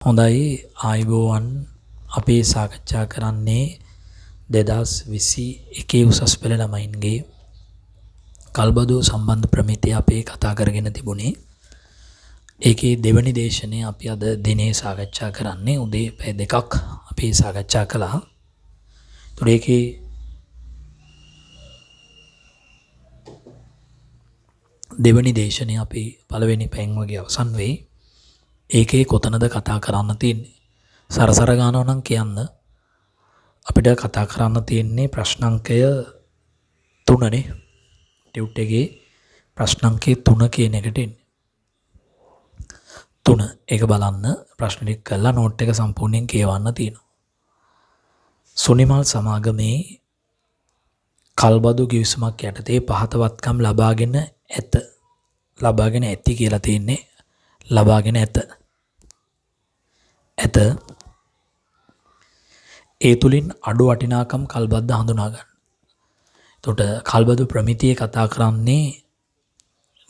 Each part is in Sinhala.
හොඳයි ආයුබෝවන් අපි සාකච්ඡා කරන්නේ 2021 උසස් පෙළ ළමයින්ගේ කල්බදු සම්බන්ධ ප්‍රමිතිය අපි කතා කරගෙන තිබුණේ. ඒකේ දෙවැනි දේශනේ අපි අද දිනේ සාකච්ඡා කරන්නේ. උදේ පැය දෙකක් අපි සාකච්ඡා කළා. ඒකේ දෙවැනි දේශනේ අපි පළවෙනි පැයෙන් වගේ අවසන් වෙයි. ඒකේ කොතනද කතා කරන්න තියෙන්නේ? සරසර ගන්නවා නම් කියන්න. අපිට කතා කරන්න තියෙන්නේ ප්‍රශ්නාංකය 3නේ. ටියුට් එකේ ප්‍රශ්නාංකය 3 කියන එකට එන්නේ. 3 ඒක බලන්න ප්‍රශ්න ටික කරලා නෝට් එක සම්පූර්ණයෙන් කියවන්න තියෙනවා. සුනිමල් සමාගමේ කල්බදු කිවිසුමක් යටතේ පහත වත්කම් ලබාගෙන ඇති කියලා තියෙන්නේ. ලබාගෙන ඇත. ඒ තුලින් අඩු වටිනාකම් කල්බද්ද හඳුනා ගන්න. එතකොට කල්බදු ප්‍රමිතිය කතා කරන්නේ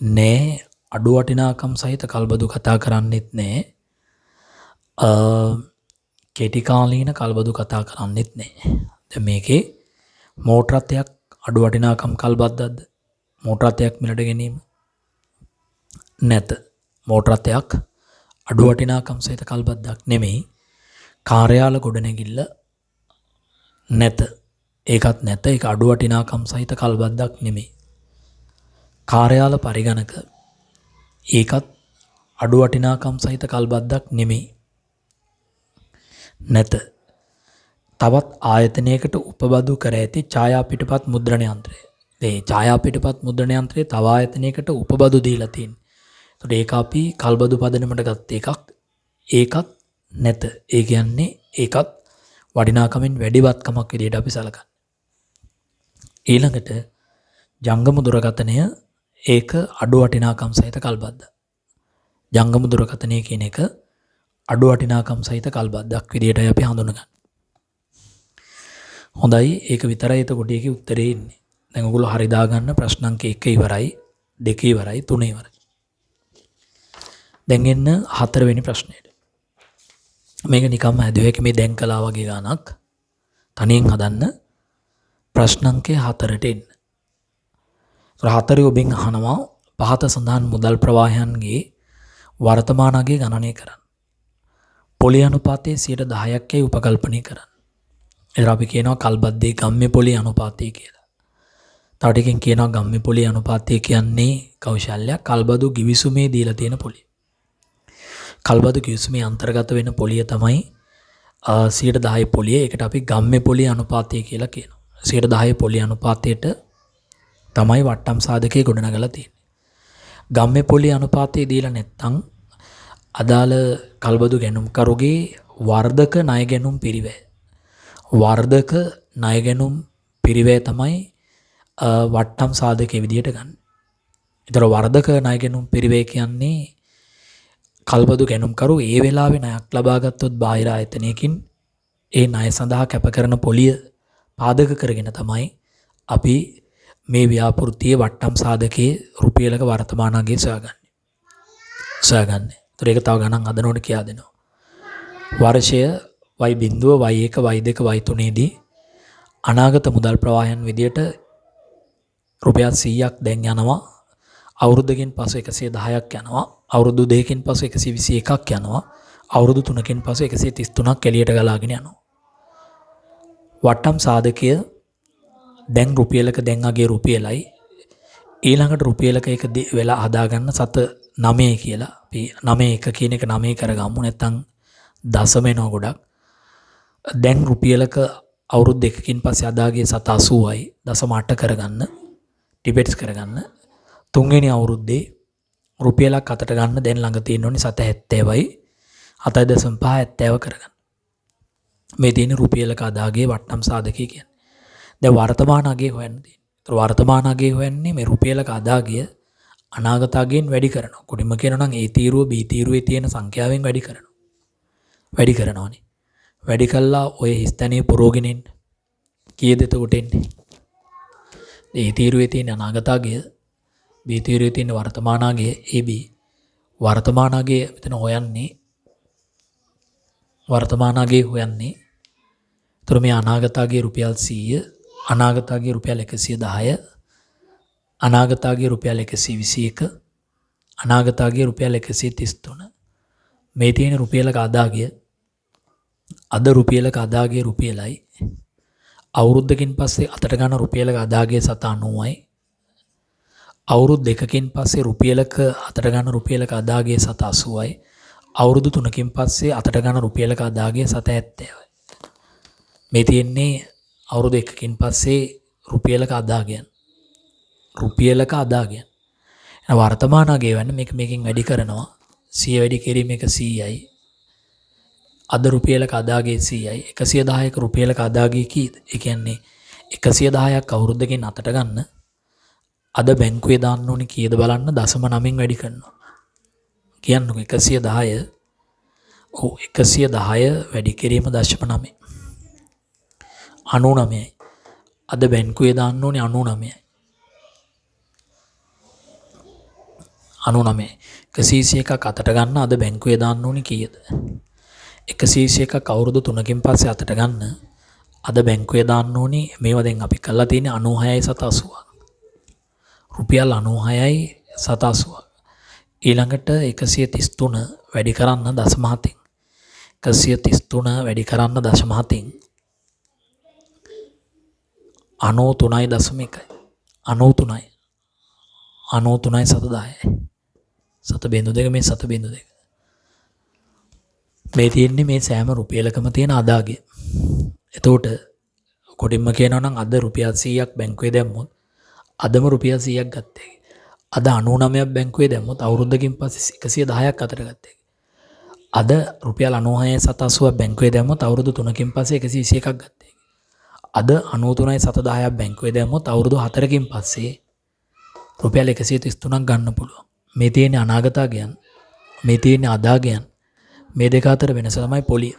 නෑ අඩු වටිනාකම් සහිත කල්බදු කතා කරන්නේත් නෑ. කෙටි කාලීන කල්බදු කතා කරන්නේත් නෑ. දැන් මේකේ මෝටර රථයක් අඩු වටිනාකම් කල්බද්දක්ද? මෝටර රථයක් මිලට ගැනීම නැත. මෝටර රථයක් අඩු වටිනාකම් සහිත කල්බද්දක් නෙමෙයි. කාර්යාල ගොඩනැගිල්ල නැත. ඒකත් නැත. ඒක අඩු වටිනාකම් සහිත කල්බද්දක් නෙමෙයි. කාර්යාල පරිගණක ඒකත් අඩු වටිනාකම් සහිත කල්බද්දක් නෙමෙයි. නැත. තවත් ආයතනයකට උපබදු කර ඇති ඡායා පිටපත් මුද්‍රණ යන්ත්‍රය. මේ ඡායා පිටපත් මුද්‍රණ යන්ත්‍රය තව ආයතනයකට උපබදු දීලා තියෙනවා. ඒකට ඒක අපි කල්බදු පදනමට ගත්ත එකක්. ඒකත් නැත. ඒ කියන්නේ ඒකත් වටිනාකමින් වැඩිවත්කමක් විදිහට අපි සලකන්නේ. ඊළඟට ජංගම දුරකථනය ඒක අඩු වටිනාකම් සහිත කල්බද්ද. ජංගම දුරකථනය කියන එක අඩු වටිනාකම් සහිත කල්බද්දක් විදිහටයි අපි හඳුනගන්නේ. හොඳයි ඒක විතරයි එතකොට ඒකේ උත්තරේ ඉන්නේ. දැන් ඔයගොල්ලෝ හරි දාගන්න ප්‍රශ්න අංක 1 ඉවරයි, 2 ඉවරයි, 3 ඉවරයි. දැන් එන්න 4 වෙනි ප්‍රශ්නෙට. මේක නිකම්ම හැදුවේ මේ දැන් කළා වගේ ගානක්. තනියෙන් හදන්න ප්‍රශ්න අංකය 4ට එන්න. 4 ඔබෙන් අහනවා පහත සඳහන් මුදල් ප්‍රවාහයන්ගේ වර්තමාන අගය ගණනය කරන්න. පොලි අනුපාතයේ 10%යි උපකල්පනය කරන්න. එතන අපි කියනවා කල්බද්දේ ගම්ම්‍ය පොලි අනුපාතය කියලා. තව ටිකකින් කියනවා ගම්ම්‍ය පොලි අනුපාතය කියන්නේ කෞශල්‍යයක් කල්බදු ගිවිසුමේ දීලා තියෙන පොලි. කල්බදු කිවිසුමේ අන්තර්ගත වෙන පොලිය තමයි 10% පොලිය. ඒකට අපි ගම්ම්‍ය පොලි අනුපාතය කියලා කියනවා. 10% පොලි අනුපාතයට තමයි වට්ටම් සාධකයේ ගොඩනගලා තියෙන්නේ. ගම්ම්‍ය පොලි අනුපාතය දීලා නැත්නම් අදාළ කල්බදු ගැනුම්කරුගේ වර්ධක ණය ගැනුම් පිරිවැය. වර්ධක ණය ගැනුම් පිරිවැය තමයි වට්ටම් සාධකයේ විදියට ගන්න. ඒතර වර්ධක ණය ගැනුම් පිරිවැය කියන්නේ කල්බදු ගැනුම්කරු ඒ වෙලාවේ ණයක් ලබා ගත්තොත් බාහිර ආයතනයකින් ඒ ණය සඳහා කැප කරන පොලිය පාදක කරගෙන තමයි අපි මේ ව්‍යාපෘතියේ වට්ටම් සාධකයේ රුපියලක වර්තමාන අගය සොයාගන්නේ. ඒතර ඒක තව ගණන් හදනකොට කියා දෙනවා. වර්ෂය y0, y1, y2, y3 දී අනාගත මුදල් ප්‍රවාහයන් විදියට රුපියල් 100ක් දැන් යනවා. අවුරුද්දකින් පසු 110ක් යනවා. අවුරුදු 2කින් පසු 121ක් යනවා. අවුරුදු 3කින් පසු 133ක් එළියට ගලාගෙන යනවා. වට්ටම් සාධකය දැන් රුපියලක දැන් අගේ රුපියලයි ඊළඟට රුපියලක එක වෙලා හදාගන්න සත 9 කියලා. අපි 9 කියන එක 9 කරගමු. නැත්නම් දශම වෙනවා ගොඩක්. දැන් රුපියලක අවුරුදු 2කින් පස්සේ අදාගේ සත 80යි. දශම 8 කරගන්න. ටිබෙට්ස් කරගන්න. තුන්වෙනි අවුරුද්දේ රුපියලක් අතට ගන්න දැන් ළඟ තියෙන ඕනේ 70යි 7.5 කරගන්න. මේ තියෙන රුපියලක අදාගේ වට්ටම් සාධකය කියන්නේ. දැන් වර්තමාන අගය හොයන්න තියෙනවා. ඒතර වර්තමාන අගය හොයන්නේ මේ රුපියලක අදාගිය අනාගත අගයෙන් වැඩි කරනවා. කොටින්ම කියනවා නම් A තීරුව B තීරුවේ තියෙන සංඛ්‍යාවෙන් වැඩි කරනවා. වැඩි කරනවානේ. වැඩි කළා ඔය හිස්තැනේ පුරෝගෙන එන්න. කීයද එතකොට එන්නේ? A තීරුවේ තියෙන අනාගත අගය B තීරුවේ තියෙන වර්තමාන අගය AB වර්තමාන අගය මෙතන හොයන්නේ වර්තමානගේ හොයන්නේ. ඒතර මේ අනාගතගේ රුපියල් 100, අනාගතගේ රුපියල් 110, අනාගතගේ රුපියල් 121, අනාගතගේ රුපියල් 133. මේ තියෙන රුපියලක අදාගය අද රුපියලක අදාගේ රුපියලයි. අවුරුද්දකින් පස්සේ අතට ගන්න රුපියලක අදාගේ සත 90යි. අවුරුදු දෙකකින් පස්සේ රුපියලක අතට ගන්න රුපියලක අදාගේ සත 80යි. අවුරුදු 3කින් පස්සේ අතට ගන්න රුපියලක අදාගේ සත 70යි. මේ තියෙන්නේ අවුරුදු 1කින් පස්සේ රුපියලක අදාගයන්. රුපියලක අදාගයන්. වර්තමානගේ වන්න මේකෙන් වැඩි කරනවා. 100 වැඩි කිරීම 100යි. අද රුපියලක අදාගේ 100යි. 110ක රුපියලක අදාගේ කීයද? ඒ කියන්නේ 110ක් අවුරුද්දකින් අතට ගන්න අද බැංකුවේ දාන්න ඕනේ කීයද බලන්න 0.9න් වැඩි කරනවා. කියන්නකො 110 ඔව් 110 වැඩි කිරීම 0.9 99යි. අද බැංකුවේ දාන්න ඕනේ 99යි. 99. 121ක් අතට ගන්න අද බැංකුවේ දාන්න ඕනේ කීයද? 121ක් අවුරුදු 3කින් පස්සේ අතට ගන්න අද බැංකුවේ දාන්න ඕනේ මේවා දැන් අපි කරලා තියෙන්නේ 96යි 780ක්. රුපියල් 96යි 780ක්. ඊළඟට 133 වැඩි කරන්න 0.7න්. 133 වැඩි කරන්න 0.7න් 93.1යි. 93යි. 93යි 710යි. 7.2 මේ 7.2. මේ තියෙන්නේ මේ සෑම රුපියලකම තියෙන අදාගය. එතකොට කොටින්ම කියනවා නම් අද රුපියල් 100ක් බැංකුවේ දැම්මොත් අදම රුපියල් 100ක් ගත්තේ. අද 99ක් බැංකුවේ දැම්මොත් අවුරුද්දකින් පස්සේ 110ක් අතට ගත්තේ. අද රුපියල් 96.780ක් බැංකුවේ දැම්මොත් අවුරුදු 3කින් පස්සේ 121ක් ගත්තේ. අද 93.710ක් බැංකුවේ දැම්මොත් අවුරුදු 4කින් පස්සේ රුපියල් 133ක් ගන්න පුළුවන්. මේ තියෙන අනාගතයන්, මේ තියෙන අදාගයන්, මේ දෙක අතර වෙනස තමයි පොලිය.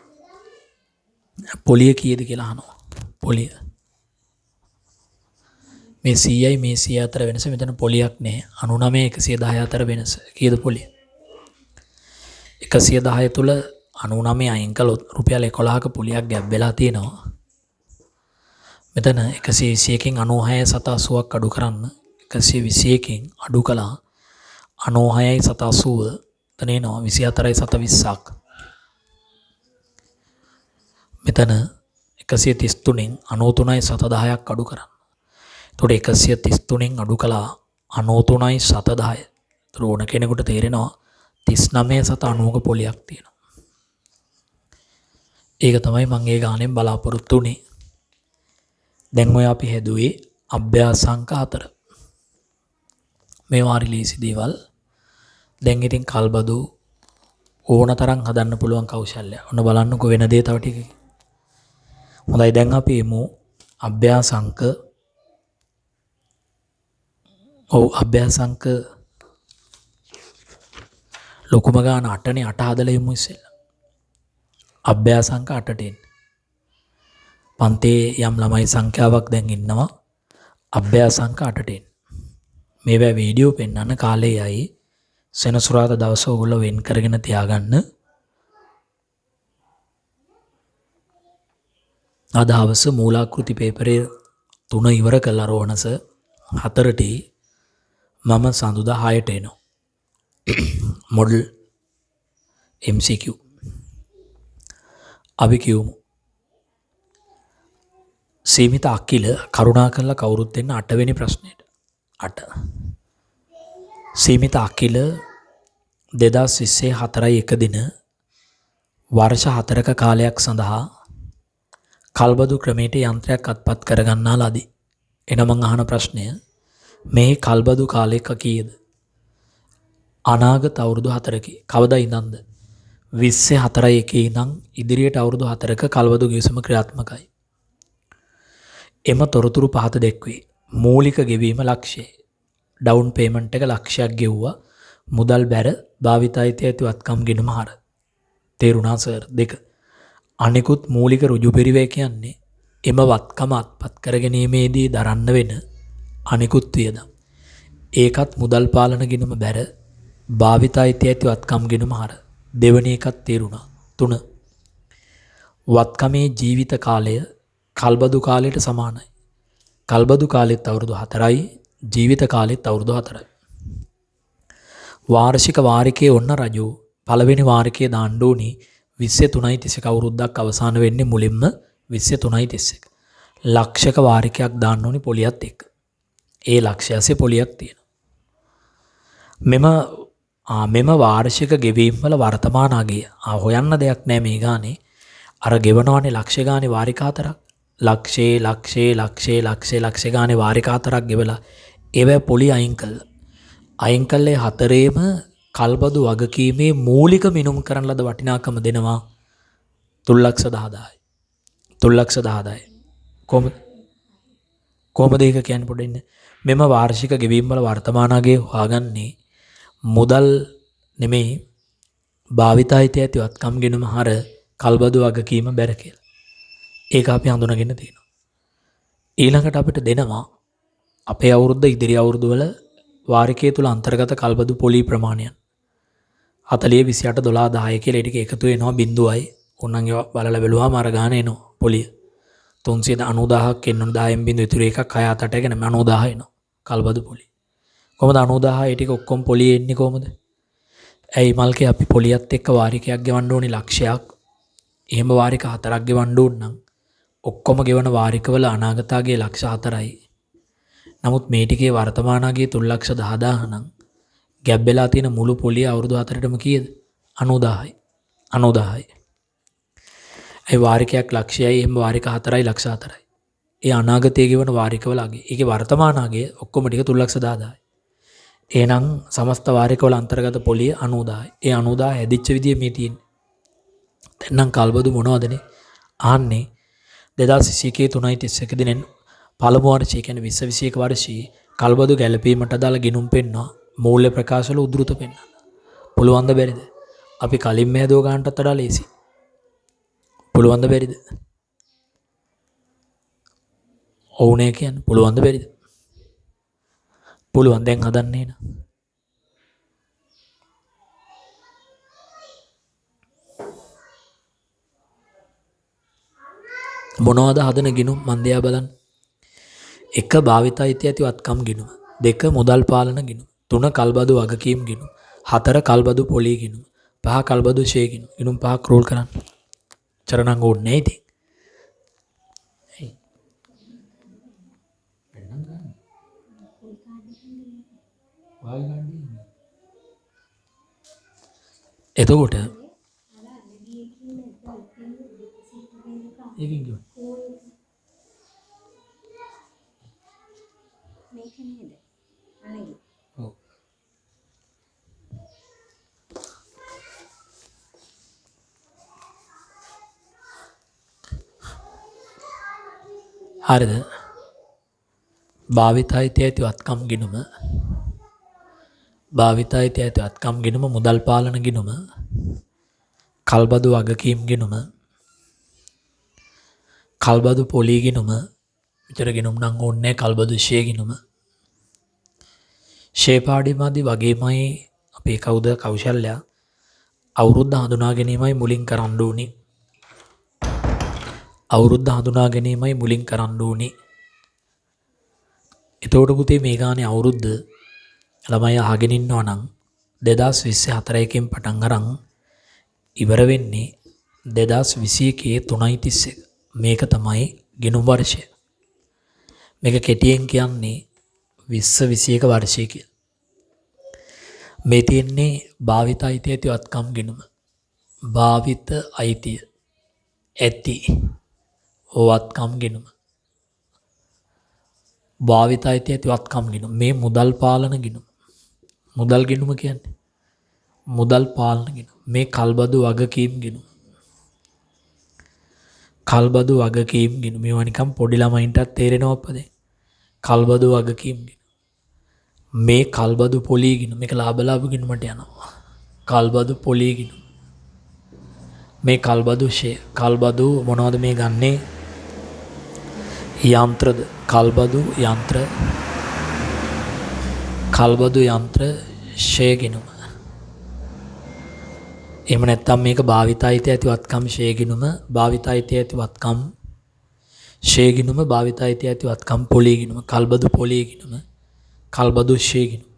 පොලිය කීයද කියලා අහනවා. පොලිය. මේ 100යි මේ 100 අතර වෙනස මෙතන පොලියක් නෑ. 99 110 අතර වෙනස. කීයද පොලිය? 110 තුල 99 අයින් කළොත් රුපියල් 11ක පොලියක් ගැබ් වෙලා තියෙනවා. මෙතන 121කින් 96.780ක් අඩු කරන්න 121කින් අඩු කළා 96.780 එතන එනවා 24.720ක්. මෙතන 133න් 93.710ක් අඩු කරන්න. එතකොට 133න් අඩු කළා 93.710. ඒතර ඕන කෙනෙකුට තේරෙනවා 39.90ක පොලියක් තියෙනවා. ඒක තමයි මම ඒ ගානෙන් බලාපොරොත්තු වෙන්නේ. දැන් ඔය අපි හැදුවේ අභ්‍යාසංක 4. මේවා රිලීසි දේවල්. දැන් ඉතින් කල්බදු ඕන තරම් හදන්න පුළුවන් කෞශල්‍ය. ඔන්න බලන්නකො වෙන දේ තව ටික. හොඳයි දැන් අපි එමු අභ්‍යාසංක. අභ්‍යාසංක ලොකුම ගාන 8නේ 8 හදලා යමු ඉස්සෙල්ලා. අභ්‍යාසංක 8ට එන්න. පන්තියේ යම් ළමයි සංඛ්‍යාවක් දැන් ඉන්නවා. අභ්‍යාසංක 8ට එන්න. මේවා වීඩියෝ පෙන්වන්න කාලේ යයි. සෙනසුරාදා දවස ඔයගොල්ලෝ වෙන් කරගෙන තියාගන්න. අද හවස මූලාකෘති පේපරේ 3 ඉවර කළා රෝහණස 4ට මම සඳුදා 6ට එනවා. මොඩල් MCQ අපි කියමු. සීමිත අකිල කරුණාකරලා කවුරුත් දෙන්න 8 වෙනි ප්‍රශ්නෙට. 8. සීමිත අකිල 2020 4/1 දින වර්ෂ 4ක කාලයක් සඳහා කල්බදු ක්‍රමයට යන්ත්‍රයක් අත්පත් කරගන්නා ලදී. එන මං අහන ප්‍රශ්නය මේ කල්බදු කාලයක කීයද? අනාගත අවුරුදු 4කි. කවදා ඉඳන්ද? 24/1 ඉඳන් ඉදිරියට අවුරුදු 4ක කල්බදු ගිවිසුම ක්‍රියාත්මකයි. එම තොරතුරු පහත දැක්වේ. මූලික ගෙවීම ලක්ෂ්‍යය. ඩවුන් පේමන්ට් එක ලක්ෂයක් ගෙව්වා. මුදල් බැර භාවිතයිතය ඇතිවත්කම් ගෙනුම හර. තේරුණා සර්? 2. අනෙකුත් මූලික රුජු පෙරිවැය කියන්නේ එම වත්කම අත්පත් කර ගැනීමේදී දරන්න වෙන අනෙකුත් වියදම්. ඒකත් මුදල් පාලන ගෙනුම බැර භාවිතයිතය ඇතිවත්කම් ගෙනුම හර. දෙවැනි එකත් තේරුණා. 3. වත්කමේ ජීවිත කාලය කල්බදු කාලයට සමානයි. කල්බදු කාලෙත් අවුරුදු 4යි ජීවිත කාලෙත් අවුරුදු 4යි. වාර්ෂික වාරිකයේ ඔන්න රජු පළවෙනි වාරිකයේ දාන්න ඕනි 23.31 අවුරුද්දක් අවසන් වෙන්නේ මුලින්ම 23.31. ලක්ෂක වාරිකයක් දාන්න ඕනි පොලියත් එක්ක. ඒ ලක්ෂයසේ පොලියක් තියෙනවා. මෙම වාර්ෂික ගෙවීම් වල වර්තමාන අගය හොයන්න දෙයක් නැහැ මේ ගානේ. අර ගෙවනවානේ ලක්ෂ ගානේ වාරිකා 4ක්. ලක්ෂේ ගානේ වාරිකා 4ක් ගෙවලා ඒවැ පොලි අයින් කළේ හතරේම කල්බදු වගකීමේ මූලික මිනුම් කරන ලද වටිනාකම දෙනවා 3,10,000යි. 3,10,000යි. කොහොමද ඒක කියන්නේ පොඩ්ඩක් ඉන්න. මෙම වාර්ෂික ගෙවීම් වල වර්තමාන අගය හොයාගන්නේ මුදල් නෙමෙයි භාවිතායිත ඇති වත්කම් ගෙනුම හර කල්බදු වගකීම බැර කියලා. ඒක අපි හඳුනාගෙන තියෙනවා. ඊළඟට අපිට දෙනවා අපේ අවුරුද්ද ඉදිරි අවුරුදු වල වාරිකයේ තුල අන්තර්ගත කල්බදු පොලි ප්‍රමාණයන් 40 28 12 10 කියලා ටික එකතු වෙනවා බිඳුවයි. ඕනනම් ඒවා බලලා බැලුවාම අර ගාන එනවා පොලිය. 390,000ක් එන්න 10න් බිඳු ඉතුරු එකක් 6 8 ගැන 90,000 එනවා කල්බදු පොලි. කොහොමද 90,000 ඒ ටික ඔක්කොම පොලිය එන්නේ කොහොමද? ඇයි මල්කේ අපි පොලියත් එක්ක වාරිකයක් ගෙවන්න ඕනි ලක්ෂයක්. එහෙම වාරික 4ක් ගෙවන්න ඕන නම් ඔක්කොම ගෙවන වාරිකවල අනාගතයේ ලක්ෂ 4යි. නමුත් මේ ටිකේ වර්තමානයේ 3,10,000 නම් ගැබ් වෙලා තියෙන මුළු පොලිය අවුරුදු 4ටම කීයද? 90,000යි. 90,000යි. ඒ වාරිකයක් ලක්ෂයයි එහෙම වාරික 4යි ලක්ෂ 4යි. ඒ අනාගතයේ ගෙවන වාරිකවල අගේ. ඒකේ වර්තමානයේ ඔක්කොම ටික 3,10,000යි. එහෙනම් සමස්ත වාරිකවල අන්තර්ගත පොලිය 90,000යි. ඒ 90,000 හැදිච්ච විදිය මේ තියෙන්නේ. දැන් නම් කල්බදු මොනවදනේ? ආන්නේ 2021 3.31 දිනෙන් පළමු වර්ෂයේ කියන්නේ 2021 වර්ෂයේ කල්බදු ගැළපීමට අදාළ ගිණුම් පෙන්වනවා. මූල්‍ය ප්‍රකාශ වල උද්දෘත පෙන්වනවා. පුළුවන් ද බැරිද? අපි කලින් මේදෝ ගන්නටත් වඩා ලේසි. පුළුවන් ද බැරිද? ඕනේ කියන්නේ පුළුවන් ද බැරිද? පුළුවන් දැන් හදන්නේ න ะ. මොනවද හදන ගිණුම් මන් දිහා බලන්න. 1 භාවිතයිත ඇති වත්කම් ගිණුම. 2 මුදල් පාලන ගිණුම. 3 කල්බදු වගකීම් ගිණුම. 4 කල්බදු පොලි ගිණුම. 5 කල්බදු ෂේ ගිණුම. ගිණුම් 5ක් රෝල් කරන්න. චරණංග ඕනේ ඉතින්. එතකොට ඒකින් කියන්න. මේක නේද? අනගේ. ඔව්. හරිද? භාවිතයිතය ඇති වත්කම් ගිණුම භාවිතයිතය ඇති වත්කම් ගිණුම මුදල් පාලන ගිණුම කල්බදු වගකීම් ගිණුම කල්බදු පොලි ගිණුම විතර ගිණුම් නම් ඕනේ කල්බදු ෂේ ගිණුම ෂේපාඩිමාදී වගේමයි අපේ කවුද කෞශල්‍ය අවුරුද්ද හඳුනා ගැනීමයි මුලින් කරන්න ඕනි. අවුරුද්ද හඳුනා ගැනීමයි මුලින් කරන්න ඕනි. එතකොට පුතේ මේ ගානේ අවුරුද්ද ළමයි අහගෙන ඉන්නවා නම් 2024 එකෙන් පටන් අරන් ඉවර වෙන්නේ 2021 3.31. මේක තමයි ගිණුම් වර්ෂය. මේක කෙටියෙන් කියන්නේ 2021 වර්ෂය කියලා. මේ තියෙන්නේ භාවිත අයිතිය ඇති වත්කම් ගිණුම. භාවිත අයිතිය ඇති වත්කම් ගිණුම. භාවිත අයිතිය ඇති වත්කම් ගිණුම. මේ මුදල් පාලන ගිණුම. මුදල් ගිණුම කියන්නේ මුදල් පාලන ගිණුම. මේ කල්බදු වගකීම් ගිණුම. කල්බදු වගකීම් ගිණුම. මේවා නිකන් පොඩි ළමයින්ටත් තේරෙනවා අප්පදේ. කල්බදු වගකීම් ගිණුම. මේ කල්බදු පොලි ගිණුම. මේක ලාභ ගිණුමට යනවා. කල්බදු පොලි ගිණුම. මේ කල්බදු ෂේ කල්බදු මොනවද මේ ගන්නේ? යන්ත්‍රද කල්බදු යන්ත්‍ර කල්බදු යන්ත්‍ර ෂේ ගිණුම. එහෙම නැත්නම් මේක භාවිතයිතේ ඇතිවත්කම් ශේගිනුම භාවිතයිතේ ඇතිවත්කම් ශේගිනුම භාවිතයිතේ ඇතිවත්කම් පොලීගිනුම කල්බදු පොලීගිනුම කල්බදු ශේගිනුම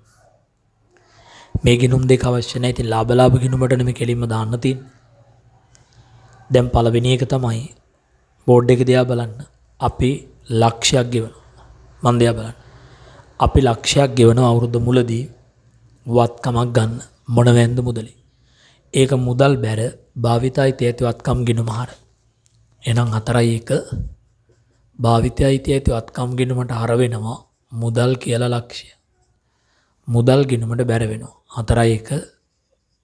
මේ ගිනුම් දෙක අවශ්‍ය නැහැ. ඉතින් ලාභ ගිනුමට නෙමෙයි කෙලින්ම දාන්න තියෙන්නේ. දැන් පළවෙනි එක තමයි බෝඩ් එක දිහා බලන්න. අපි ලක්ෂයක් ගෙවනවා. මන් දිහා බලන්න. අපි ලක්ෂයක් ගෙවනවා අවුරුද්ද මුලදී වත්කමක් ගන්න මොන වැන්ද මුදලේ. ඒක මුදල් බැර භාවිතයිතේ ඇතිවත්කම් ගිනුම හර. එහෙනම් 4යි 1 භාවිතයිතේ ඇතිවත්කම් ගිනුමට හර වෙනවා මුදල් කියලා ලක්ෂය. මුදල් ගිනුමට බැර වෙනවා 4යි 1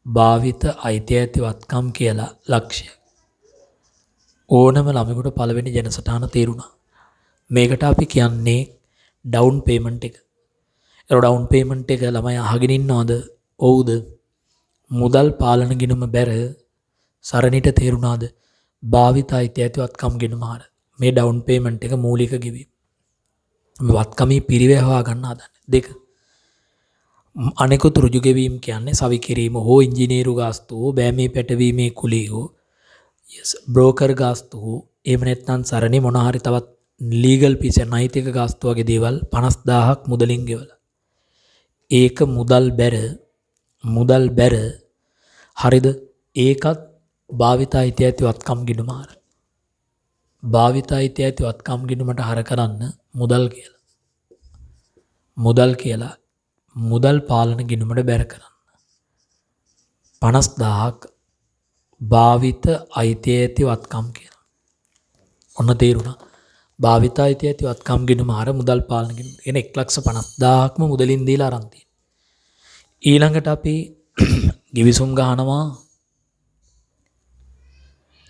භාවිත අයිතිය ඇතිවත්කම් කියලා ලක්ෂය. ඕනම ළමයෙකුට පළවෙනි ජන සටහන තේරුණා. මේකට අපි කියන්නේ ඩවුන් පේමන්ට් එක. ඒ ඩවුන් පේමන්ට් එක ළමයි අහගෙන ඉන්නවද? ඔව්ද? මුදල් පාලන ගිණුම බැර සරණිට තේරුණාද? භාවිත අයිතිය ඇතිවත්කම් ගිණුම හර. මේ ඩවුන් පේමන්ට් එක මූලික ගෙවීම. මේ වත්කමේ පිරිවැය හොයා ගන්න හදන්නේ. 2. අනෙකුත් ඍජු ගෙවීම් කියන්නේ සවි කිරීම හෝ ඉංජිනේරු ගාස්තු හෝ බෑමේ පැටවීමේ කුලී හෝ බ්‍රෝකර් ගාස්තු හෝ එහෙම නැත්නම් සරණි මොන හරි තවත් ලීගල් පීස් නෛතික ගාස්තු වගේ දේවල් 50000ක් මුදලින් ගෙවලා. ඒක මුදල් බැර හරිද? ඒකත් භාවිත අයිතිය ඇතිවත්කම් ගිණුම හර. භාවිත අයිතිය ඇතිවත්කම් ගිණුමට හර කරන්න මුදල් කියලා මුදල් පාලන ගිණුමට බැර කරන්න 50000ක් භාවිත අයිතිය ඇතිවත්කම් කියලා. ඔන්න තේරුණා. භාවිත අයිතිය ඇතිවත්කම් ගිණුම හර මුදල් පාලන ගිණුම. එන 1,50,000ක්ම මුදලින් දීලා අරන් තියෙනවා. ඊළඟට අපි ගිවිසුම් ගහනවා.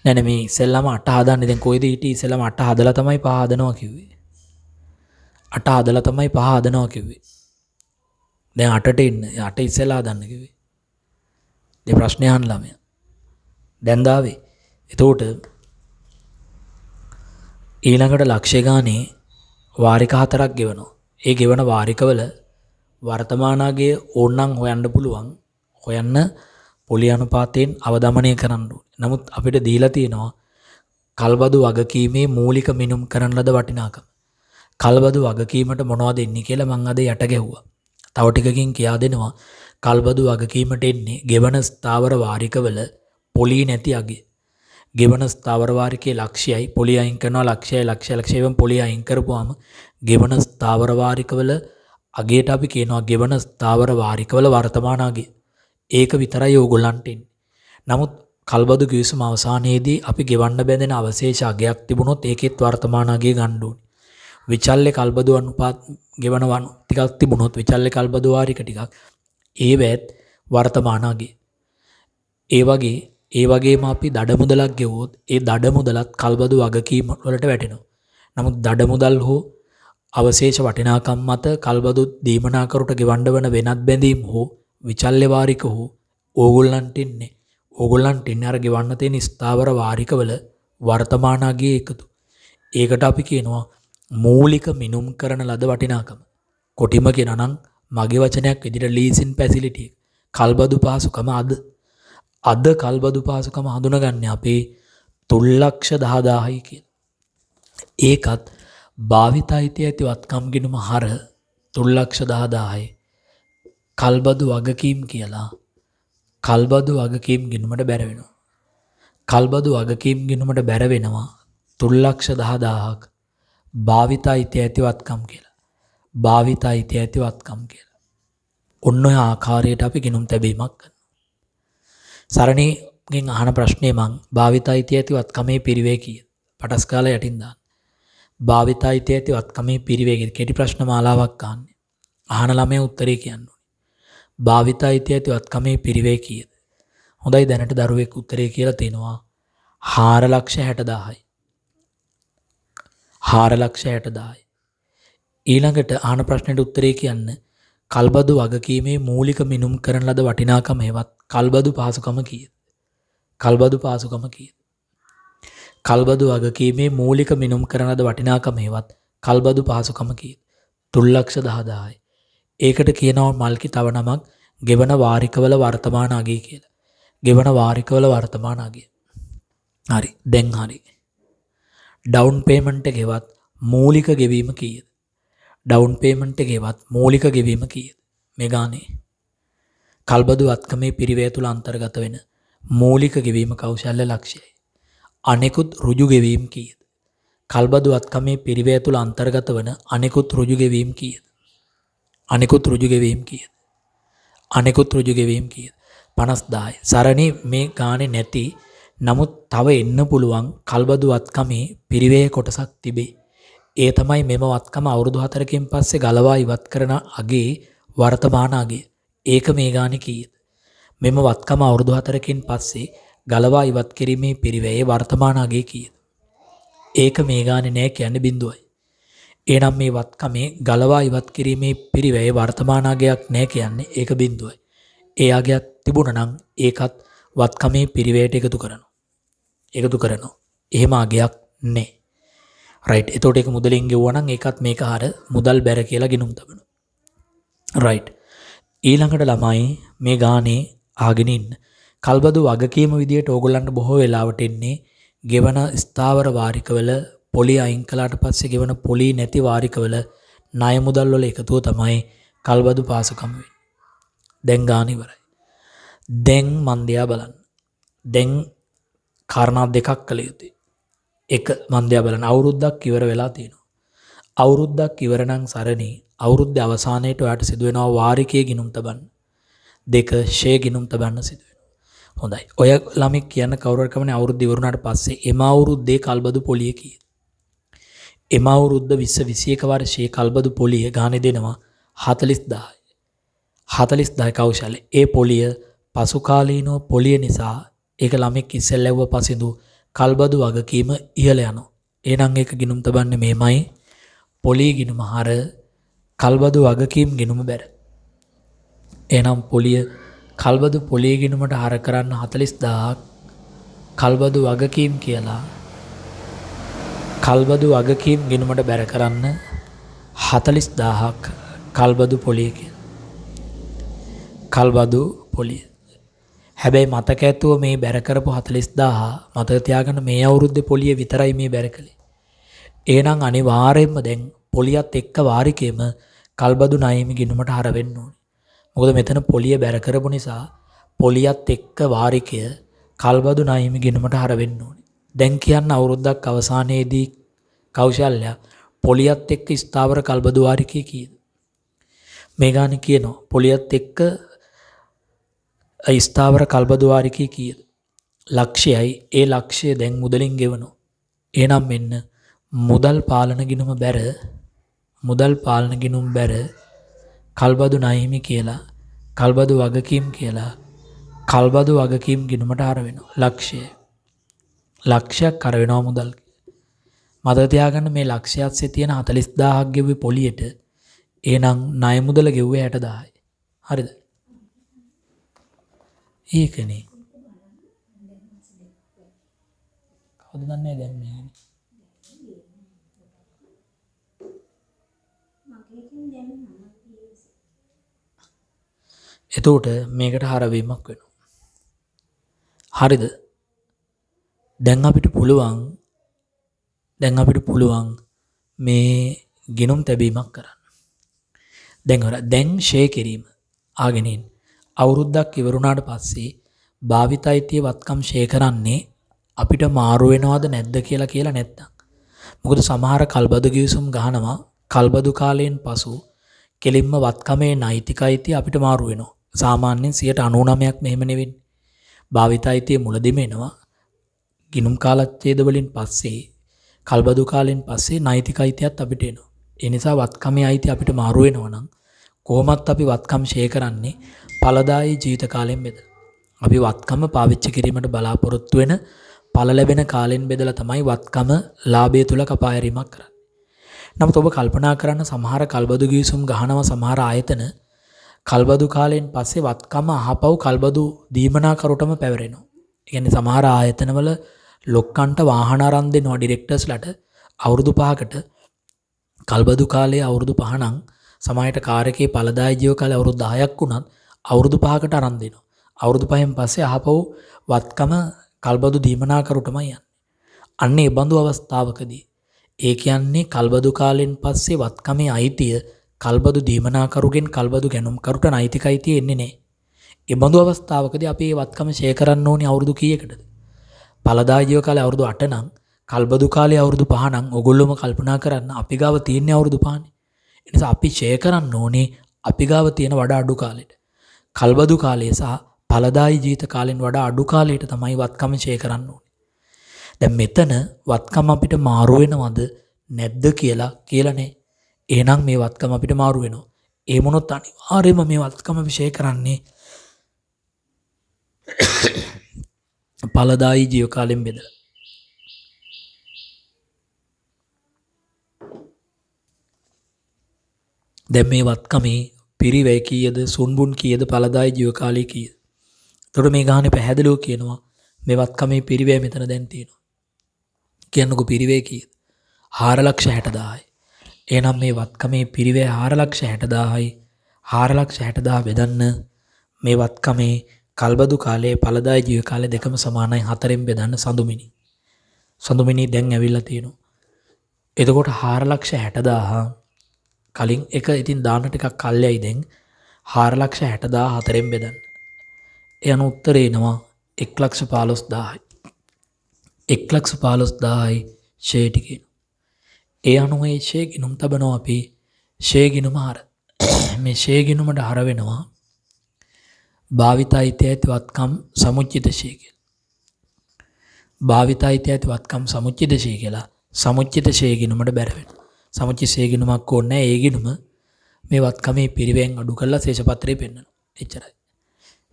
නෑ මේ ඉස්සෙල්ලාම 8 හදන්නේ. දැන් කොයිද හිටියේ? ඉස්සෙල්ලාම 8 හදලා තමයි 5 හදනවා කිව්වේ. 8 හදලා තමයි 5 හදනවා කිව්වේ. දැන් 8ට ඉන්න. 8 ඉස්සෙල්ලා හදන්න කිව්වේ. මේ ප්‍රශ්නේ අහන්න ළමයා. දැන් දාවේ. එතකොට ඊළඟට ලක්ෂය ගානේ වාරික 4ක් ගෙවනවා. ඒ ගෙවන වාරිකවල වර්තමානාගේ ඕනනම් හොයන්න පුළුවන්. හොයන්න පොලි අනුපාතයෙන් අවදමනය කරන්න ඕනේ. නමුත් අපිට දීලා තියෙනවා කල්බදු වගකීමේ මූලික මිනුම් කරන ලද වටිනාකම. කල්බදු වගකීමට මොනවද එන්නේ කියලා මම අද යට ගැහුවා. තව ටිකකින් කියා දෙනවා කල්බදු වගකීමට එන්නේ ගෙවන ස්ථාවර වාරිකවල පොලි නැති අගේ. ගෙවන ස්ථාවර වාරිකයේ ලක්ෂයයි පොලි අයින් කරනවා ලක්ෂයෙන් පොලි අයින් කරපුවාම ගෙවන ස්ථාවර වාරිකවල අගේට අපි කියනවා ගෙවන ස්ථාවර වාරිකවල වර්තමාන අගේ. ඒක විතරයි ඕගොල්ලන්ට එන්නේ. නමුත් කල්බදු කිවිසුම අවසානයේදී අපි ගෙවන්න බැඳෙන අවශේෂ අගයක් තිබුණොත් ඒකෙත් වර්තමාන අගේ ගන්න ඕනේ. විචල්්‍ය කල්බදු අනුපාත ගෙවන ටිකක් තිබුණොත් විචල්්‍ය කල්බදු වාරික ටිකක් ඒවත් වර්තමාන අගේ. ඒ වගේම අපි දඩ මුදලක් ගෙවුවොත් ඒ දඩ මුදලත් කල්බදු වගකීම් වලට වැටෙනවා. නමුත් දඩ මුදල් හෝ අවශේෂ වටිනාකම් මත කල්බදු දීමනාකරුට ගෙවන්න වන වෙනත් බැඳීම් හෝ විචල්්‍ය වාරික හෝ ඕගොල්ලන්ට ඉන්නේ අර ගෙවන්න තියෙන ස්ථාවර වාරිකවල වර්තමාන අගේ එකතු. ඒකට අපි කියනවා මූලික මිනුම් කරන ලද වටිනාකම. කොටිම කියනවා නම් මගේ වචනයක් විදිහට ලීසින් ෆැසිලිටි එක. කල්බදු පහසුකම අද කල්බදු පහසුකම හඳුනගන්නේ අපේ 3,10,000යි කියලා. ඒකත් භාවිත අයිතිය ඇතිවත්කම් ගිණුම හර 3,10,000යි. කල්බදු වගකීම් කියලා කල්බදු වගකීම් ගිණුමට බැර වෙනවා. කල්බදු වගකීම් ගිණුමට බැර වෙනවා 3,10,000ක් භාවිත අයිතිය ඇතිවත්කම් කියලා. භාවිත අයිතිය ඇතිවත්කම් කියලා. ඔන්න ඔය ආකාරයට අපි ගිණුම් තැබීමක් කරනවා. සරණිගෙන් අහන ප්‍රශ්නේ මං භාවිත අයිතිය ඇතිවත්කමේ පිරිවේ කීයද? පටස් කාලා යටින් දාන්න. භාවිත අයිතිය ඇතිවත්කමේ පිරිවේ කීයද? කෙටි ප්‍රශ්න මාලාවක් අහන්නේ. අහන ළමයා උත්තරේ කියන්න ඕනේ. භාවිත අයිතිය ඇතිවත්කමේ පිරිවේ කීයද? හොඳයි දැනට දරුවෙක් උත්තරේ කියලා තිනවා 4,60,000යි. 4,60,000යි. ඊළඟට අහන ප්‍රශ්නෙට උත්තරේ කියන්න කල්බදු වගකීමේ මූලික මිනුම් කරන ලද වටිනාකම හේවත් කල්බදු පහසුකම කීයද? කල්බදු පහසුකම කීයද? කල්බදු වගකීමේ මූලික මිනුම් කරන ලද වටිනාකම හේවත් කල්බදු පහසුකම කීයද? 3,10,000යි. ඒකට කියනවා මල්කි තව නමක් ගෙවන වාරිකවල වර්තමාන අගේ කියලා. ගෙවන වාරිකවල වර්තමාන අගය. හරි. දැන් හරි. ඩවුන් පේමන්ට් එකේවත් මූලික ගෙවීම කීයද? ඩවුන් පේමන්ට් එකේවත් මූලික ගෙවීම කීයද? මේ ගානේ. කල්බදු වත්කමේ පිරිවැය තුල අන්තර්ගත වෙන මූලික ගෙවීම කෞශල්‍ය ලක්ෂ්‍යයි. අනෙකුත් ඍජු ගෙවීම කීයද? කල්බදු වත්කමේ පිරිවැය තුල අන්තර්ගත වන අනෙකුත් ඍජු ගෙවීම කීයද? අනෙකුත් ඍජු ගෙවීම කීයද? අනෙකුත් ඍජු ගෙවීම කීයද? 50000යි. සරණි මේ ගානේ නැති නමුත් තව එන්න පුළුවන් කල්බදු වත්කමේ පිරිවැය කොටසක් තිබේ. ඒ තමයි මෙම වත්කම අවුරුදු 4කින් පස්සේ ගලවා ඉවත් කරන අගේ වර්තමාන අගය. ඒක මේ ගානේ කීයද? මෙම වත්කම අවුරුදු 4කින් පස්සේ ගලවා ඉවත් කිරීමේ පිරිවැයේ වර්තමාන අගය කීයද? ඒක මේ ගානේ නෑ කියන්නේ බිඳුවයි. එහෙනම් මේ වත්කමේ ගලවා ඉවත් කිරීමේ පිරිවැයේ වර්තමාන අගයක් නෑ කියන්නේ ඒක බිඳුවයි. ඒ අගයක් තිබුණා නම් ඒකත් වත්කමේ පිරිවැයට එකතු කරනවා. එහෙම අගයක් නෑ. රයිට්. එතකොට ඒක මුදලින් ගෙවුවා නම් ඒකත් මේක හර මුදල් බැර කියලා ගිනුම් තබනවා. රයිට්. ඊළඟට ළමයි මේ ගානේ ආගෙන ඉන්න. කල්බදු වගකීම විදියට ඕගොල්ලන්ට බොහෝ වෙලාවට එන්නේ ගෙවන ස්ථාවර වාරිකවල පොලි අයින් කළාට පස්සේ ගෙවන පොලි නැති වාරිකවල ණය මුදල් වල එකතුව තමයි කල්බදු පාසුකම් වෙන්නේ. දැන් ගාන ඉවරයි. දැන් මන් දිහා බලන්න. දැන් කාරණා දෙකක් කළ යුතුයි. එක මන් දිහා බලන්න අවුරුද්දක් ඉවර වෙලා තියෙනවා. අවුරුද්දක් ඉවර නම් සරණි අවුරුද්දේ අවසානයේට ඔයාට සිදු වෙනවා වාරිකයේ ගිණුම් තබන්න. 2 ෂේ ගිණුම් තබන්න සිදු වෙනවා. හොඳයි. ඔය ළමෙක් කියන්න කවුරු හරි කමනේ අවුරුද්ද ඉවරුණාට පස්සේ එම අවුරුද්දේ කල්බදු පොලිය කීයද? එම අවුරුද්ද 2021 වර්ෂයේ කල්බදු පොලිය ගානේ දෙනවා 40000යි. 40000 කෞශල්‍ය. ඒ පොලිය පසු කාලීනව පොලිය නිසා ඒක ළමෙක් ඉස්සෙල්ලව පසින්දු කල්බදු වගකීම ඉහළ යනවා. එහෙනම් ඒක ගිණුම් තබන්නේ මේමයි. පොලිය ගිණුම හර කල්බදු වගකීම් ගිණුම බැර. එහෙනම් පොලිය කල්බදු පොලිය ගිණුමට හර කරන්න 40000ක් කල්බදු වගකීම් කියලා කල්බදු වගකීම් ගිණුමට බැර කරන්න 40000ක් කල්බදු පොලිය කියලා. කල්බදු පොලිය. හැබැයි මතක ඇතුව මේ බැර කරපු 40000 මතක තියාගන්න මේ අවුරුද්දේ පොලිය විතරයි මේ බැර කළේ. එහෙනම් අනිවාර්යයෙන්ම දැන් පොලියත් එක්ක වාරිකේම කල්බදු ණයමි ගිණුමට හර වෙන්න ඕනේ. මොකද මෙතන පොලිය බැර කරපු නිසා පොලියත් එක්ක වාරිකය කල්බදු ණයමි ගිණුමට හර වෙන්න ඕනේ. දැන් කියන්න අවුරුද්දක් අවසානයේදී කෞශල්‍ය පොලියත් එක්ක ස්ථාවර කල්බදු වාරිකය කීයද? මේ ගානේ කියනවා පොලියත් එක්ක ස්ථාවර කල්බදු වාරිකය කීයද? ලක්ෂයයි. ඒ ලක්ෂය දැන් මුදලින් ගෙවනවා. එහෙනම් මෙන්න මුදල් පාලන ගිණුම බැර කල්බදු ණයමි කියලා කල්බදු වගකීම් කියලා කල්බදු වගකීම් ගිණුමට හර වෙනවා. ලක්ෂයක් හර වෙනවා මුදල්. මතක තියාගන්න මේ ලක්ෂයත්සේ තියෙන 40000ක් ගෙව්වේ පොලියට. එහෙනම් ණය මුදල ගෙව්වේ 60000යි. හරිද? ඒකනේ. කවුද දන්නේ දැන් මේ? එතකොට මේකට හරවීමක් වෙනවා. හරිද? දැන් අපිට පුළුවන් මේ ගිණුම් තැබීමක් කරන්න. දැන් ෂේ කිරීම ආගෙන ඉන්න. අවුරුද්දක් ඉවරුණාට පස්සේ භාවිතයිතිය වත්කම් ෂේ කරන්නේ අපිට මාරු වෙනවද නැද්ද කියලා නැත්තම්. මොකද සමහර කල්බදු ගිවිසුම් ගහනවා කල්බදු කාලයෙන් පසු කෙලින්ම වත්කමේ නෛතිකයිතිය අපිට මාරු වෙනවා. සාමාන්‍යයෙන් 99%ක් මෙහෙම නෙවෙන්නේ. භාවිතයිතිය මුලදිම එනවා. ගිණුම් කාලච්ඡේද වලින් පස්සේ කල්බදු කාලෙන් පස්සේ නෛතිකයිතියත් අපිට එනවා. ඒ නිසා වත්කමේ අයිතිය අපිට මාරු වෙනවා නම් කොහොමත් අපි වත්කම් ෂේ කරන්නේ ඵලදායී ජීවිත කාලයෙන් බෙදලා. අපි වත්කම පාවිච්චි කිරීමට බලාපොරොත්තු වෙන ඵල ලැබෙන කාලෙන් බෙදලා තමයි වත්කම ලාභය තුල කපා හැරීමක් කරන්නේ. නමුත් ඔබ කල්පනා කරන්න සමහර කල්බදු ගිවිසුම් ගහනවා සමහර ආයතන කල්බදු කාලයෙන් පස්සේ වත්කම අහපව් කල්බදු දීමනා කරුටම පැවරෙනවා. ඒ කියන්නේ සමහර ආයතනවල ලොක්කන්ට වාහන අරන් දෙනවා ඩිරෙක්ටර්ස්ලාට අවුරුදු 5කට කල්බදු කාලයේ අවුරුදු 5 නම් සමායට කාර්යකේ ඵලදායී ජීව කාලය අවුරුදු 10ක් වුණත් අවුරුදු 5කට අරන් දෙනවා. අවුරුදු 5න් පස්සේ ආපහු වත්කම කල්බදු දීමනාකරුටමයි යන්නේ. අන්න ඒ බඳු අවස්ථාවකදී ඒ කියන්නේ කල්බදු කාලෙන් පස්සේ වත්කමේ අයිතිය කල්බදු දීමනාකරුගෙන් කල්බදු ගැනුම්කරුට නෛතික අයිතිය එන්නේ නැහැ. ඒ බඳු අවස්ථාවකදී අපි මේ වත්කම ෂෙයා කරන්න ඕනේ අවුරුදු කීයකටද? පළදා ජීව කාලේ අවුරුදු 8 නම් කල්බදු කාලේ අවුරුදු 5 නම් ඔගොල්ලෝම කල්පනා කරන්න අපි ගාව තියෙන්නේ අවුරුදු 5නේ. ඒ නිසා අපි ෂෙයා කරන්න ඕනේ අපි ගාව තියෙන වඩා අඩු කාලෙට. කල්බදු කාලය සහ පළදායි ජීවිත කාලෙන් වඩා අඩු කාලයට තමයි වත්කම ෂෙයා කරන්න ඕනේ. දැන් මෙතන වත්කම අපිට මාරු වෙනවද නැද්ද කියලා නේ. එහෙනම් මේ වත්කම අපිට මාරු වෙනවා. ඒ මොනොත් අනිවාර්යයෙන්ම මේ වත්කම විශේෂ කරන්නේ පළදායි ජීව කාලෙන් බෙදලා. දැන් මේ වත්කමේ පිරිවැය කීයද සුන්බුන් කීයද පළදායි ජීව කාලය කීයද? එතකොට මේ ගානේ පැහැදිලිව කියනවා මේ වත්කමේ පිරිවැය මෙතන දැන් තියෙනවා. කියන්නකො පිරිවැය කීයද? 4,60,000යි. එහෙනම් මේ වත්කමේ පිරිවැය 4,60,000යි. 4,60,000 බෙදන්න මේ වත්කමේ කල්බදු කාලයේ පළදායි ජීව කාලය දෙකම සමානයි 4න් බෙදන්න සඳුමිනි. සඳුමිනි දැන් ඇවිල්ලා තියෙනවා. එතකොට 4,60,000 කලින් එක ඉතින් දාන්න ටිකක් කල්යයි දැන් 4,60,000 4න් බෙදන්න. එයන උත්තරේ එනවා 1,15,000යි. 1,15,000යි ෂේ ටිකේ. ඒ අනුව ඒ ෂේ ගිණුම් තබනවා අපි ෂේ ගිණුම හර. මේ ෂේ ගිණුමට හර වෙනවා භාවිතයිත ඇති වත්කම් සමුච්චිත ෂේ කියලා. භාවිතයිත ඇති වත්කම් සමුච්චිත ෂේ කියලා සමුච්චිත ෂේ ගිණුමට බැර වෙනවා. සමුච්චිත ෂේ ගිණුමක් ඕනේ නැහැ. ඒ ගිණුම මේ වත්කමේ පිරිවෙන් අඩු කරලා ශේෂපත්‍රේ පෙන්නනවා. එච්චරයි.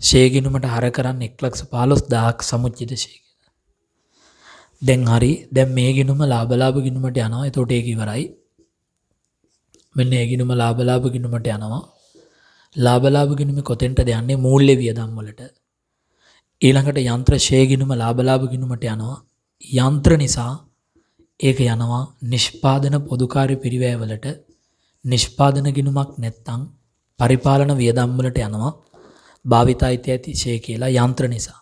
ෂේ ගිණුමට හර කරන්නේ 1,15,000ක් සමුච්චිත ෂේ. දැන් හරි දැන් මේ ගිණුම ලාභ ගිණුමට යනවා. එතකොට ඒක ඉවරයි. මෙන්න මේ ගිණුම ලාභ ගිණුමට යනවා. ලාභ ගිණුමේ කොතෙන්ටද යන්නේ? මූල්‍ය වියදම් වලට. ඊළඟට යන්ත්‍ර ෂේ ගිණුම ලාභ ගිණුමට යනවා. යන්ත්‍ර නිසා ඒක යනවා නිෂ්පාදන පොදුකාර්ය පිරිවැය වලට. නිෂ්පාදන ගිණුමක් නැත්තම් පරිපාලන වියදම් වලට යනවා. භාවිතයිත ඇති ෂේ කියලා යන්ත්‍ර නිසා.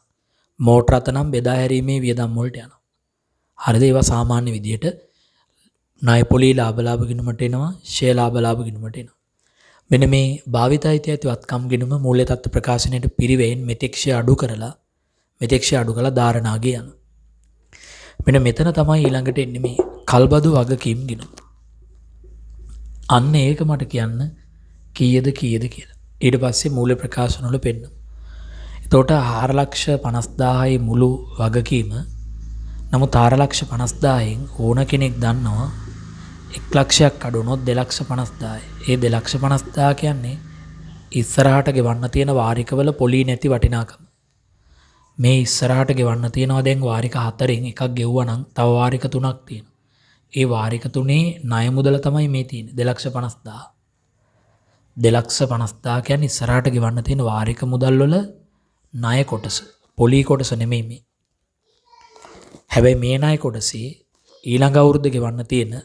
මෝටර රථ නම් බෙදා හැරීමේ වියදම් වලට යනවා. හරිද? ඒවා සාමාන්‍ය විදියට ණය පොලී ලාභ ගිණුමට එනවා, ෂේ ලාභ ගිණුමට එනවා. මෙන්න මේ භාවිතයිත ඇති වත්කම් ගිණුම මූල්‍ය තත්ත්ව ප්‍රකාශනයේ පිරිවෙන් මෙතෙක් ෂේ අඩු කරලා ධාරණාගේ යනවා. මෙන්න මෙතන තමයි ඊළඟට එන්නේ මේ කල්බදු වගකීම් ගිණුම. අන්න ඒක මට කියන්න කීයද කියලා. ඊට පස්සේ මූල්‍ය ප්‍රකාශන වල පෙන්නනවා. එතකොට 4,50,000යි මුළු වගකීම. නමුත් 4,50,000න් ඕන කෙනෙක් දන්නවා 1,00,000ක් අඩු වුණොත් 2,50,000යි. ඒ 2,50,000 කියන්නේ ඉස්සරහට ගෙවන්න තියෙන වාරිකවල පොලී නැති වටිනාකම. මේ ඉස්සරහට ගෙවන්න තියෙනවා දැන් වාරික 4න් එකක් ගෙවුවා නම් තව වාරික 3ක් තියෙනවා. ඒ වාරික 3ේ ණය මුදල තමයි මේ තියෙන්නේ 2,50,000. 2,50,000 කියන්නේ ඉස්සරහට ගෙවන්න තියෙන වාරික මුදල් වල ණය කොටස. පොලී කොටස නෙමෙයි මේ. හැබැයි මේ ණය කොටසේ ඊළඟ අවුරුද්ද ගෙවන්න තියෙන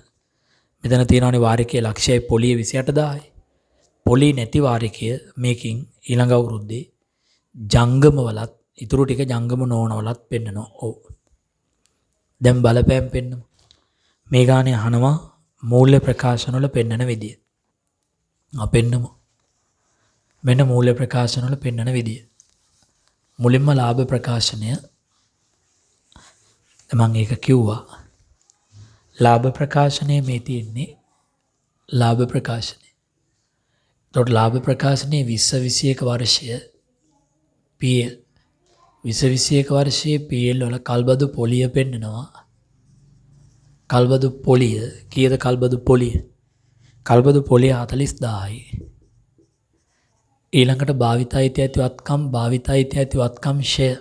මෙතන තියෙනවානේ වාරිකයේ ලක්ෂයයි පොලිය 28000යි. පොලී නැති වාරිකය මේකින් ඊළඟ අවුරුද්දේ ජංගම වලත් ඉතුරු ටික ජංගම නොවන වලත් පෙන්නනවා. ඔව්. දැන් බලපෑම් පෙන්නමු. මේ ගානේ අහනවා මූල්‍ය ප්‍රකාශන වල පෙන්නන විදිය. පෙන්නමු. මෙන්න මූල්‍ය ප්‍රකාශන වල පෙන්නන විදිය. මුලින්ම ලාභ ප්‍රකාශනය මම ඒක කිව්වා. ලාභ ප්‍රකාශනයේ මේ තියෙන්නේ ලාභ ප්‍රකාශනය. ඒතකොට ලාභ ප්‍රකාශනයේ 2021 වර්ෂය PL 2021 වර්ෂයේ PL වල කල්බදු පොලිය පෙන්නනවා. කල්බදු පොලිය කීයද? කල්බදු පොලිය 40000යි. ඊළඟට භාවිතයිත ඇති වත්කම් ෂෙය.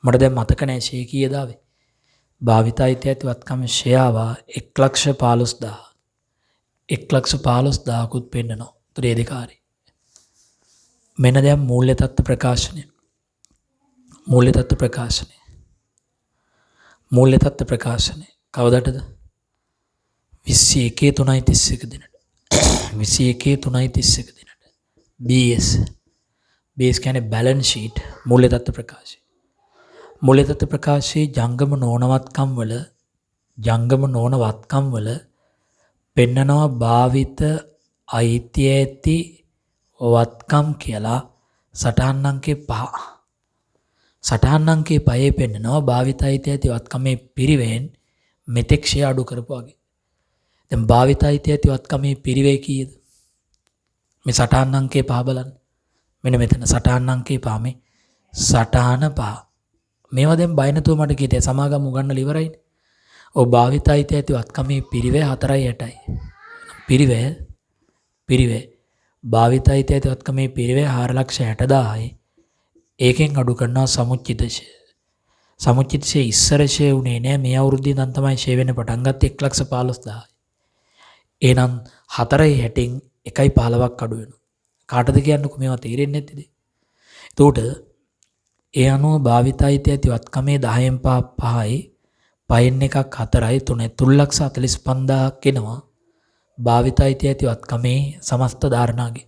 මට දැන් මතක නැහැ ෂෙය කීයද ආවේ. භාවිතයිත ඇති වත්කම් ෂෙය ආවා 1,15,000. 1,15,000කුත් පෙන්නනවා. ත්‍රේධිකාරී. මෙන්න දැන් මූල්‍ය තත්ත්ව ප්‍රකාශනය. මූල්‍ය තත්ත්ව ප්‍රකාශනය කවදටද? 21/3/31 දිනට. 21/3/31 දිනට. BS බේස් කියන්නේ බැලන්ස් ෂීට් මූල්‍ය තත්ත්ව ප්‍රකාශය. මූල්‍ය තත්ත්ව ප්‍රකාශයේ ජංගම නොවන වත්කම් වල පෙන්නනවා භාවිත අයිතිය ඇති වත්කම් කියලා සටහන් අංකේ 5. සටහන් අංකේ 5 පෙන්නනවා භාවිත අයිතිය ඇති වත්කමේ පිරිවෙන් මෙතෙක් ෂේ අඩු කරපු වගේ. දැන් භාවිත අයිතිය ඇති වත්කමේ පිරිවේ කීයද? මේ සටහන් අංකේ 5 බලන්න. මෙන්න මෙතන සටහන් අංකේ 5 මේ සටහන 5. මේවා දැන් බය නැතුව මට කීතේ සමාගම් උගන්නලා ඉවරයිනේ. ඔව් භාවිත අයිතිය ඇති වත්කමේ පිරිවේ 4.8යි. පිරිවේ භාවිත අයිතිය ඇති වත්කමේ පිරිවේ 4,60,000යි. ඒකෙන් අඩු කරනවා සමුච්චිත ෂේ. සමුච්චිත ෂේ ඉස්සර ෂේ උනේ නෑ මේ අවුරුද්දේ ඉඳන් තමයි ෂේ වෙන්න පටන් ගත්තේ 1,15,000යි. එහෙනම් 4.60න් 1.15ක් අඩු වෙනවා. කාටද කියන්නකො මේවා තේරෙන්නේ නැතිද? එතකොට ඒ අනුව භාවිත අයිතිය ඇති වත්කමේ 10න් 5යි 5න් එකක් 4යි 3,45,000ක් එනවා. භාවිත අයිතිය ඇති වත්කමේ සමස්ත ධාරණාගේ.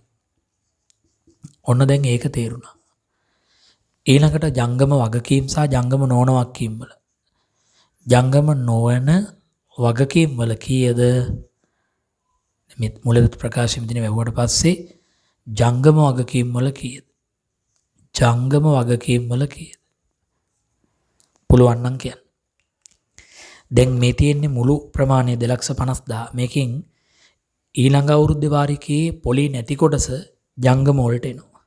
ඔන්න දැන් ඒක තේරුණා. ඊළඟට ජංගම වගකීම් සහ ජංගම නොවන වගකීම් වල. ජංගම නොවන වගකීම් වල කීයද? මේ මූල්‍ය තත්ත්ව ප්‍රකාශය මෙතන වැහුවට පස්සේ ජංගම වගකීම් වල කීයද? ජංගම වගකීම් වල කීයද? පුළුවන් නම් කියන්න. දැන් මේ තියෙන්නේ මුළු ප්‍රමාණය 2,50,000. මේකෙන් ඊළඟ අවුරුද්දේ වාරිකයේ පොලි නැති කොටස ජංගම වලට එනවා.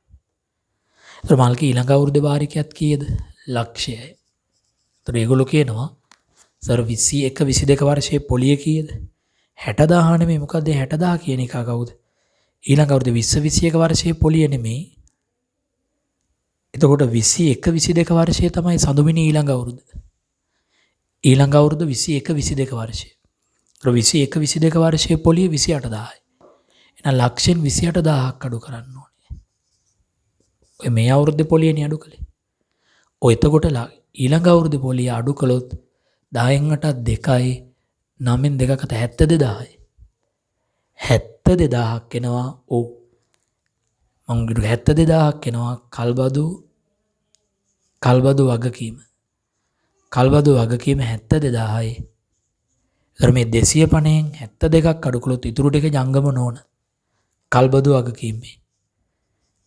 ඒතර මාල්කී ඊළඟ අවුරුද්දේ වාරිකයත් කීයද? ලක්ෂයයි. ඒතර ඒගොල්ලෝ කියනවා සර් 21 22 වර්ෂයේ පොලිය කීයද? 60,000 නෙමෙයි. මොකද 60,000 කියන එක කවුද? ඊළඟ අවුරුද්දේ 20 21 වර්ෂයේ පොලිය නෙමෙයි. එතකොට 21 22 වර්ෂයේ තමයි සඳුමිනි ඊළඟ අවුරුද්ද. ඊළඟ අවුරුද්ද 21 22 වර්ෂයේ. ඒතර 21 22 වර්ෂයේ පොලිය 28,000යි. එහෙනම් ලක්ෂෙන් 28,000ක් අඩු කරන්න ඕනේ. ඔය මේ අවුරුද්දේ පොලියනේ අඩු කළේ. ඔය එතකොට ඊළඟ අවුරුද්දේ පොලිය අඩු කළොත් 10න් 8ක් 2යි 9න් 2කට 72,000යි. 72,000ක් එනවා. ඔව් මම කිව්වා 72,000ක් එනවා කල්බදු වගකීම. කල්බදු වගකීම 72,000යි. ඒතර මේ 250න් 72ක් අඩු කළොත් ඉතුරු ටික ජංගම නොවන කල්බදු වගකීමේ.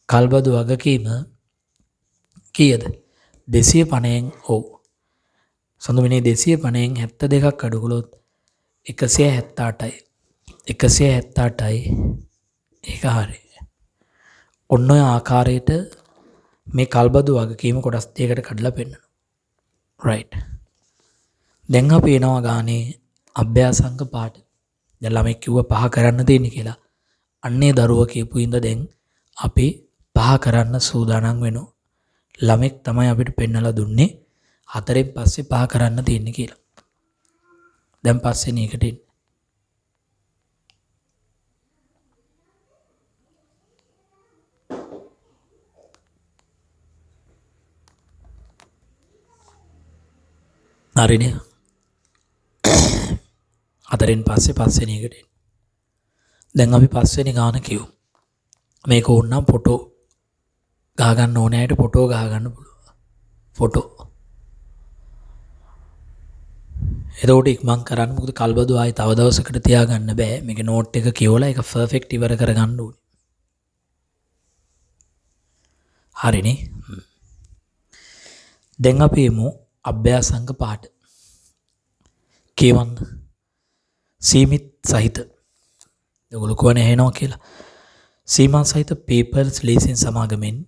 කල්බදු වගකීම කීයද? 250න් ඔව්. සඳුමිනේ 250න් 72ක් අඩු කළොත් 178යි. 178යි. ඒක හරියි. ඔන්න ඔය ආකාරයට මේ කල්බදු වගකීම කොටස් දෙකකට කඩලා පෙන්නනවා. right. දැන් අපි එනවා ගානේ අභ්‍යාසංග පාඩ. දැන් ළමයි කිව්වා 5 කරන්න දෙන්නේ කියලා. අන්නේ දරුවා කියපු ඉඳ දැන් අපි 5 කරන්න සූදානම් වෙනවා. ළමෙක් තමයි අපිට පෙන්නලා දුන්නේ 4න් පස්සේ 5 කරන්න තියෙන්නේ කියලා. දැන් පස්සේ නේකට එන්න. හරිනේ. 4න් පස්සේ නේකට එන්න. දැන් අපි 5 වෙනි ගාන කියමු. මේක ඕනනම් ෆොටෝ ගහ ගන්න ඕනේ ඇයිට ෆොටෝ ගහ ගන්න පුළුවන්. ෆොටෝ. එතකොට ඉක්මන් කරන්න මොකද කල්බදු ආයි තව දවසකට තියාගන්න බෑ. මේක නෝට් එක කියවලා ඒක පර්ෆෙක්ට් ඉවර කරගන්න ඕනේ. හරිනේ. දැන් අපි එමු අභ්‍යාසංග පාඩ. කියවන්න. සීමිත සහිත. ඔයගොල්ලෝ කොහොනේ ඇහෙනවා කියලා. සීමා සහිත පීපල්ස් ලීසින් සමාගමෙන්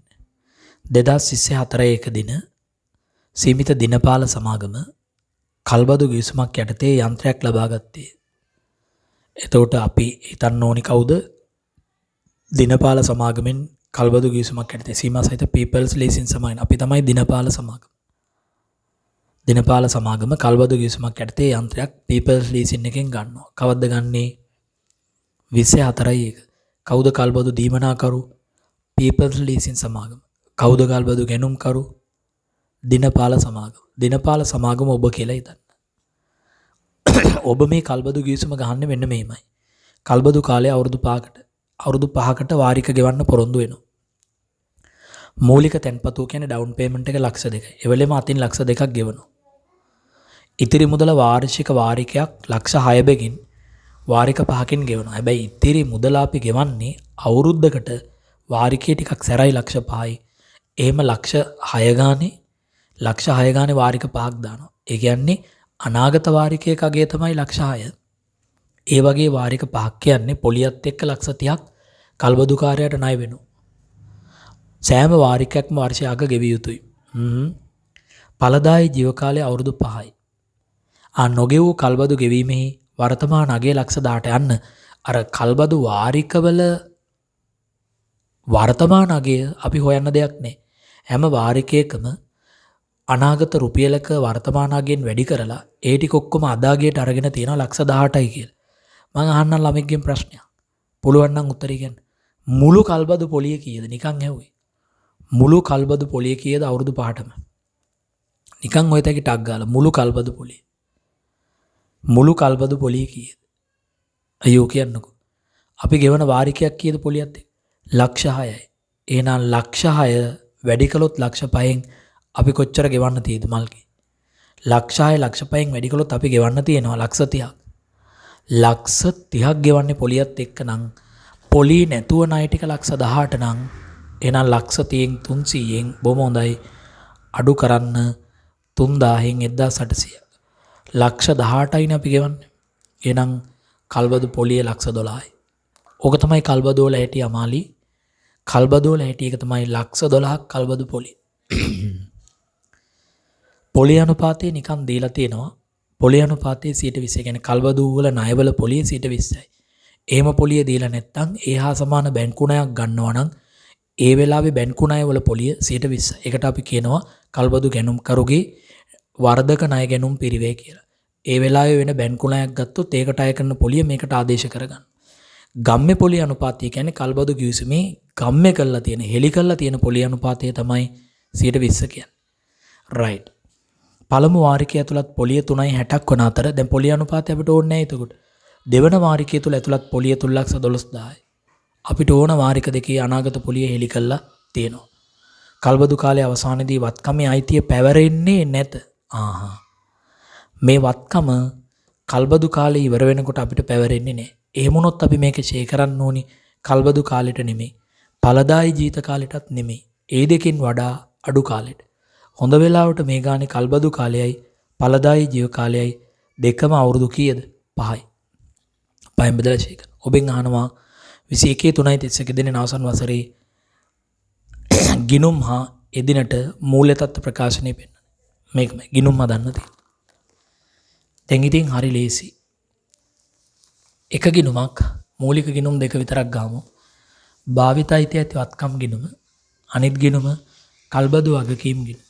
2024 දින සීමිත දිනපාල සමාගම කල්බදු ගිවිසුමක් යටතේ යන්ත්‍රයක් ලබා ගත්තේ. එතකොට අපි හිතන්න ඕනි කවුද? දිනපාල සමාගමෙන් කල්බදු ගිවිසුමක් යටතේ සීමා සහිත පීපල්ස් ලීසින් සමාගම අපි තමයි දිනපාල සමාගම. දිනපාල සමාගම කල්බදු ගිවිසුමක් යටතේ යන්ත්‍රයක් පීපල්ස් ලීසින් එකෙන් ගන්නවා. කවද්ද ගන්නේ? 24යි එක. කවුද කල්බදු දීමනාකරු? පීපල්ස් ලීසින් සමාගම. කවුද කල්බදු ගැනුම්කරු? දිනපාල සමාගම. දිනපාල සමාගම ඔබ කියලා හිතන්න. ඔබ මේ කල්බදු ගිවිසුම ගහන්නේ මෙන්න මෙහෙමයි. කල්බදු කාලය අවුරුදු 5කට වාරික ගෙවන්න පොරොන්දු වෙනවා. මූලික තැන්පතුව කියන්නේ ඩවුන් පේමන්ට් එක ලක්ෂ 2යි. ඒ වෙලෙම අතින් ලක්ෂ 2ක් ගෙවනවා. ඉතිරි මුදල වාර්ෂික වාරිකයක් ලක්ෂ 6 බැගින් වාරික 5කින් ගෙවනවා. හැබැයි ඉතිරි මුදල අපි ගෙවන්නේ අවුරුද්දකට වාරිකයේ ටිකක් සැරයි ලක්ෂ 5යි. එහෙම ලක්ෂ 6 ගානේ වාරික 5ක් දානවා. ඒ කියන්නේ අනාගත වාරිකයක අගය තමයි ලක්ෂ 6. ඒ වගේ වාරික 5ක් කියන්නේ පොලියත් එක්ක ලක්ෂ 30ක් කල්බදුකාරයාට ණය වෙනවා. සෑම වාරිකයක්ම වර්ෂය අග ගෙවිය යුතුයි. ඵලදායී ජීව කාලය අවුරුදු 5යි. නොගෙවූ කල්බදු ගෙවීමෙහි වර්තමාන අගය ලක්ෂ 18 යන්න අර කල්බදු වාරිකවල වර්තමාන අගය අපි හොයන්න දෙයක් නැහැ. හැම වාරිකයකම අනාගත රුපියලක වර්තමාන අගයෙන් වැඩි කරලා ඒ ටික ඔක්කොම අදාගයට අරගෙන තියෙනවා ලක්ෂ 18යි කියලා. මම අහන්නම් ළමෙක්ගෙන් ප්‍රශ්නයක්. පුළුවන් නම් උත්තරය කියන්න. මුළු කල්බදු පොලිය කීයද? නිකන් ඇහුවේ. මුළු කල්බදු පොලිය කීයද අවුරුදු 5ටම? නිකන් ඔය තැකි ටක් ගාලා මුළු කල්බදු පොලිය. මුළු කල්බදු පොලිය කීයද? අයියෝ කියන්නකෝ. අපි ගෙවන වාරිකයක් කීයද පොලියත් එක්ක? ලක්ෂ 6යි. එහෙනම් ලක්ෂ 6 වැඩි කළොත් ලක්ෂ 5න් අපි කොච්චර ගෙවන්න තියෙද මල්කි? ලක්ෂ 6 ලක්ෂ 5න් වැඩි කළොත් අපි ගෙවන්න තියෙනවා ලක්ෂ 30ක්. ලක්ෂ 30ක් ගෙවන්නේ පොලියත් එක්ක නම් පොලි නැතුව ණය ටික ලක්ෂ 18 නම් එහෙනම් ලක්ෂ 30න් 300න් බොහොම හොඳයි අඩු කරන්න 3000න් 1800. ලක්ෂ 18යිනේ අපි ගෙවන්නේ. එහෙනම් කල්බදු පොලිය ලක්ෂ 12යි. ඕක තමයි කල්බදු වල හැටි අමාලි. කල්බදු වල හැටි එක තමයි ලක්ෂ 12ක් කල්බදු පොලිය. පොලිය අනුපාතය නිකන් දීලා තියෙනවා. පොලිය අනුපාතයේ 20%. කියන්නේ කල්බදු වල ණයවල පොලිය 20%යි. එහෙම පොලිය දීලා නැත්නම් ඒ හා සමාන බැංකු ණයක් ගන්නවා නම් ඒ වෙලාවේ බැංකු ණයවල පොලිය 20%. ඒකට අපි කියනවා කල්බදු ගැනුම්කරුගේ වර්ධක ණය ගැනුම් පිරිවේ කියලා. ඒ වෙලාවේ වෙන බැංකු ණයක් ගත්තොත් ඒකට අය කරන පොලිය මේකට ආදේශ කරගන්න. ගම්මේ පොලිය අනුපාතය කියන්නේ කල්බදු කිවිසුමේ ගම්මේ කරලා තියෙන හෙලි කරලා තියෙන පොලිය අනුපාතය තමයි 20% කියන්නේ. right. පළමු වාරිකය ඇතුළත් පොලිය 3.60ක් වන අතර දැන් පොලිය අනුපාතය අපිට ඕනේ නැහැ එතකොට. දෙවන වාරිකය තුල ඇතුළත් පොලිය 3,12,000යි. අපිට ඕන වාරික දෙකේ අනාගත පොලිය හෙලි කරලා තියෙනවා. කල්බදු කාලයේ අවසානයේදී වත්කමේ අයිතිය පැවරෙන්නේ නැත. මේ වත්කම කල්බදු කාලේ ඉවර වෙනකොට අපිට පැවරෙන්නේ නැහැ. එහෙම වුණොත් අපි මේක ෂේ කරන්න ඕනි කල්බදු කාලෙට නෙමෙයි. ඵලදායී ජීවිත කාලෙටත් නෙමෙයි. ඒ දෙකෙන් වඩා අඩු කාලෙට. හොඳ වෙලාවට මේ ගානේ කල්බදු කාලයයි ඵලදායී ජීව කාලයයි දෙකම අවුරුදු කීයද? 5යි. 5න් බෙදලා ෂේ කරනවා. ඔබෙන් අහනවා 21/3/31 දින අවසන් වසරේ ගිනුම් හා එදිනට මූල්‍ය තත්ත්ව ප්‍රකාශනය පෙන්වන්න. මේකමයි ගිනුම් හදන්න තියෙන්නේ. දැන් ඉතින් හරි ලේසි. එක ගිනුමක් මූලික ගිනුම් දෙක විතරක් ගාමු. භාවිතයිතය ඇති වත්කම් ගිනුම, අනිත් ගිනුම කල්බදු වගකීම් ගිනුම.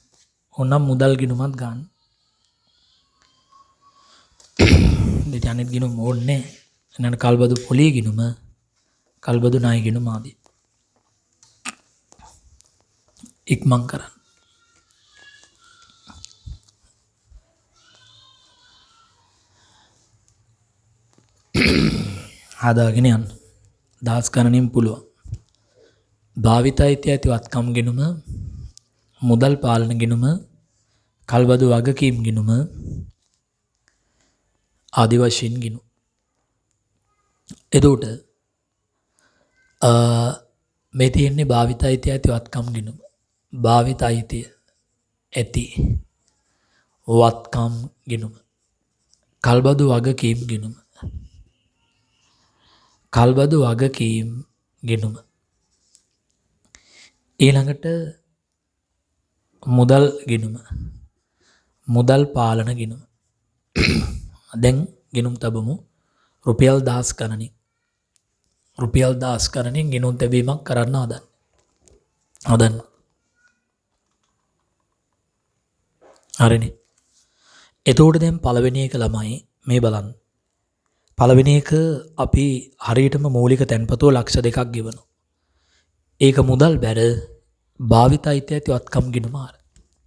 ඕනම් මුදල් ගිනුමත් ගන්න. දෙට අනිත් ගිනුම් ඕනේ නැහැ. කල්බදු පොලිය ගිනුම, කල්බදු ණය ගිනුම ආදී. ඉක්මන් කරන්න. හදාගෙන යන්න. දහස් ගණනින් පුළුවන්. භාවිතයිතය ඇති වත්කම් ගිනුම, මුදල් පාලන ගිනුම, කල්බදු වගකීම් ගිනුම ආදි වශයෙන් ගිනුම්. එතකොට මේ තියෙන්නේ භාවිතයිතය ඇති වත්කම් ගිනුම. භාවිතයිතය ඇති වත්කම් ගිනුම. කල්බදු වගකීම් ගිනුම. කල්බදු වගකීම් ගිනුම. ඊළඟට මුදල් ගිනුම. මුදල් පාලන ගිනුම. දැන් ගිනුම් තබමු රුපියල් 10 ගණනින්. රුපියල් 10 ගණනින් ගිනුම් තැබීමක් කරන්න හදන්න. හරිනේ. එතකොට දැන් පළවෙනි එක ළමයි මේ බලන්න. පළවෙනි එක අපි හරියටම මූලික තැන්පතුව ලක්ෂ 2ක් ගෙවනවා. ඒක මුදල් බැර භාවිතයිතය ඇති වත්කම් ගිනුම ආර.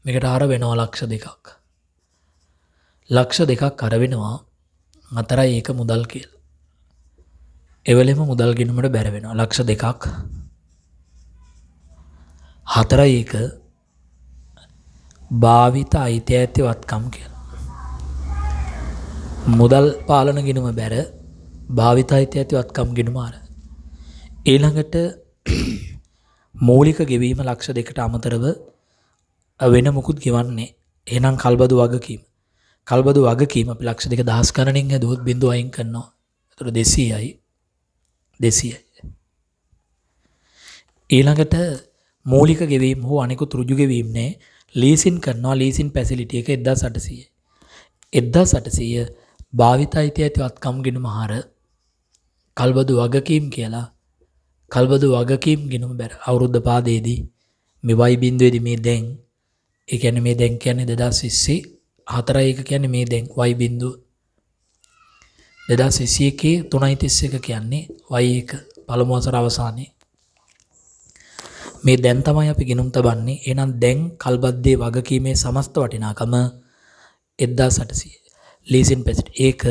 මේකට ආර වෙනවා ලක්ෂ 2ක්. ලක්ෂ 2ක් අර වෙනවා අතරයි ඒක මුදල් කියලා. එවලෙම මුදල් ගිණුමට බැර වෙනවා ලක්ෂ 2ක්. හතරයි එක භාවිත අයිති ඇති වත්කම් කියලා. මුදල් පාලන ගිණුම බැර භාවිත අයිති ඇති වත්කම් ගිණුම අර. ඊළඟට මූලික ගෙවීම ලක්ෂ 2කට අමතරව වෙන මුකුත් ගෙවන්නේ. එහෙනම් කල්බදු වගකීම. කල්බදු වගකීම අපි ලක්ෂ 2 දහස් ගණනින් හැදුවොත් බිඳුව අයින් කරනවා. ඒතර 200යි 200යි. ඊළඟට මූලික ගෙවීම හෝ අනිකුත් ඍජු ගෙවීම නේ ලීසින් කරනවා. ලීසින් ෆැසිලිටි එක 1800යි. 1800 භාවිත අයිති ඇති වත්කම් ගිණුම හර කල්බදු වගකීම් කියලා කල්බදු වගකීම් ගිණුම බැර අවුරුද්ද පාදයේදී මේ y බිඳුවේදී මේ දැන් ඒ කියන්නේ මේ දැන් කියන්නේ 2020 4යි එක කියන්නේ මේ දැන් y බිඳුව 2021 3.31 කියන්නේ y එක පළමු වසර අවසානයේ මේ දැන් තමයි අපි ගිණුම් තබන්නේ. එහෙනම් දැන් කල්බද්දේ වගකීමේ සමස්ත වටිනාකම 1800 ලීසින් පෙසිට ඒක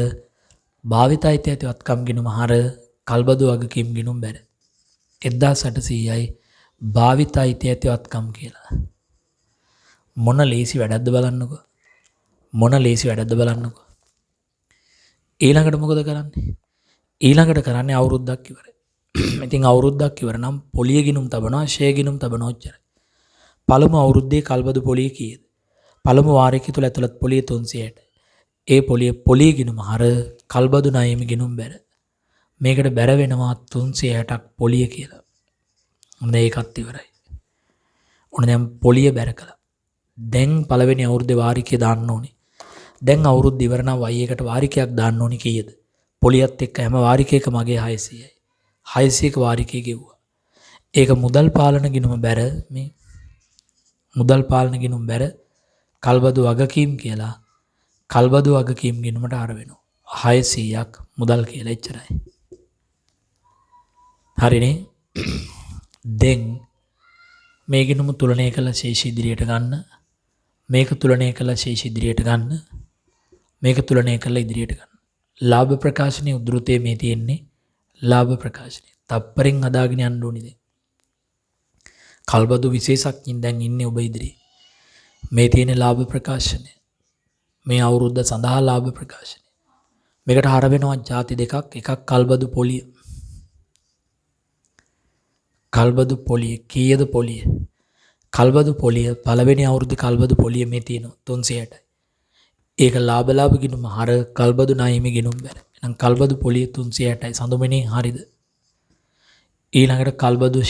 භාවිත අයිති ඇති වත්කම් ගිණුම හර කල්බදු වගකීම් ගිණුම් බැර 1800යි භාවිත අයිති ඇති වත්කම් කියලා. මොන ලේසි වැඩක්ද බලන්නකෝ. මොන ලේසි වැඩක්ද බලන්නකෝ. ඊළඟට මොකද කරන්නේ? ඊළඟට කරන්නේ අවුරුද්දක් ඉවරයි. ඉතින් අවුරුද්දක් ඉවර නම් පොලිය ගිණුම් තබනවා, ෂේ ගිණුම් තබනවා ඔච්චරයි. පළමු අවුරුද්දේ කල්බදු පොලිය කීයද? පළමු වාරයක තුල ඇතුළත් පොලිය 360යි. ඒ පොලිය ගිණුම හර කල්බදු ණයෙම ගිණුම් බැර. මේකට බැර වෙනවා 360ක් පොලිය කියලා. මොන ඒකත් ඉවරයි. ඔන්න දැන් පොලිය බැර කළා. දැන් පළවෙනි අවුරුද්දේ වාරිකය දාන්න ඕනේ. දැන් අවුරුද්ද ඉවර නම් y එකට වාරිකයක් දාන්න ඕනේ කීයද? පොලියත් එක්ක හැම වාරිකයක මගේ 600යි. 600ක වාරිකය ගෙවුවා. ඒක මුදල් පාලන ගිණුම බැර මේ මුදල් පාලන ගිණුම් බැර කල්බදු වගකීම් කියලා කල්බදු වගකීම් ගිණුමට ආර වෙනවා. 600ක් මුදල් කියලා එච්චරයි. හරිනේ? දැන් මේ ගිණුම තුලනය කළ ශේෂ ඉදිරියට ගන්න. මේක තුලනය කළ ශේෂ ඉදිරියට ගන්න. මේක තුලනය කළ ඉදිරියට ගන්න. ලාභ ප්‍රකාශනයේ උද්ෘතයේ මේ තියෙන්නේ ලාභ ප්‍රකාශනය. තප්පරෙන් හදාගෙන යන්න ඕනේ දැන්. කල්බදු විශේෂඥයින් දැන් ඉන්නේ ඔබ ඉදිරියේ. මේ තියෙන ලාභ ප්‍රකාශනය. මේ අවුරුද්ද සඳහා ලාභ ප්‍රකාශනය. මේකට හර වෙනවා ಜಾති දෙකක්. එකක් කල්බදු පොලිය. කල්බදු පොලිය කීයද පොලිය? කල්බදු පොලිය පළවෙනි අවුරුද්දේ කල්බදු පොලිය මේ තියෙනවා 360යි. ඒක ලාභ ගිණුම හර කල්බදු ණයෙම ගිණුම් බැර. එහෙනම් කල්බදු පොලිය 360යි. සඳුමනේ හරිද? ඊළඟට කල්බදු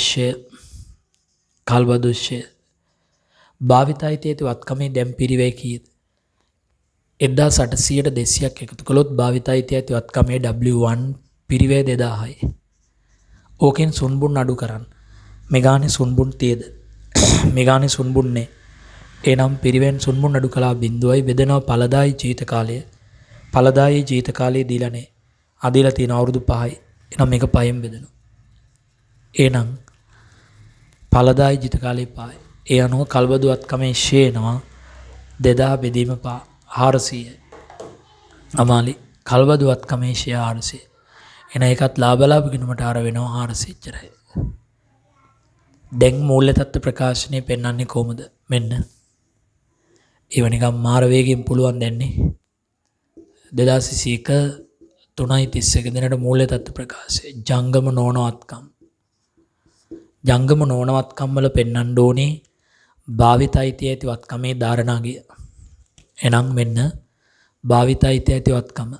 ෂේ භාවිතයි තියෙති වත්කමේ දැන් පිරිවේ කීයද? 1800ට 200ක් එකතු කළොත් භාවිතයි තියෙති වත්කමේ W1 පිරිවේ 2000යි. ඕකෙන් සුන්බුන් අඩු කරන්න. මෙගානේ සුන්බුන් තියද? මෙගානේ සුන්බුන් නේ. එනම් පිරිවෙන් සුන්බුන් අඩු කළා බිඳුවයි බෙදෙනවා ඵලදායි ජීවිත කාලය. ඵලදායි ජීවිත කාලය දීලා නේ. අදීලා තියෙන අවුරුදු 5යි. එහෙනම් මේක 5ෙන් බෙදෙනවා. එහෙනම් ඵලදායි ජීවිත කාලය 5යි. ඒ අනුව කල්බදු වත්කමේ ෂේනවා 2000 බෙදීම 400යි. අමාලි කල්බදු වත්කමේ ෂේ 400. එන එකත් ලාභ ගිණුමට ආර වෙනවා 400 ඉච්චරයි. දැන් මූල්‍ය තත්ත්ව ප්‍රකාශනය පෙන්වන්නේ කොහොමද? මෙන්න. ඒව නිකන් මාර වේගයෙන් පුළුවන් දැන්නේ. 2021 3.31 දිනට මූල්‍ය තත්ත්ව ප්‍රකාශය. ජංගම නොවනවත්කම්. ජංගම නොවනවත්කම් වල පෙන්වන්න ඕනේ භාවිත අයිති ඇති වත්කමේ ධාරණාගය. එනම් මෙන්න භාවිත අයිති ඇති වත්කම.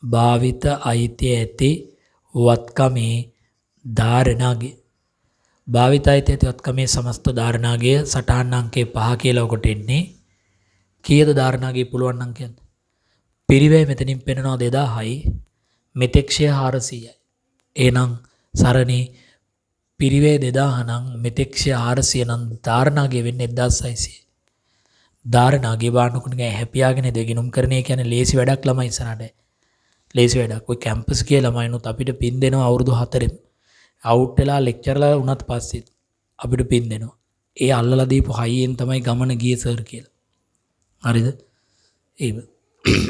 භාවිත අයිති ඇති වත්කමේ ධාරණාගය. භාවිත අයිති ඇති වත්කමේ සමස්ත ධාරණාගය සටහන් අංකේ 5 කියලා ඔකට එන්නේ. කීයද ධාරණාගය පුළුවන් නම් කියන්න. පිරිවැය මෙතනින් පෙන්නනවා 2000යි. මෙතෙක්ෂය 400යි. එහෙනම් සරණේ පිරිවැය 2000 නම් මෙතෙක්ෂය 400 නම් ධාරණාගය වෙන්නේ 1600. ධාරණාගය බානකුණගේ හැපියාගෙන දෙගිනුම් කරන්නේ කියන්නේ ලේසි වැඩක් ළමයි ඉස්සරහට. ලේසි වැඩක්. ඔය කැම්පස් ගිය ළමයිනුත් අපිට පින් දෙනවා අවුරුදු 4ෙම. අවුට් වෙලා ලෙක්චර්ලා වුණත් පස්සෙත් අපිට පින් දෙනවා. ඒ අල්ලලා දීපු හයියෙන් තමයි ගමන ගියේ සර් කියලා. හරිද? ඒක.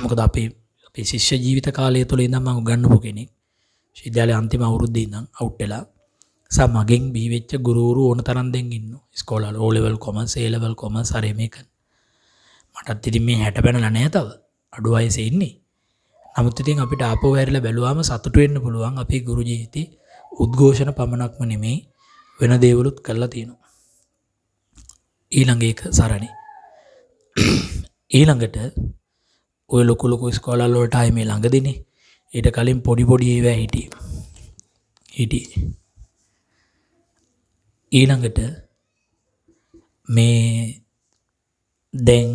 මොකද අපේ ශිෂ්‍ය ජීවිත කාලය තුළ ඉඳන් මම උගන්වපු කෙනෙක්. විශ්වවිද්‍යාලයේ අන්තිම අවුරුද්දේ ඉඳන් අවුට් වෙලා මගෙන් බිහි වෙච්ච ගුරුවරු ඕන තරම් දෙන් ඉන්නවා. ඉස්කෝලේ O level commerce, A level commerce හරි මේක. මටත් ඉතින් මේ 60 පැනලා නැහැ තව. අඩු වයසේ ඉන්නේ. නමුත් ඉතින් අපිට ආපහු හැරිලා බැලුවාම සතුටු වෙන්න පුළුවන් අපේ ගුරු ජීවිතේ උද්ඝෝෂණ පමණක්ම නෙමෙයි වෙන දේවලුත් කරලා තියෙනවා. ඊළඟ එක සරණි. ඊළඟට ඔය ලොකු ඉස්කෝලවල වලට ආයේ මේ ළඟදිනේ. ඊට කලින් පොඩි ඒවා හිටියේ. ඊළඟට මේ දැන්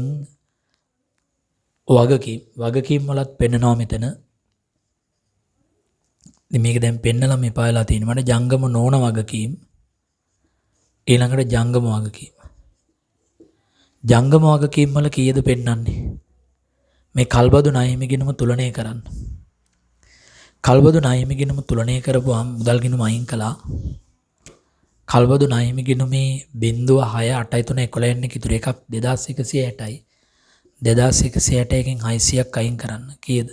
වගකීම් වලත් පෙන්නනවා මෙතන. ඉතින් මේක දැන් පෙන්නලා මේ පායලා තියෙන මට ජංගම නොවන වගකීම්. ඊළඟට ජංගම වගකීම්. ජංගම වගකීම් වල කීයද පෙන්වන්නේ? මේ කල්බදු ණය ගිණුම තුලනය කරන්න. කල්බදු ණය ගිණුම තුලනය කරපුවාම මුදල් ගිණුම අයින් කළා. කල්බදු ණය ගිණුමේ 0.6 8 3 11 එක ඉතුරු එකක් 2160යි. 2160 එකෙන් 600ක් අයින් කරන්න. කීයද?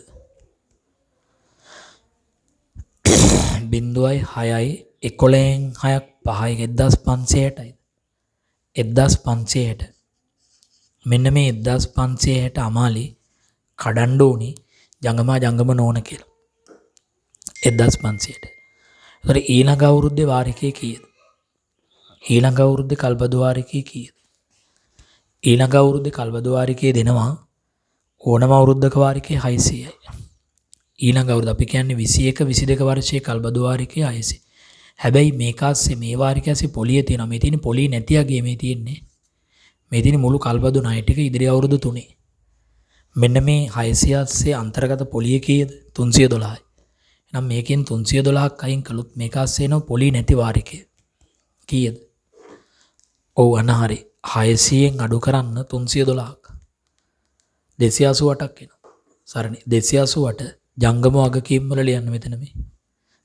0.6යි 11න් 6ක් 5යි 1560යි. 1560. මෙන්න මේ 1560 අමාලි කඩන්න ඕනි ජංගම නෝන කියලා. 1560. ඒතර ඊළඟ අවුරුද්දේ වාරිකයේ කීයද? ඊළඟ අවුරුද්දේ කල්බදු වාරිකයේ කීයද? ඊළඟ අවුරුද්දේ කල්බදු වාරිකයේ දෙනවා ඕනම අවුරුද්දක වාරිකයේ 600යි. ඊළඟ අවුරුද්ද අපි කියන්නේ 21 22 වර්ෂයේ කල්බදු වාරිකයේ 600. හැබැයි මේකාස්සේ මේ වාරිකයසේ පොලිය තියෙනවා. මේ තියෙන පොලිය නැතියගේ මේ තියෙන්නේ. මේ තියෙන මුළු කල්බදු ණය ටික ඉදිරි අවුරුදු 3. මෙන්න මේ 600 අන්තර්ගත පොලිය කීයද? 312යි. එහෙනම් මේකෙන් 312ක් අයින් කළොත් මේකාස්සේ එන පොලිය නැති වාරිකය කීයද? ඔව් අන්න හරි. 600න් අඩු කරන්න 312ක් 288ක් එනවා. සරණි 288 ජංගම වගකීම් වල ලියන්න මෙතන මේ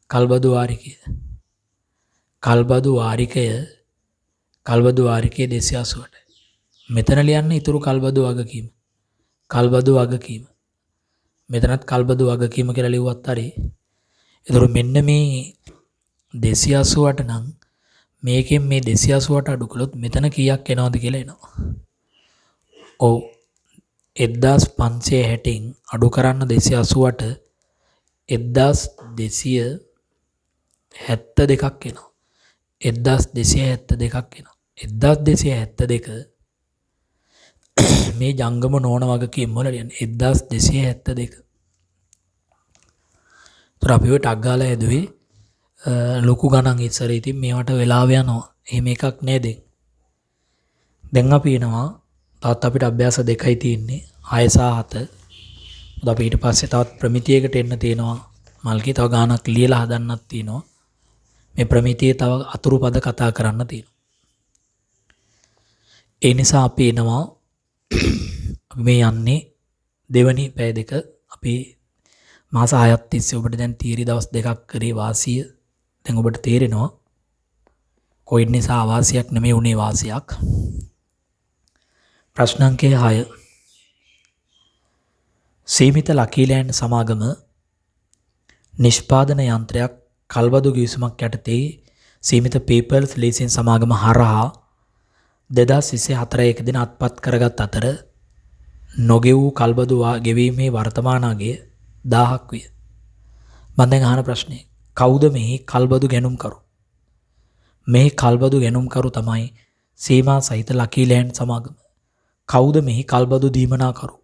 කල්බදු වාරිකය. කල්බදු වාරිකයේ 288. මෙතන ලියන්න ඉතුරු කල්බදු වගකීම. කල්බදු වගකීම. මෙතනත් කල්බදු වගකීම කියලා ලිව්වත් හරි. ඒතර මෙන්න මේ 288 නම් මේකෙන් මේ 288 අඩු කළොත් මෙතන කීයක් එනවද කියලා එනවා. ඔව් 1560න් අඩු කරන්න 288 1272ක් එනවා. 1272ක් එනවා. 1272 මේ ජංගම නෝන වගකීම් වල කියන්නේ 1272. ඒතර අපි ඔය ටග් ගාලා ඇදුවේ ලොකු ගණන් ඉස්සර ඉතින් මේවට වෙලාව යනවා. එහෙම එකක් නෑ දැන් අපි එනවා තාත් අපිට අභ්‍යාස දෙකයි තියෙන්නේ 6 සහ 7. මොකද අපි ඊට පස්සේ තවත් ප්‍රමිතියකට එන්න තියෙනවා. මල්කී තව ගානක් ලියලා හදන්නත් තියෙනවා. මේ ප්‍රමිතියේ තව අතුරු පද කතා කරන්න තියෙනවා. ඒ නිසා අපි එනවා මේ යන්නේ දෙවනි පැය දෙක අපි මාස 6ක් තිස්සේ ඔබට දැන් තීරි දවස් දෙකක් කරේ වාසිය දැන් ඔබට තේරෙනවා කොයින් නිසා අවාසියක් නෙමෙයි උනේ වාසියක්. ප්‍රශ්න අංකය 6 සීමිත ලකී ලෑන්ඩ් සමාගම නිෂ්පාදන යන්ත්‍රයක් කල්බදු ගිවිසුමක් යටතේ සීමිත පීපල්ස් ලීසින් සමාගම හරහා 2024 දින අත්පත් කරගත් අතර නොගෙවූ කල්බදු ගෙවීමේ වර්තමාන අගය 1000ක් විය. මම දැන් අහන ප්‍රශ්නේ කවුද මේ කල්බදු ගැනුම්කරු? මේ කල්බදු ගැනුම්කරු තමයි සීමා සහිත ලකී ලෑන්ඩ් සමාගම. කවුද මේ කල්බදු දීමනාකරු?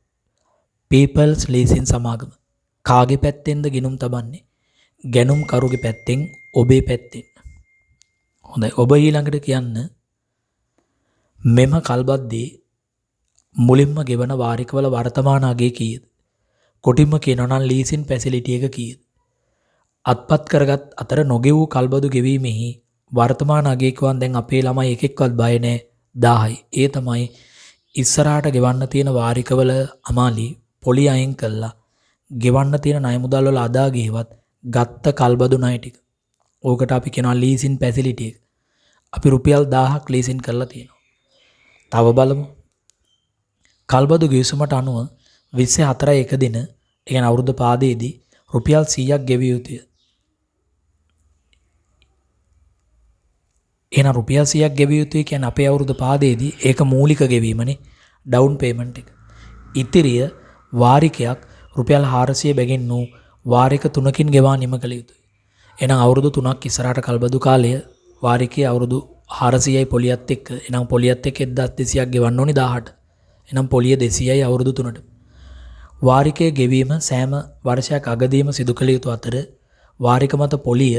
පීපල්ස් ලීසින් සමාගම. කාගේ පැත්තෙන්ද ගිණුම් තබන්නේ? ගැනුම්කරුගේ පැත්තෙන්, ඔබේ පැත්තෙන්. හොඳයි ඔබ ඊළඟට කියන්න මෙම කල්බද්දේ මුලින්ම ගෙවන වාරිකවල වර්තමාන අගය කීයද? කොටින්ම කියනවා නම් ලීසින් ෆැසිලිටි එක කීයද? අත්පත් කරගත් අතර නොගෙවූ කල්බදු ගෙවීමෙහි වර්තමාන අගය කියවන් දැන් අපේ ළමයි එකෙක්වත් බය නැහැ 1000යි. ඒ තමයි ඉස්සරහට ගෙවන්න තියෙන වාරිකවල අමාලි පොලි අයින් කළා. ගෙවන්න තියෙන ණය මුදල් වල අදා ගියවත් ගත්ත කල්බදු ණය ටික. ඕකට අපි කියනවා ලීසින් ෆැසිලිටි එක. අපි රුපියල් 1000ක් ලීසින් කරලා තියෙනවා. තව බලමු. කල්බදු ගිවිසුමට අනුව 24 එක දින, ඒ කියන්නේ අවුරුදු පාදයේදී රුපියල් 100ක් ගෙවිය යුතුය. එහෙනම් රුපියල් 100ක් ගෙවිය යුතුයි කියන්නේ අපේ අවුරුදු පාදයේදී ඒක මූලික ගෙවීමනේ ඩවුන් පේමන්ට් එක. ඉතිරිය වාරිකයක් රුපියල් 400 බැගින් වූ වාරික 3කින් ගෙවා නිම කළ යුතුයි. එහෙනම් අවුරුදු 3ක් ඉස්සරහට කල්බදු කාලය වාරිකයේ අවුරුදු 400යි පොලියත් එක්ක. එහෙනම් පොලියත් එක්ක 1200ක් ගෙවන්න ඕනි 18. එහෙනම් පොලිය 200යි අවුරුදු 3ට. වාරිකයේ ගෙවීම සෑම වර්ෂයක් අගදීම සිදු කළ යුතු අතර වාරික මත පොලිය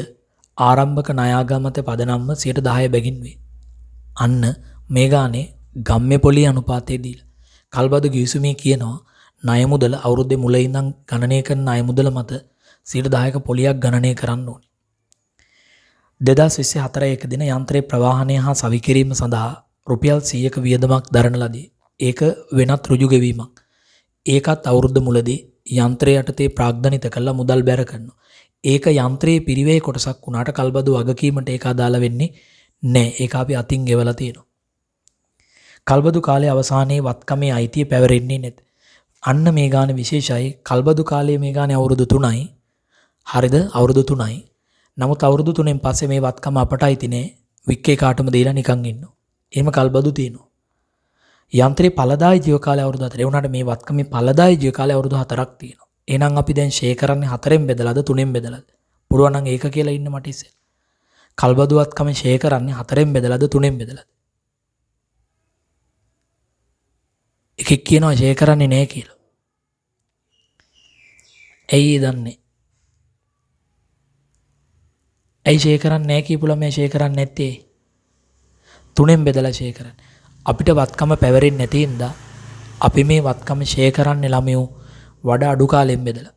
ආරම්භක ණයාගා මත පදනම්ව 10% බැගින් වේ. අන්න මේ ගානේ ගම්ම්‍ය පොලිය අනුපාතය දීලා. කල්බදු ගිවිසුමේ කියනවා ණය මුදල අවුරුද්දේ මුල ඉඳන් ගණනය කරන ණය මුදල මත 10%ක පොලියක් ගණනය කරන්න ඕනේ. 2024 එක දින යන්ත්‍රයේ ප්‍රවාහනය හා සවිකිරීම සඳහා රුපියල් 100ක වියදමක් දරන ලදී. ඒක වෙනත් ඍජු ගෙවීමක්. ඒකත් අවුරුද්ද මුලදී යන්ත්‍රය යටතේ ප්‍රාග්ධනිත කරලා මුදල් බැර කරනවා. ඒක යන්ත්‍රයේ පිරිවේ කොටසක් වුණාට කල්බදු වගකීමට ඒක අදාළ වෙන්නේ නැහැ. ඒක අපි අතින් ගෙවලා තියෙනවා. කල්බදු කාලයේ අවසානයේ වත්කමේ අයිතිය පැවරෙන්නේ නැත. අන්න මේ ගානේ විශේෂයි. කල්බදු කාලයේ මේ ගානේ අවුරුදු 3යි. හරිද? අවුරුදු 3යි. නමුත් අවුරුදු 3න් පස්සේ මේ වත්කම අපට අයිති නෑ. වික්කේ කාටම දීලා නිකන් ඉන්නවා. එහෙම කල්බදු තියෙනවා. යන්ත්‍රයේ ඵලදායි ජීව කාලය අවුරුදු 4. ඒ වුණාට මේ වත්කමේ ඵලදායි ජීව කාලය අවුරුදු 4ක් තියෙනවා. එහෙනම් අපි දැන් ෂේ කරන්නේ 4ෙන් බෙදලාද 3ෙන් බෙදලාද? පුළුවන් නම් ඒක කියලා ඉන්න මට ඉස්සෙල්. කල්බදු වත්කමේ ෂේ කරන්නේ 4ෙන් බෙදලාද 3ෙන් බෙදලාද? එකෙක් කියනවා ෂේ කරන්නේ නෑ කියලා. ඇයි දන්නේ? ඇයි ෂේ කරන්නේ නැහැ කියපුලා මේ ෂේ කරන්නේ නැත්තේ? 3ෙන් බෙදලා ෂේ කරන්නේ. අපිට වත්කම පැවරෙන්නේ නැති හින්දා අපි මේ වත්කම ෂේ කරන්නේ ළමයෝ වඩා අඩු කාලෙන් බෙදලා.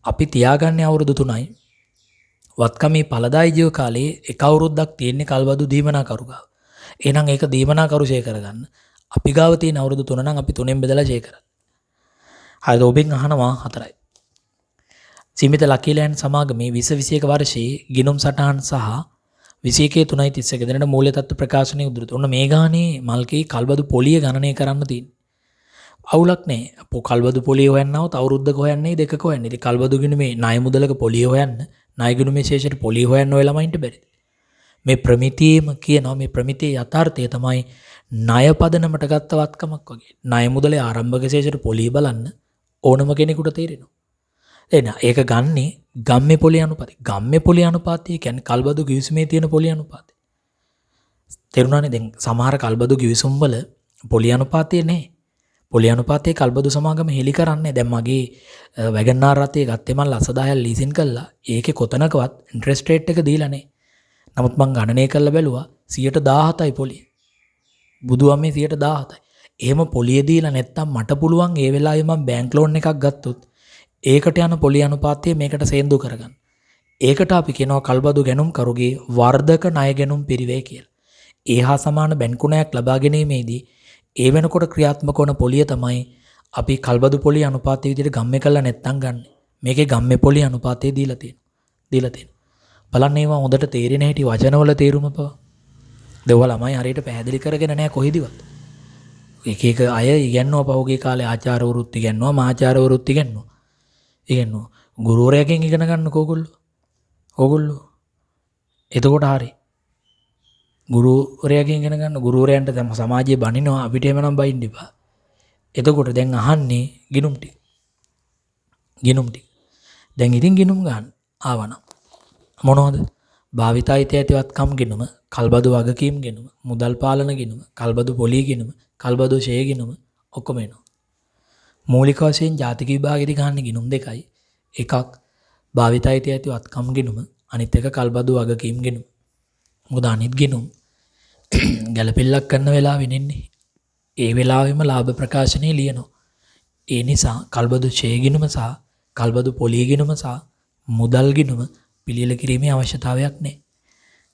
අපි තියාගන්නේ අවුරුදු 3යි. වත්කමේ ඵලදායි ජීව කාලේ එක අවුරුද්දක් තියෙන්නේ කල්බදු දීමනාකරු ගාව. එහෙනම් ඒක දීමනාකරු ෂේ කරගන්න. අපි ගාව තියෙන අවුරුදු 3 නම් අපි 3ෙන් බෙදලා ෂේ කරන්නේ. හරිද? ඔබෙන් අහනවා 4යි. සීමිත ලකීලයන් සමාගමේ 2021 වර්ෂයේ ගිණුම් සටහන් සහ 21/3/31 දිනට මූල්‍ය තත්ත්ව ප්‍රකාශනයේ උද්දෘත. ඔන්න මේ ගානේ මල්කී කල්බදු පොලිය ගණනය කරන්න තියෙන්නේ. අවුලක් නැහැ. කල්බදු පොලිය හොයන්නවත් අවුරුද්දක හොයන්නේ දෙකක හොයන්නේ. ඉතින් කල්බදු ගිණුමේ ණය මුදලක පොලිය හොයන්න, ණය ගිණුමේ ශේෂයට පොලිය හොයන්න ඔය ළමයින්ට බැරිද? මේ ප්‍රමිතියේම කියනවා මේ ප්‍රමිතියේ යථාර්ථය තමයි ණය පදනමට ගත්ත වත්කමක් වගේ. ණය මුදලේ ආරම්භක ශේෂයට පොලිය බලන්න ඕනම කෙනෙකුට තේරෙනවා. ඒක ගන්නේ ගම්ම්‍ය පොලිය අනුපාතය. ගම්ම්‍ය පොලිය අනුපාතය කියන්නේ කල්බදු ගිවිසුමේ තියෙන පොලිය අනුපාතය. තේරුණානේ? දැන් සමහර කල්බදු ගිවිසුම් වල පොලිය අනුපාතය නැහැ. පොලිය අනුපාතයේ කල්බදු සමාගම හෙලි කරන්නේ. දැන් මගේ වැගන්ආර් රථය ගත්තේ මම ලක්ෂ 10ක් ලීසින් කළා. ඒකේ කොතනකවත් ඉන්ට්‍රෙස්ට් රේට් එක දීලා නැහැ. නමුත් මම ගණනය කරලා බැලුවා 117යි පොලිය. බුදුවමේ 117යි. එහෙම පොලිය දීලා නැත්තම් මට පුළුවන් ඒ වෙලාවේ මම බැංක් ලෝන් එකක් ගත්තොත් ඒකට යන පොලිය අනුපාතය මේකට සේන්දු කරගන්න. ඒකට අපි කියනවා කල්බදු ගැනුම් කරුගේ වර්ධක ණය ගැනුම් පිරිවේ කියලා. ඒ හා සමාන බැංකු ණයක් ලබා ගැනීමේදී ඒ වෙනකොට ක්‍රියාත්මක වන පොලිය තමයි අපි කල්බදු පොලිය අනුපාතය විදිහට ගම්ම්‍ය කළා නැත්තම් ගන්න. මේකේ ගම්ම්‍ය පොලිය අනුපාතය දීලා තියෙනවා. බලන්න ඒවා හොඳට තේරෙන හැටි වචනවල තේරුම පව. දෙවල් ළමයි හරියට පැහැදිලි කරගෙන නැහැ කොහෙදිවත්. එක එක අය ඉගෙනනවා පහුගිය කාලේ ආචාර්යවරුත් ඉගෙනනවා, මහාචාර්යවරුත් ඉගෙනනවා. ඉගෙනනවා. ගුරුවරයාගෙන් ඉගෙන ගන්නකො ඕගොල්ලෝ. එතකොට හරි. ගුරුවරයාගෙන් ඉගෙන ගන්න. ගුරුවරයන්ට දැන් සමාජයේ බනිනවා අපිට එමනම් බයින්න එපා. එතකොට දැන් අහන්නේ ගිණුම් ටික. දැන් ඉතින් ගිණුම් ගන්න ආවනම් මොනවද? භාවිතයිත ඇතිවත්කම් ගිණුම, කල්බදු වගකීම් ගිණුම, මුදල් පාලන ගිණුම, කල්බදු පොලිය ගිණුම, කල්බදු ෂේ ගිණුම ඔක්කොම එනවා. මූලික වශයෙන් ජාතික විභාගෙදි ගන්න ගිණුම් දෙකයි. එකක් භාවිතයිත ඇතිවත්කම් ගිණුම, අනිත් එක කල්බදු වගකීම් ගිණුම. මොකද අනිත් ගිණුම් ගැළපෙල්ලක් කරන වෙලාවෙ නෙන්නේ. ඒ වෙලාවෙම ලාභ ප්‍රකාශනයේ ලියනවා. ඒ නිසා කල්බදු ෂේ ගිණුම සහ කල්බදු පොලිය ගිණුම සහ මුදල් ගිණුම පිළියෙල කිරීමේ අවශ්‍යතාවයක් නැහැ.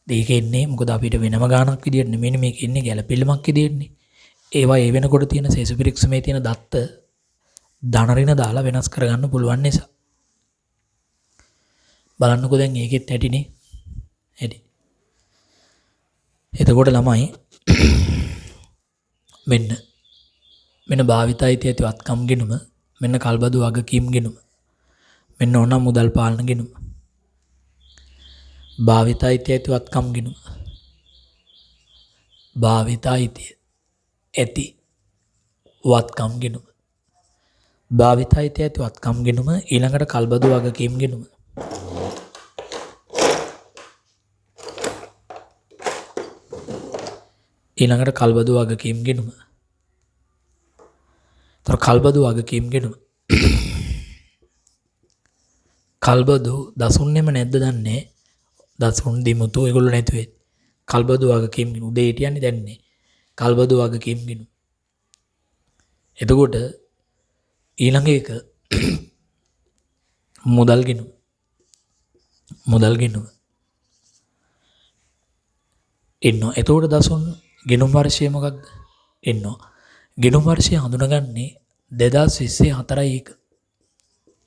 ඒක එන්නේ මොකද අපිට වෙනම ගාණක් විදියට නෙමෙයි මේක එන්නේ ගැළපෙල්ලමක් විදියටනේ. ඒවා ඒ වෙනකොට තියෙන සේසුපිරික්සමේ තියෙන දත්ත ධනරින දාලා වෙනස් කරගන්න පුළුවන් නිසා. බලන්නකෝ දැන් ඒකෙත් ඇටිනේ. ඇටි. එතකොට ළමයි මෙන්න භාවිතයිත ඇතිවත්කම් ගිණුම, මෙන්න කල්බදු වගකීම් ගිණුම, මෙන්න ඕනම් මුදල් පාලන ගිණුම. භාවිතයිත ඇතිවත්කම් ගිණුම. භාවිතයිතිය ඇති වත්කම් ගිණුම. භාවිතයිතිය ඇති වත්කම් ගිණුම ඊළඟට කල්බදු වගකීම් ගිණුම. ඊළඟට කල්බදු වගකීම් ගිණුම. තර කල්බදු වගකීම් ගිණුම. කල්බදු දසුන්නෙම නැද්ද දන්නේ දසුන් දිමුතු ඒගොල්ලෝ නැතුවේ. කල්බදු වගකීම් ගිණුම උදේ හිටියන්නේ දැන්නේ. කල්බදු වගකීම් ගිණුම. එතකොට ඊළඟ එක මුදල් ගිණුම. මුදල් ගිණුම. එන්නෝ එතකොට දසුන් ගිණුම් වර්ෂය මොකක්ද? එන්නෝ ගිණුම් වර්ෂය හඳුනගන්නේ 2024 1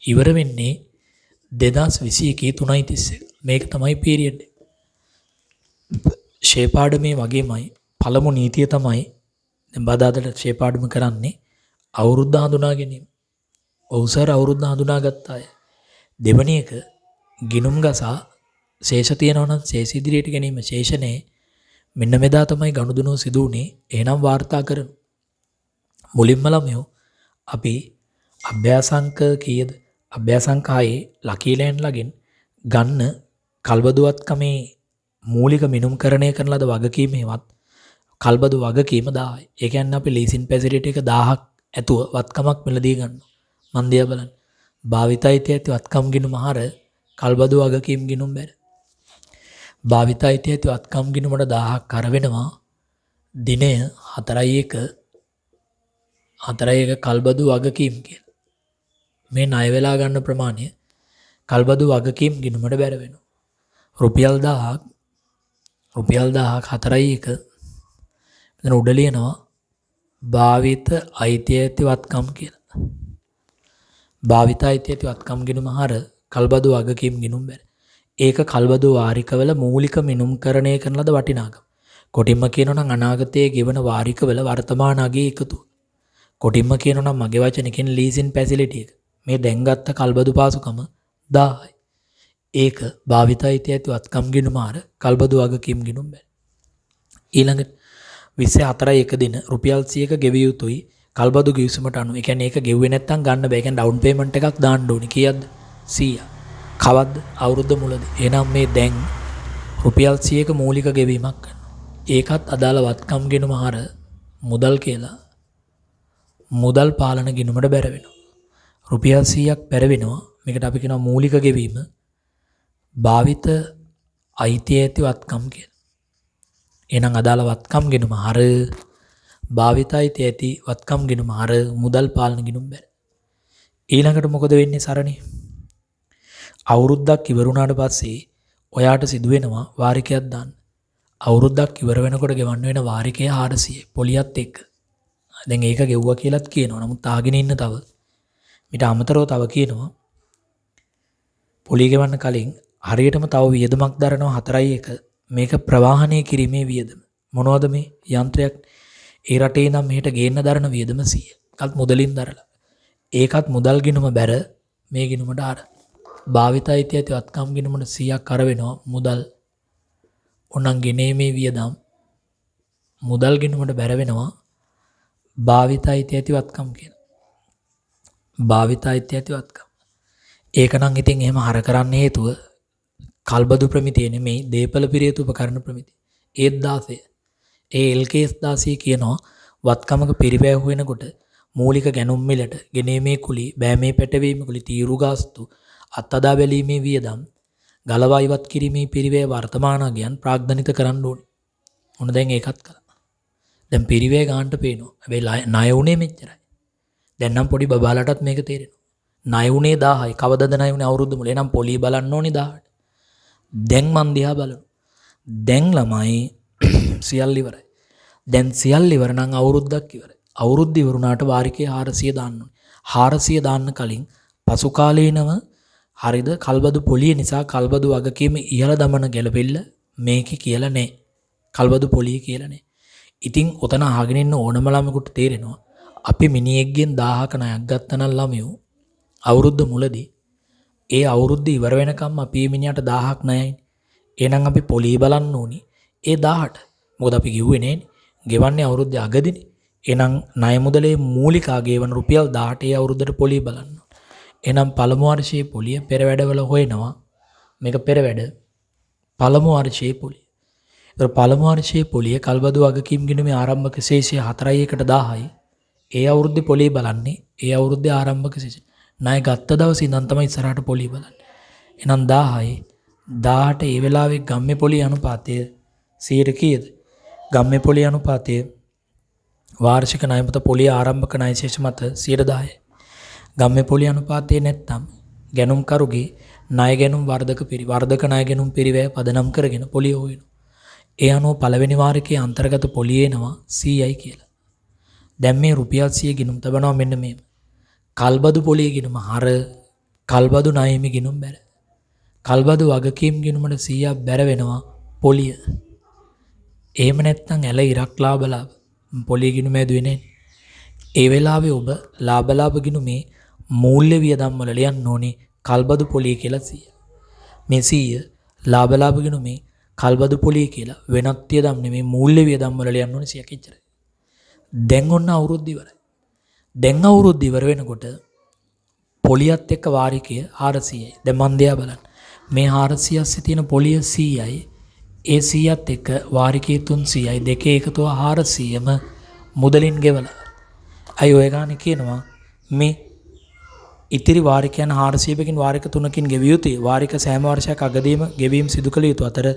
ඉවර වෙන්නේ 2021 3:31. මේක තමයි පීරියඩ්. ශේපාඩමේ වගේමයි පළමු නීතිය තමයි දැන් බදාදට ශේපාඩම කරන්නේ අවුරුද්ද හඳුනා ගැනීම. ඔව් සර් අවුරුද්ද හඳුනාගත්ත අය. දෙවැනි එක ගිණුම් ගසා ශේෂ තියෙනවා නම් ශේෂ ඉදිරියට ගැනීම ශේෂනේ මෙන්න මෙදා තමයි ගනුදෙනුව සිදු වුනේ. එහෙනම් වාර්තා කරමු. මුලින්ම ළමයෝ අපි අභ්‍යාසංක කීයද? අභ්‍යාසංක 6 ලකී ලෑන්ඩ් ළගෙන් ගන්න කල්බදුවත්කමේ මූලික මිනුම්කරණය කරන ලද වගකීමේවත් කල්බදු වගකීම 1000යි. ඒ කියන්නේ අපි ලීසින් ෆැසිලිටි එක 1000ක් ඇතුව වත්කමක් මිලදී ගන්නවා. මන් දිහා බලන්න. භාවිතයිතිය ඇති වත්කම් ගිණුම හර කල්බදු වගකීම් ගිණුම් බැර. භාවිතයිතිය ඇති වත්කම් ගිණුමට 1000ක් කර වෙනවා. දිනය 4.1 කල්බදු වගකීම් කියලා. මේ ණය වෙලා ගන්න ප්‍රමාණය කල්බදු වගකීම් ගිණුමට බැර වෙනවා. රුපියල් 1000ක් 4.1 මෙතන උඩ ලියනවා භාවිත අයිතිය ඇති වත්කම් කියලා. භාවිත අයිතිය ඇති වත්කම් ගිණුම හර කල්බදු වගකීම් ගිණුම් බැර. ඒක කල්බදු වාරිකවල මූලික මිනුම්කරණය කරන ලද වටිනාකම. කොටින්ම කියනවා නම් අනාගතයේ ගෙවන වාරිකවල වර්තමාන අගයේ එකතුව. කොටින්ම කියනවා නම් මගේ වචනකින් ලීසින් ෆැසිලිටි එක. මේ දැන් ගත්ත කල්බදු පාසුකම 1000යි. ඒක භාවිත අයිතිය ඇති වත්කම් ගිණුම හර කල්බදු වගකීම් ගිණුම් බැර. ඊළඟට 24 දින රුපියල් 100ක ගෙවිය යුතුයි කල්බදු ගිවිසුමට අනුව. ඒ කියන්නේ ඒක ගෙව්වේ නැත්නම් ගන්න බෑ. ඒ කියන්නේ ඩවුන් පේමන්ට් එකක් දාන්න ඕනේ. කීයක්ද? 100. කවද්ද? අවුරුද්ද මුලදී. එහෙනම් මේ දැන් රුපියල් 100ක මූලික ගෙවීමක් කරනවා. ඒකත් අදාළ වත්කම් ගිණුම හර මුදල් කියලා මුදල් පාලන ගිණුමට බැර වෙනවා. රුපියල් 100ක් බැර වෙනවා. මේකට අපි කියනවා මූලික ගෙවීම භාවිත අයිතිය ඇති වත්කම් කියලා. එහෙනම් අදාළ වත්කම් ගිණුම හර භාවිත අයිතිය ඇති වත්කම් ගිණුම හර මුදල් පාලන ගිණුම් බැර. ඊළඟට මොකද වෙන්නේ සරණි? අවුරුද්දක් ඉවර වුණාට පස්සේ ඔයාට සිදු වෙනවා වාරිකයක් දාන්න. අවුරුද්දක් ඉවර වෙනකොට ගෙවන්න වෙන වාරිකය 400 පොලියත් එක්ක. දැන් ඒක ගෙව්වා කියලාත් කියනවා. නමුත් ආගෙන ඉන්න තව මිට අමතරව තව කියනවා පොලිය ගෙවන්න කලින් හරියටම තව වියදමක් දරනවා 4.1 මේක ප්‍රවාහනය කිරීමේ වියදම. මොනවද මේ යන්ත්‍රයක්? ඒ රටේ ඉඳන් මෙහෙට ගේන්න දරන වියදම 100. කත් මුදලින් දරලා. ඒකත් මුදල් ගිණුම බැර මේ ගිණුමට ආර. භාවිත අයිතිය ඇති වත්කම් ගිණුමට 100ක් කර වෙනවා මුදල්. ඕනනම් ගෙනීමේ වියදම් මුදල් ගිණුමට බැර වෙනවා භාවිත අයිතිය ඇති වත්කම් කියලා. භාවිත අයිතිය ඇති වත්කම්. ඒක නම් ඉතින් එහෙම හර කරන්න හේතුව කල්බදු ප්‍රමිතිය නෙමෙයි දීපල පිරියතු උපකරණ ප්‍රමිතිය. ඒත් 16. ඒ LKS 16 කියනවා වත්කමක පිරිවැය වෙනකොට මූලික ගැනුම් මිලට ගෙනීමේ කුලි, බෑමේ පැටවීම කුලි, තීරු ගාස්තු, අත්අදා බැලීමේ වියදම්, ගලවා ඉවත් කිරීමේ පිරිවැය වර්තමානගයන් ප්‍රාග්ධනිත කරන්න ඕනේ. ඔන්න දැන් ඒකත් කළා. දැන් පිරිවැය ගන්නට පේනවා. හැබැයි ණය උනේ මෙච්චරයි. දැන් නම් පොඩි බබාලටත් මේක තේරෙනවා. ණය උනේ 1000යි. කවදද ණය උනේ? අවුරුද්ද මුල. එහෙනම් පොලිය බලන්න ඕනේ 1000ට. දැන් මන් දිහා බලනවා. දැන් ළමයි සියල්ල ඉවරයි. දැන් සියල්ල ඉවර නම් අවුරුද්දක් ඉවරයි. අවුරුද්ද ඉවරුණාට වාරිකේ 400 දාන්න ඕනේ. 400 දාන්න කලින් පසු කාලීනව හරිද කල්බදු පොලිය නිසා කල්බදු වගකීම ඉහළ දමන ගැලපෙල්ල මේකේ කියලා නැහැ. කල්බදු පොලිය කියලා නැහැ. ඉතින් ඔතන අහගෙන ඉන්න ඕනම ළමයෙකුට තේරෙනවා අපි මිනිහෙක්ගෙන් 1000ක ණයක් ගත්තනම් ළමයෝ අවුරුද්ද මුලදී ඒ අවුරුද්ද ඉවර වෙනකම් අපි මේ මිනිහට 1000ක් ණයයි. එහෙනම් අපි පොලිය බලන්න ඕනි ඒ 1000ට. මොකද අපි කිව්වේ නෑනේ ගෙවන්නේ අවුරුද්දේ අගදිනේ. එහෙනම් ණය මුදලේ මූලිකා ගෙවන රුපියල් 18 අවුරුද්දට පොලිය බලන්න. එහෙනම් පළමු වර්ෂයේ පොලිය පෙර වැඩවල හොයනවා. මේක පෙර වැඩ. පළමු වර්ෂයේ පොලිය. ඒතර පළමු වර්ෂයේ පොලිය කල්බදු වගකීම් ගිණුමේ ආරම්භක ශේෂය 4.1.10යි. ඒ අවුරුද්දේ පොලිය බලන්නේ. ඒ අවුරුද්දේ ආරම්භක ශේෂය. ණය ගත්ත දවසේ ඉඳන් තමයි ඉස්සරහට පොලිය බලන්නේ. එහෙනම් 10යි 18 ඒ වෙලාවේ ගම්මේ පොලිය අනුපාතය 100ට කීයද? ගම්මේ පොලිය අනුපාතය වාර්ෂික ණය මත පොලිය ආරම්භක ණය ශේෂ මත 10%යි. ගම්මේ පොලිය අනුපාතය නැත්නම් ගැනුම්කරුගේ ණය ගැනුම් වර්ධක ණය ගැනුම් පිරිවැය පදනම් කරගෙන පොලිය හොයනවා. ඒ අනුව පළවෙනි වාරිකයේ අන්තර්ගත පොලිය එනවා 100යි කියලා. දැන් මේ රුපියල් 100 ගිණුම් තබනවා මෙන්න මේ. කල්බදු පොලිය ගිණුම හර කල්බදු ණයෙමි ගිණුම් බැර. කල්බදු වගකීම් ගිණුමට 100ක් බැර වෙනවා පොලිය. එහෙම නැත්නම් ඇල ඉරක් ලාභ පොලිය ගිණුම ඇදුවේ නැහැ. ඒ වෙලාවේ ඔබ ලාභ ගිණුමේ මූල්‍ය වියදම් වල ලියන්න ඕනේ කල්බදු පොලිය කියලා 100. මේ 100 ලාභ ගිණුමේ කල්බදු පොලිය කියලා වෙනත් වියදම් නෙමෙයි මූල්‍ය වියදම් වල ලියන්න ඕනේ 100ක් එච්චරයි. දැන් ඔන්න අවුරුද්ද ඉවරයි. දැන් අවුරුද්ද ඉවර වෙනකොට පොලියත් එක්ක වාරිකය 400යි. දැන් මන් දෙයා බලන්න. මේ 400 තියෙන පොලිය 100යි. ඒ 100ත් එක්ක වාරිකයේ 300යි. දෙකේ එකතුව 400ම මුදලින් ගෙවලා. අය ඔය ගානේ කියනවා මේ ඉතිරි වාරිකයන් 400කින් වාරික 3කින් ගෙවිය යුතුයි. වාරික සෑම වර්ෂයක් අගදීම ගෙවීම සිදු කළ යුතු අතර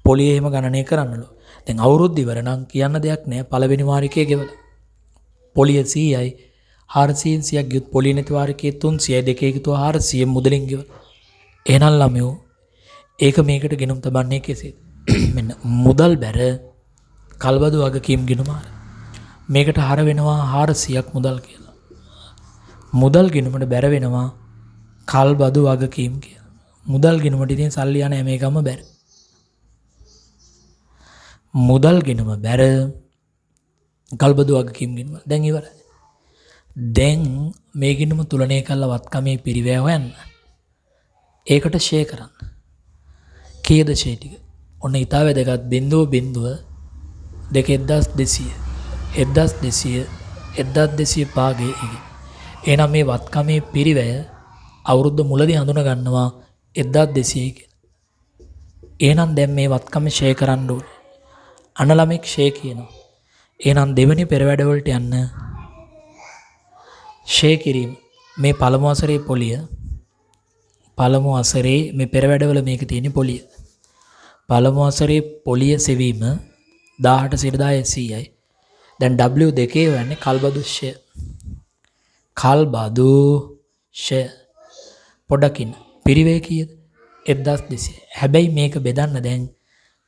පොලිය එහෙම ගණනය කරන්නලු. දැන් අවුරුද්ද ඉවර නම් කියන්න දෙයක් නැහැ. පළවෙනි වාරිකයේ ගෙවලා. පොලිය 100යි 400න් 100ක් ගියොත් පොලිය නැති වාරිකයේ 300යි දෙකේ එකතුව 400 මුදලින් ගෙවලා. එහෙනම් ළමයෝ ඒක මේකට ගෙනුම් තබන්නේ කෙසේද? මෙන්න මුදල් බැර කල්බදු වගකීම් ගිණුම මේකට හර වෙනවා 400ක් මුදල් කියලා. මුදල් ගිණුමට බැර වෙනවා කල්බදු වගකීම් කියලා. මුදල් ගිණුමට ඉතින් සල්ලි යන හැම එකම බැර. මුදල් ගිණුම බැර කල්බදු වගකීම් ගිණුම දැන් ඉවරයි. දැන් මේ ගිණුම තුලනය කළ වත්කමේ පිරිවැය හොයන්න. ඒකට ෂේ කරන්න. කීයද ෂේ ටික? ඔන්න ඊට වැදගත් බිඳුව දෙක 1200 පාගේ එක. එහෙනම් මේ වත්කමේ පිරිවැය අවුරුද්ද මුලදී හඳුනා ගන්නවා 1200 කියලා. එහෙනම් දැන් මේ වත්කම ෂේ කරන්න ඕනේ. අන ළමෙක් ෂේ කියනවා. එහෙනම් දෙවෙනි පෙරවැඩ වලට යන්න ෂේ කිරීම මේ පළමු වසරේ පොලිය පළමු වසරේ මේ පෙරවැඩවල මේක තියෙන පොලිය. පළමු වසරේ පොලිය සෙවීම 18%යි. දැන් W දෙකේ වෙන්නේ කල්බදු ෂය. කල්බදු ෂය. පොඩකින් පිරිවේ කීයද? 1200. හැබැයි මේක බෙදන්න දැන්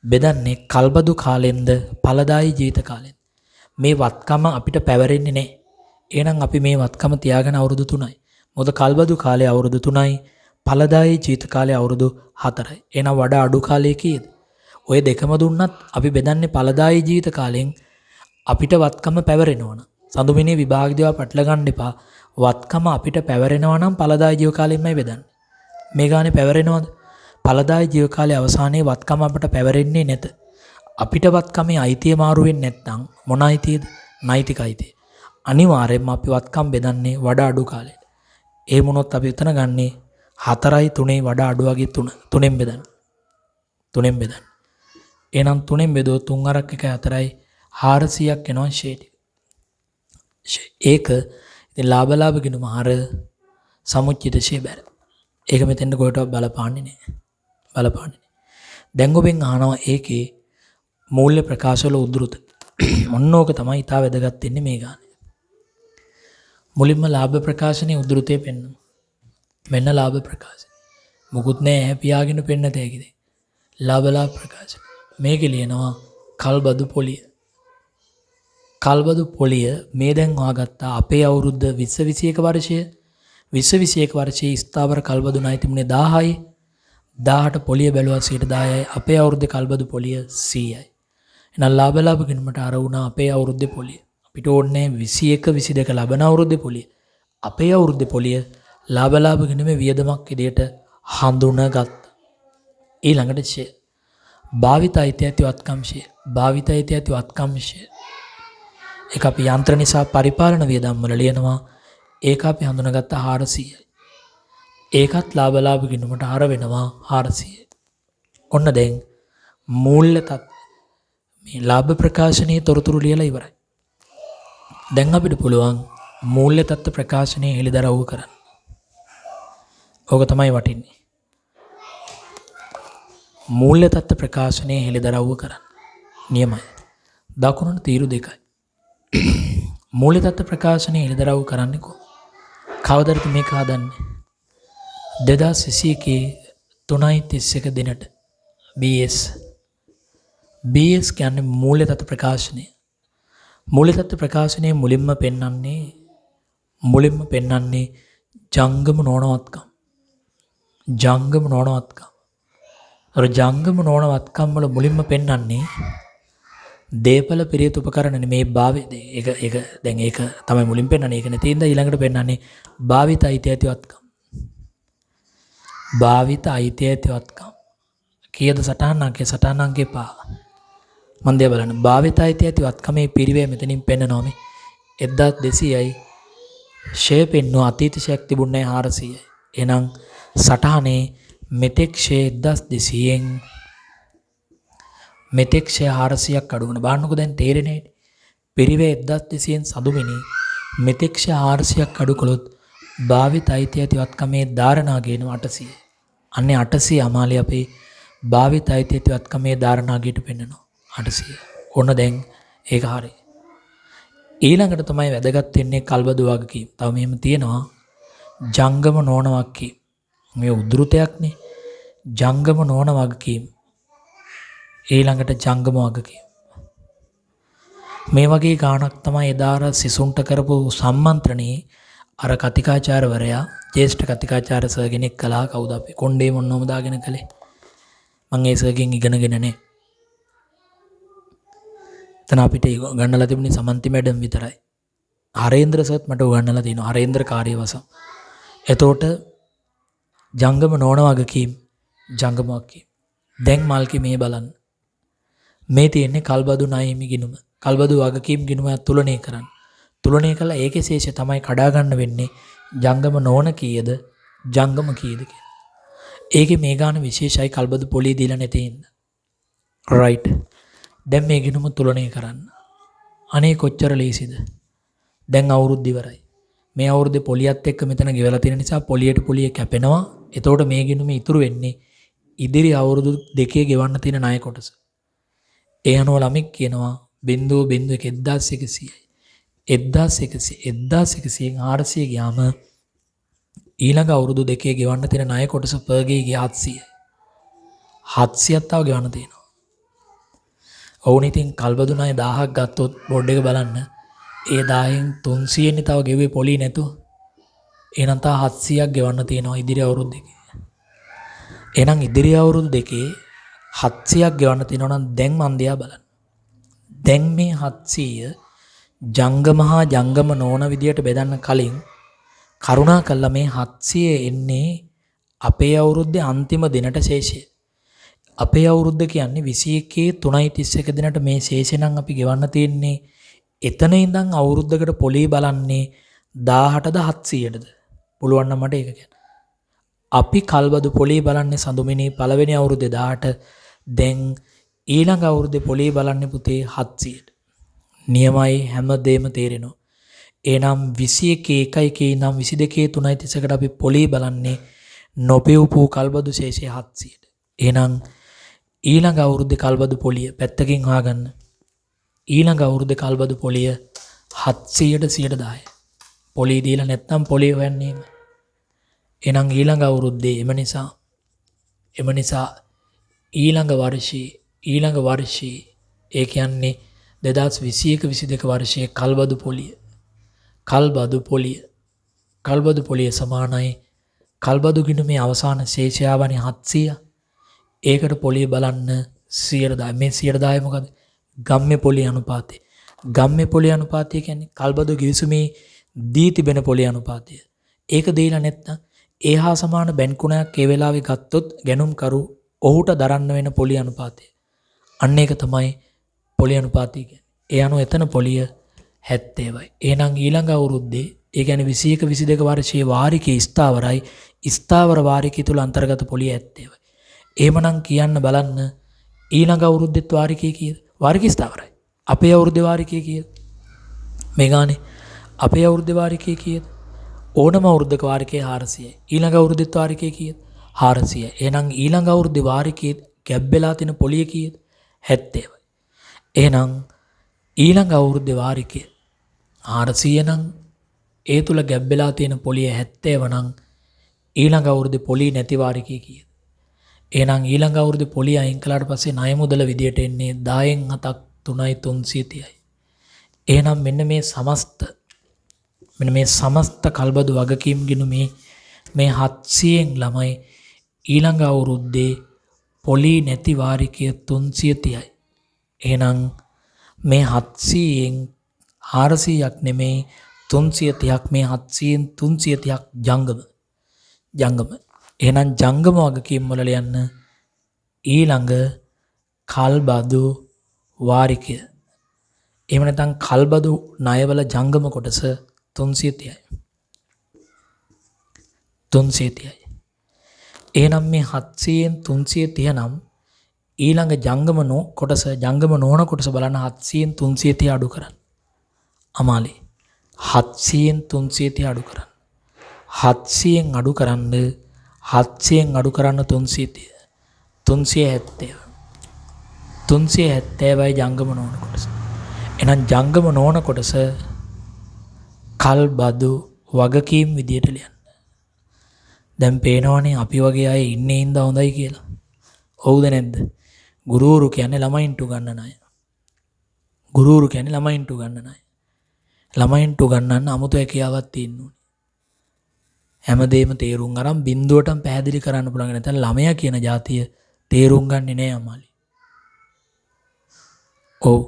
බෙදන්නේ කල්බදු කාලෙන්ද ඵලදායී ජීවිත කාලෙන්ද? මේ වත්කම අපිට පැවරෙන්නේ නැහැ. එහෙනම් අපි මේ වත්කම තියාගෙන අවුරුදු 3යි. මොකද කල්බදු කාලේ අවුරුදු 3යි. ඵලදායී ජීවිත කාලය අවුරුදු 4යි. එහෙනම් වඩා අඩු කාලය කීයද? ඔය දෙකම දුන්නත් අපි බෙදන්නේ ඵලදායී ජීවිත කාලෙන් අපිට වත්කම පැවරෙනවා නම්. සඳුමිනේ විභාගයේදී පටල ගන්න එපා. වත්කම අපිට පැවරෙනවා නම් ඵලදායී ජීව කාලෙන්මයි බෙදන්නේ. මේ ගානේ පැවරෙනවද? ඵලදායී ජීව කාලයේ අවසානයේ වත්කම අපිට පැවරෙන්නේ නැත. අපිට වත්කමේ අයිතිය මාරු වෙන්නේ නැත්නම් මොන අයිතියද? නෛතික අයිතිය. අනිවාර්යයෙන්ම අපි වත්කම් බෙදන්නේ වඩා අඩු කාලෙට. ඒ මොනොත් අපි උතන ගන්නේ 4යි 3යි වඩා අඩු වගේ 3ෙන් බෙදන්න. 3ෙන් බෙදන්න. එහෙනම් 3ෙන් බෙදුවොත් 3 අරක් 1 4යි 400ක් එනවා ෂේ ටික. ඒක ඉතින් ලාභ ගිණුම හර සමුච්චිත ෂේ බැර. ඒක මෙතෙන්ට කොහෙටවත් බලපාන්නේ නැහැ. දැන් ඔබෙන් අහනවා ඒකේ මූල්‍ය ප්‍රකාශවල උද්දෘත. මොන්නෝක තමයි ඊට වැදගත් වෙන්නේ මේ ගානේ. මුලින්ම ලාභ ප්‍රකාශනයේ උද්දෘතය පෙන්වනවා. මෙන්න ලාභ ප්‍රකාශන. මුකුත් නැහැ පියාගෙන පෙන්න තෑගිද. ලාභ ප්‍රකාශන. මේකේ ලියනවා කල්බදු පොලිය. කල්බදු පොලිය මේ දැන් හොයාගත්තා අපේ අවුරුද්ද 2021 වර්ෂය 2021 වර්ෂයේ ස්ථාවර කල්බදු ණය තිබුණේ 1000යි. 18 පොලිය බැලුවා 10%යි. අපේ අවුරුද්දේ කල්බදු පොලිය 100යි. එහෙනම් ලාභ ගිණුමට අර වුණා අපේ අවුරුද්දේ පොලිය. අපිට ඕනේ 21 22 ලබන අවුරුද්දේ පොලිය. අපේ අවුරුද්දේ පොලිය ලාභ ගිණුමේ වියදමක් විදියට හඳුනාගත්තා. ඊළඟට ෂේ භාවිත අයිති වත්කම් ෂේ. භාවිත අයිති වත්කම් ෂේ ඒක අපි යන්ත්‍ර නිසා පරිපාලන වියදම් වල ලියනවා. ඒක අපි හඳුනාගත්ත 400යි. ඒකත් ලාභ ගිණුමට හර වෙනවා 400යි. ඔන්න දැන් මූල්‍ය මේ ලාභ ප්‍රකාශනයේ තොරතුරු ලියලා ඉවරයි. දැන් අපිට පුළුවන් මූල්‍ය තත්ත්ව ප්‍රකාශනයේ හෙළිදරව් කරන්න. ඕක තමයි වටින්නේ. මූල්‍ය තත්ත්ව ප්‍රකාශනයේ හෙළිදරව් කරන්න. නියමයි. දකුණට තීරු දෙකයි. මූල්‍ය තත්ත්ව ප්‍රකාශනයේ හෙළිදරව් කරන්නේ කොහොමද? කවදද මේක හදන්නේ? 2021 3:31 දිනට BS කියන්නේ මූල්‍ය තත්ත්ව ප්‍රකාශනය. මූල්‍ය තත්ත්ව ප්‍රකාශනයේ මුලින්ම පෙන්වන්නේ ජංගම නොනවත්කම්. ජංගම නොනවත්කම්. අර ජංගම නොනවත්කම් වල මුලින්ම පෙන්වන්නේ දේපල පිරියත් උපකරණ නෙමේ භාවිතය. ඒක දැන් ඒක තමයි මුලින් පෙන්වන්නේ. ඒක නෙතින්ද ඊළඟට පෙන්වන්නේ භාවිත අයිතියතිවත්කම්. භාවිත අයිතියතිවත්කම්. කීයද සටහන් අංකය? සටහන් අංකේ 5. මන් දිහා බලන්න. භාවිත අයිතියතිවත්කමේ පිරිවේ මෙතනින් පෙන්නනවා මේ 1200යි. ෂේ පෙන්වන අතීත ෂයක් තිබුණේ 400යි. එහෙනම් සටහනේ මෙතෙක් ෂේ 1200න් මෙතෙක් ෂේ 400ක් අඩු වෙන. බලන්නකෝ දැන් තේරෙන්නේ. පිරිවේ 1200න් සදුමිනි මෙතෙක් ෂේ 400ක් අඩු කළොත් භාවිත අයිතියතිවත්කමේ ධාරණා ගේනවා 800. අන්නේ 800 අමාලිය අපේ භාවිත අයිතියතිවත්කමේ ධාරණාගයට පෙන්නනවා 800. ඔන්න දැන් ඒක හරි. ඊළඟට තමයි වැදගත් වෙන්නේ කල්බදු වගකීම්. තව මෙහෙම තියෙනවා ජංගම නොවන වගකීම්. මේ උද්ෘතයක්නේ. ජංගම නොවන වගකීම්. ඊළඟට ජංගම වගකීම්. මේ වගේ ගාණක් තමයි එදා සිසුන්ට කරපු සම්මන්ත්‍රණේ අර කතිකාචාර්යවරයා ජ්‍යෙෂ්ඨ කතිකාචාර්ය සර් කෙනෙක් කළා. කවුද අපි කොණ්ඩේ මොන්නෝම දාගෙන කළේ. මම ඒ සර්ගෙන් ඉගෙනගෙන නේ. එතන අපිට ගන්නලා තිබුණේ සමන්ති මැඩම් විතරයි. හරේන්ද්‍ර සර්ත් මට උගන්වලා තිනවා. හරේන්ද්‍ර කාර්යවසම්. එතකොට ජංගම නොවන වගකීම් ජංගම වගකීම්. දැන් මල්කි මේ බලන්න. මේ තියෙන්නේ කල්බදු ණයමි ගිණුම. කල්බදු වගකීම් ගිණුම තුලනය කරන්න. තුලනය කළා ඒකේ ශේෂය තමයි කඩා ගන්න වෙන්නේ ජංගම නොවන කීයද ජංගම කීයද කියලා. ඒකේ මේ ගාන විශේෂයි කල්බදු පොලිය දීලා නැති ඉන්න. රයිට්. දැන් මේ ගිණුම තුලනය කරන්න. අනේ කොච්චර ලේසිද? දැන් අවුරුද්ද ඉවරයි. මේ අවුරුද්දේ පොලියත් එක්ක මෙතන ගෙවලා තියෙන නිසා පොලියට පොලිය කැපෙනවා. එතකොට මේ ගිණුම ඉතුරු වෙන්නේ ඉදිරි අවුරුදු දෙකේ ගෙවන්න තියෙන ණය කොටස. ඒ අනුව ළමෙක් කියනවා 0.1100යි. 1100න් 400 ගියාම ඊළඟ අවුරුදු දෙකේ ගෙවන්න තියෙන ණය කොටස පර්ගේ ගිය 700යි. 700ක් තව ගෙවන්න තියෙනවා. ඔවුන් ඉතින් කල්බදු ණය 1000ක් ගත්තොත් බෝඩ් එක බලන්න. ඒ 1000න් 300න් තව ගෙවුවේ පොලි නැතුව. එහෙනම් තව 700ක් ගෙවන්න තියෙනවා ඉදිරි අවුරුදු දෙකේ. එහෙනම් ඉදිරි අවුරුදු දෙකේ 700ක් ගෙවන්න තියෙනවා නම් දැන් මන් දිහා බලන්න. දැන් මේ 700 ජංගම හා ජංගම නොවන විදියට බෙදන්න කලින් කරුණා කළා මේ 700 එන්නේ අපේ අවුරුද්දේ අන්තිම දිනට ශේෂය. අපේ අවුරුද්ද කියන්නේ 21 3:31 දිනට මේ ශේෂය නම් අපි ගෙවන්න තියෙන්නේ. එතන ඉඳන් අවුරුද්දකට පොලි බලන්නේ 18ද 700ටද? පුළුවන් නම් මට ඒක කියන්න. අපි කල්බදු පොලි බලන්නේ සඳුමිනි පළවෙනි අවුරුද්දේ 18. දැන් ඊළඟ අවුරුද්දේ පොලි බලන්නේ පුතේ 700ට. නියමයි හැමදේම තේරෙනවා. එනම් 21 ඉඳන් 22 3:31ට අපි පොලි බලන්නේ නොපෙව්පු කල්බදු ශේෂය 700ට. එහෙනම් ඊළඟ අවුරුද්දේ කල්බදු පොලිය පැත්තකින් හොයාගන්න. ඊළඟ අවුරුද්දේ කල්බදු පොලිය 700ට 110. පොලි දීලා නැත්නම් පොලි හොයන්නේම. එහෙනම් ඊළඟ අවුරුද්දේ එම නිසා ඊළඟ වර්ෂයේ ඒ කියන්නේ 2021-22 වර්ෂයේ කල්බදු පොලිය සමානයි කල්බදු ගිණුමේ අවසාන ශේෂයාවනි 700. ඒකට පොලිය බලන්න 110. මේ 110 මොකද? ගම්ම්‍ය පොලිය අනුපාතය. ගම්ම්‍ය පොලිය අනුපාතය කියන්නේ කල්බදු ගිවිසුමේ දී තිබෙන පොලිය අනුපාතය. ඒක දීලා නැත්නම් ඒහා සමාන බැංකුණයක් ඒ වෙලාවේ ගත්තොත් ගැනුම්කරු ඔහුට දරන්න වෙන පොලිය අනුපාතය. අන්න ඒක තමයි පොලිය අනුපාතය කියන්නේ. ඒ අනුව එතන පොලිය 70යි. එහෙනම් ඊළඟ අවුරුද්දේ ඒ කියන්නේ 21 22 වර්ෂයේ වාරිකයේ ස්ථාවරයි. ස්ථාවර වාරිකය තුල අන්තර්ගත පොලිය 70යි. එහෙමනම් කියන්න බලන්න ඊළඟ අවුරුද්දෙත් වාරිකය කීයද? වාරිකය ස්ථාවරයි. අපේ අවුරුද්දේ වාරිකය කීයද? මේ ගානේ අපේ අවුරුද්දේ වාරිකය කීයද? ඕනම අවුරුද්දක වාරිකය 400යි. ඊළඟ අවුරුද්දෙත් වාරිකය කීයද? 400යි. එහෙනම් ඊළඟ අවුරුද්දේ වාරිකයේ ගැප් වෙලා තියෙන පොලිය කීයද? 70යි. එහෙනම් ඊළඟ අවුරුද්දේ වාරිකය 400 නම් ඒ තුල ගැප් වෙලා තියෙන පොලිය 70 නම් ඊළඟ අවුරුද්දේ පොලිය නැති වාරිකය කීයද? එහෙනම් ඊළඟ අවුරුද්දේ පොලිය අයින් කළාට පස්සේ ණය මුදල විදියට එන්නේ 10න් 7ක් 3යි 330යි. එහෙනම් මෙන්න මේ සමස්ත කල්බදු වගකීම් ගිණුමේ මේ 700න් ළමයි ඊළඟ අවුරුද්දේ පොලි නැති වාරිකය 330යි. එහෙනම් මේ 700න් 400ක් නෙමෙයි 330ක් මේ 700න් 330ක් ජංගම. එහෙනම් ජංගම වගකීම් වල යන්න ඊළඟ කල්බදු වාරිකය. එහෙම නැත්නම් කල්බදු ණයවල ජංගම කොටස 330යි. 330යි. එහෙනම් මේ 700න් 330 නම් ඊළඟ ජංගම නොවන කොටස බලන්න 700න් 330 අඩු කරන්න. අමාලි 700න් 330 අඩු කරන්න. 700න් අඩු කරන්න 330 370. 370යි ජංගම නොවන කොටස. එහෙනම් ජංගම නොවන කොටස කල්බදු වගකීම් විදියට ලියන්න. දැන් පේනවනේ අපි වගේ අය ඉන්නේ ඉඳ හොඳයි කියලා. හවුද නැද්ද? ගුරුවරු කියන්නේ ළමයින්ට ගන්න ණය. ගුරුවරු කියන්නේ ළමයින්ට ගන්න ණය. ළමයින්ට ගන්නන්න 아무තු හැකියාවක් තියෙන්න ඕනේ. හැමදේම තේරුම් අරන් බින්දුවටම පැහැදිලි කරන්න පුළුවන්. නැත්නම් ළමයා කියන જાතිය තේරුම් ගන්නේ නෑ අමාලි. ඔව්.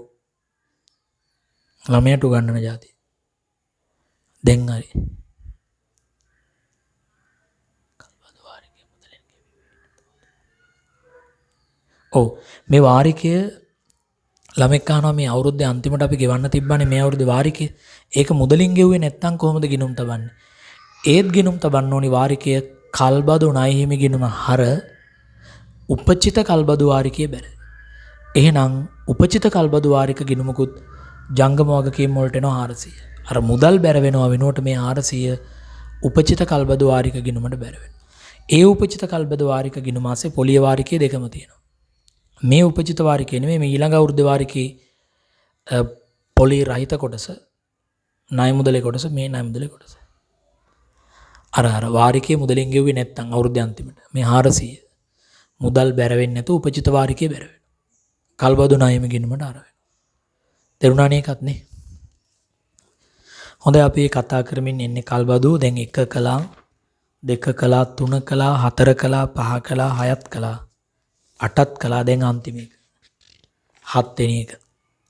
ළමයට ගන්නන જાතිය. දැන් හරි. ඔව් මේ වාරිකය ළමෙක් අහනවා මේ අවුරුද්දේ අන්තිමට අපි ගෙවන්න තිබ්බනේ මේ අවුරුද්දේ වාරිකය. ඒක මුදලින් ගෙව්වේ නැත්නම් කොහොමද ගිණුම් තබන්නේ? ඒත් ගිණුම් තබන්න ඕනි වාරිකය කල්බදු ණය හිමි ගිණුම හර උපචිත කල්බදු වාරිකය බැර. එහෙනම් උපචිත කල්බදු වාරික ගිණුමකුත් ජංගම වගකීම් වලට එනවා 400. අර මුදල් බැර වෙනවා වෙනුවට මේ 400 උපචිත කල්බදු වාරික ගිණුමට බැර වෙනවා. ඒ උපචිත කල්බදු වාරික ගිණුම ASCII පොලිය වාරිකයේ දෙකම තියෙනවා. මේ උපචිත වාරිකය නෙමෙයි මේ ඊළඟ අවුරුද්දේ වාරිකේ පොලි රහිත කොටස ණය මුදලේ කොටස මේ ණය මුදලේ කොටස. අර වාරිකයේ මුදලින් ගෙව්වේ නැත්නම් අවුරුද්දේ අන්තිමට මේ 400 මුදල් බැර වෙන්නේ නැතුව උපචිත වාරිකයේ බැර වෙනවා. කල්බදු ණයම ගිණුමට අර වෙනවා. තේරුණානේ එකත් නේ. හොඳයි අපි කතා කරමින් ඉන්නේ කල්බදු දැන් 1 කළා 2 කළා 3 කළා 4 කළා 5 කළා 6ත් කළා 8ත් කළා දැන් අන්තිම එක 7 වෙනි එක.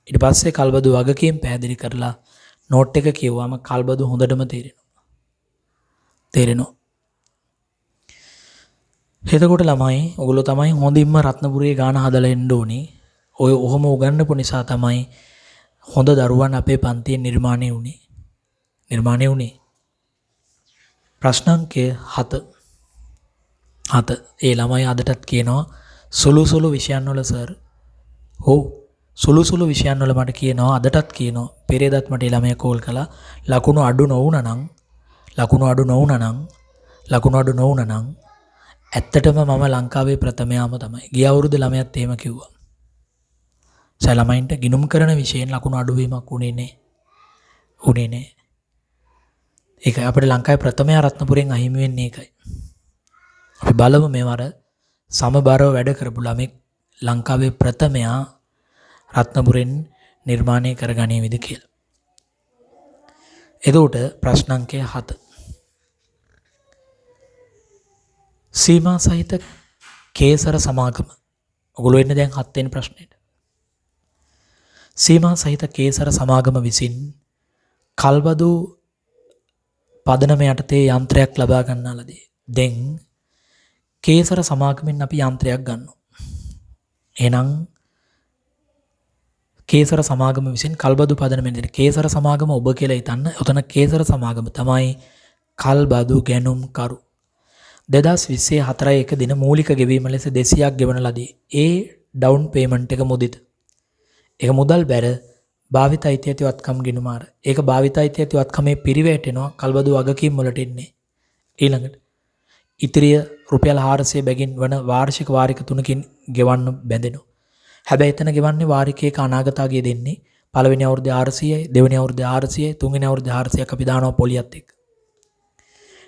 ඊට පස්සේ කල්බදු වගකීම් පැහැදිලි කරලා නෝට් එක කියවුවාම කල්බදු හොඳටම තේරෙනවා. එතකොට ළමයි ඔයගොල්ලෝ තමයි හොඳින්ම රත්නපුරේ ගාන හදලා එන්න ඕනේ. ඔය ඔහොම උගන්වපු නිසා තමයි හොඳ දරුවන් අපේ පන්තියේ නිර්මාණය වුණේ. ප්‍රශ්න අංකය 7. ඒ ළමයි අදටත් කියනවා සුළු විෂයන් වල සර්. ඔව් සුළු විෂයන් වල මට කියනවා අදටත් කියනවා පෙරේදත් මට ළමයා කෝල් කළා ලකුණු අඩු නොවුනනම් ඇත්තටම මම ලංකාවේ ප්‍රථමයාම තමයි. ගිය අවුරුද්දේ ළමයාත් එහෙම කිව්වා. ළමයින්ට ගිණුම් කරන විෂයෙන් ලකුණු අඩුවීමක් උනේ නෑ. ඒක අපිට ලංකාවේ ප්‍රථමයා රත්නපුරෙන් අහිමි වෙන්නේ ඒකයි. අපි බලමු මේවර සමබරව වැඩ කරපු ළමෙක් ලංකාවේ ප්‍රථමයා රත්නපුරෙන් නිර්මාණය කරගනීවිද කියලා. එතකොට ප්‍රශ්න අංකය 7. සීමා සහිත කේසර සමාගම. ඔගොල්ලෝ එන්නේ දැන් 7 වෙනි ප්‍රශ්නෙට. සීමා සහිත කේසර සමාගම විසින් කල්බදු පදනම යටතේ යන්ත්‍රයක් ලබා ගන්නාලදී. දැන් කේසර සමාගමෙන් අපි යන්ත්‍රයක් ගන්නවා. එහෙනම් කේසර සමාගම විසින් කල්බදු පදනමෙන් දෙන කේසර සමාගම ඔබ කියලා හිතන්න. ඔතන කේසර සමාගම තමයි කල්බදු ගැනුම් කරු. 2024 එක දින මූලික ගෙවීම ලෙස 200ක් ගෙවන ලදී. ඒ ඩවුන් පේමන්ට් එක මුදිත. ඒක මුදල් බැර භාවිත අයිතියතිවත්කම් ගිණුමාර. ඒක භාවිත අයිතියතිවත්කමේ පිරිවැටෙනවා කල්බදු වගකීම් වලට එන්නේ. ඊළඟට ඉතිරිය රුපියල් 400 බැගින් වන වාර්ෂික වාරික 3කින් ගෙවන්න බැඳෙනවා. හැබැයි එතන ගෙවන්නේ වාරිකයක අනාගතය දෙන්නේ පළවෙනි අවුරුද්දේ 400යි, දෙවෙනි අවුරුද්දේ 400යි, තුන්වෙනි අවුරුද්දේ 400ක් අපි දානවා පොලියත් එක්ක.